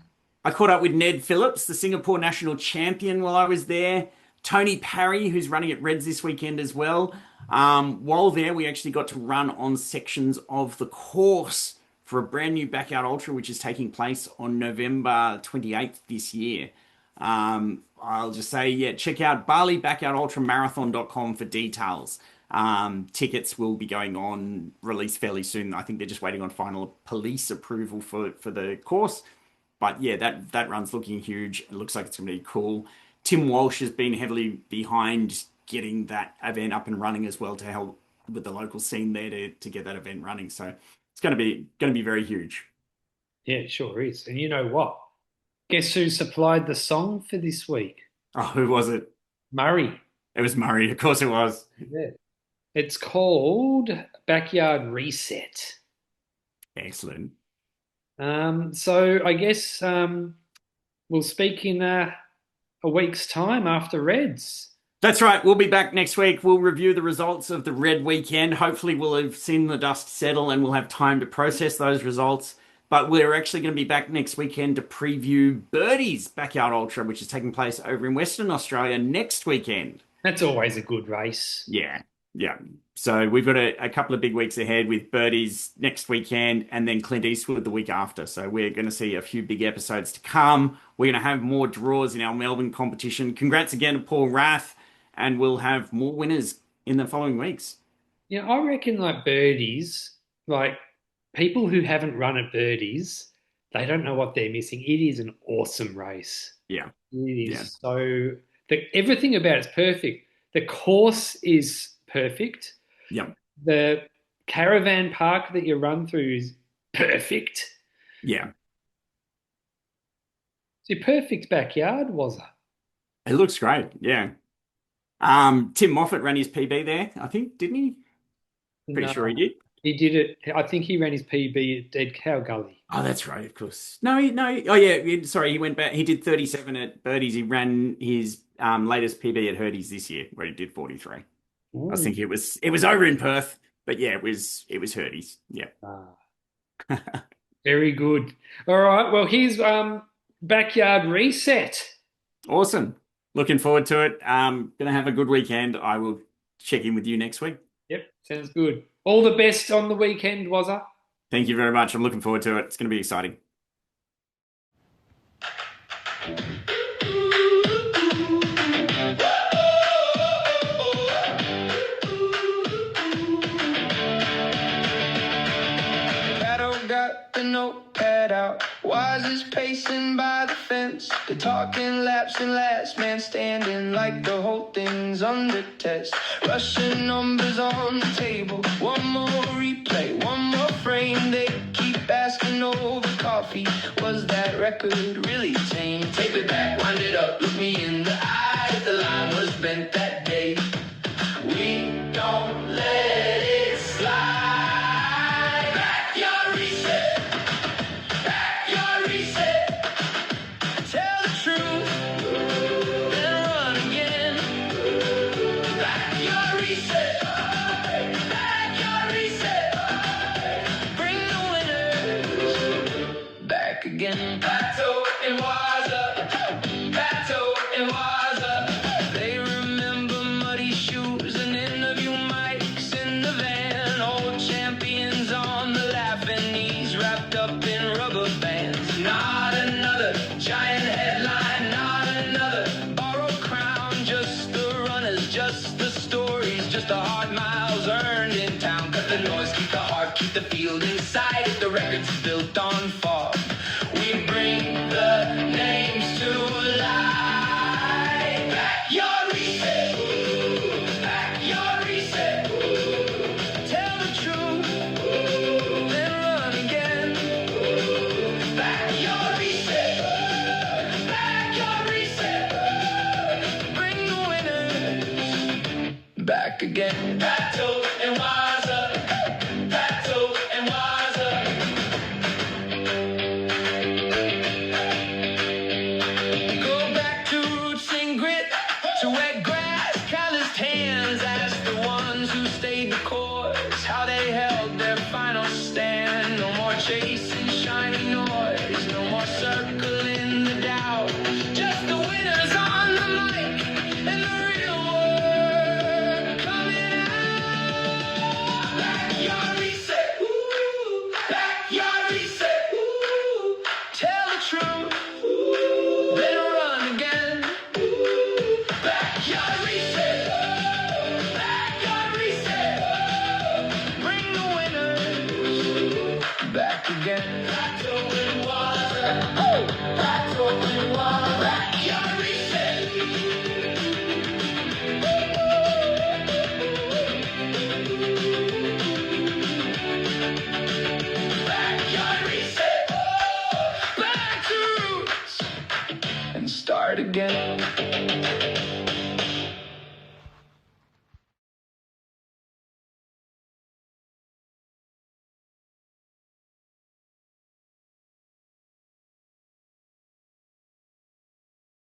I caught up with Ned Phillips, the Singapore national champion, while I was there. Tony Parry, who's running at Reds this weekend as well. While there, we actually got to run on sections of the course for a brand new Backyard Ultra, which is taking place on November 28th this year. I'll just say, yeah, check out balibackyardultramarathon.com for details. Tickets will be going on release fairly soon. I think they're just waiting on final police approval for the course. But yeah, that run's looking huge. It looks like it's going to be cool. Tim Walsh has been heavily behind getting that event up and running as well to help with the local scene there to get that event running. So it's going to be very huge.
Yeah, it sure is. And you know what? Guess who supplied the song for this week?
Oh, who was it?
Murray.
It was Murray. Of course it was.
Yeah. It's called Backyard Reset.
Excellent.
So I guess we'll speak in a week's time after Reds.
That's right. We'll be back next week. We'll review the results of the Red weekend. Hopefully, we'll have seen the dust settle and we'll have time to process those results. But we're actually going to be back next weekend to preview Birdie's Backyard Ultra, which is taking place over in Western Australia next weekend.
That's always a good race.
Yeah, yeah. So we've got a couple of big weeks ahead with Birdie's next weekend and then Clint Eastwood the week after. So we're going to see a few big episodes to come. We're going to have more draws in our Melbourne competition. Congrats again to Paul Rath, and we'll have more winners in the following weeks.
Yeah, I reckon like Birdies, like people who haven't run at Birdies, they don't know what they're missing. It is an awesome race.
Yeah,
It
yeah,
is everything about it's perfect. The course is perfect.
yeah,
The caravan park that you run through is perfect.
yeah.
It's your perfect backyard, was it?
It looks great. Yeah. Tim Moffat ran his PB there, I think, didn't he? Pretty
No,
sure he did.
he did it. I think he ran his PB at Dead Cow Gully.
Oh, that's right, of course. No, no. Oh, yeah. Sorry, he went back. He did 37 at Birdies. He ran his latest PB at Hurdies this year, where he did 43. I was
Ooh.
thinking it was over in Perth, but yeah, it was Hurdies. Yeah.
Ah, very good. All right. Well, here's backyard reset.
Awesome. Looking forward to it. Gonna have a good weekend. I will check in with you next week.
Yep, sounds good. All the best on the weekend, Wazza.
Thank you very much. I'm looking forward to it. It's going to be exciting.
Patto got the notepad out. Wazza's pacing by the fence. They're talking laps and last man standing like the whole thing's under test. Russian numbers on the table. One more replay, one more frame. They keep asking over coffee. Was that record really tame? Tape it back, wind it up, look me in the eye. The line was bent that day. We don't let it slide. again. Patto and Wazza, Patto and Wazza. They remember muddy shoes and interview mics in the van. Old champions on the laughing knees, wrapped up in rubber bands. Not another giant headline, not another borrowed crown. Just the runners, just the stories, just the hard miles earned in town. Cut the noise, keep the heart, keep the field inside. If the record's built on fog, we bring the names to life. Backyard reset, backyard reset. Tell the truth, then run again. Backyard reset, backyard reset. Bring the winners back again. Patto and Wazza, Patto and Wazza. Go back to roots and grit, to wet grass, calloused hands. Ask the ones who stayed the course how they held their final stand. No more chasing shiny noise, no more circling the doubt. Just the winners on the mic and the real word coming out. Backyard reset, ooh, backyard reset, ooh. Tell the truth, then run again. Backyard reset, backyard reset. Bring the winners back again. Patto and Wazza, oh,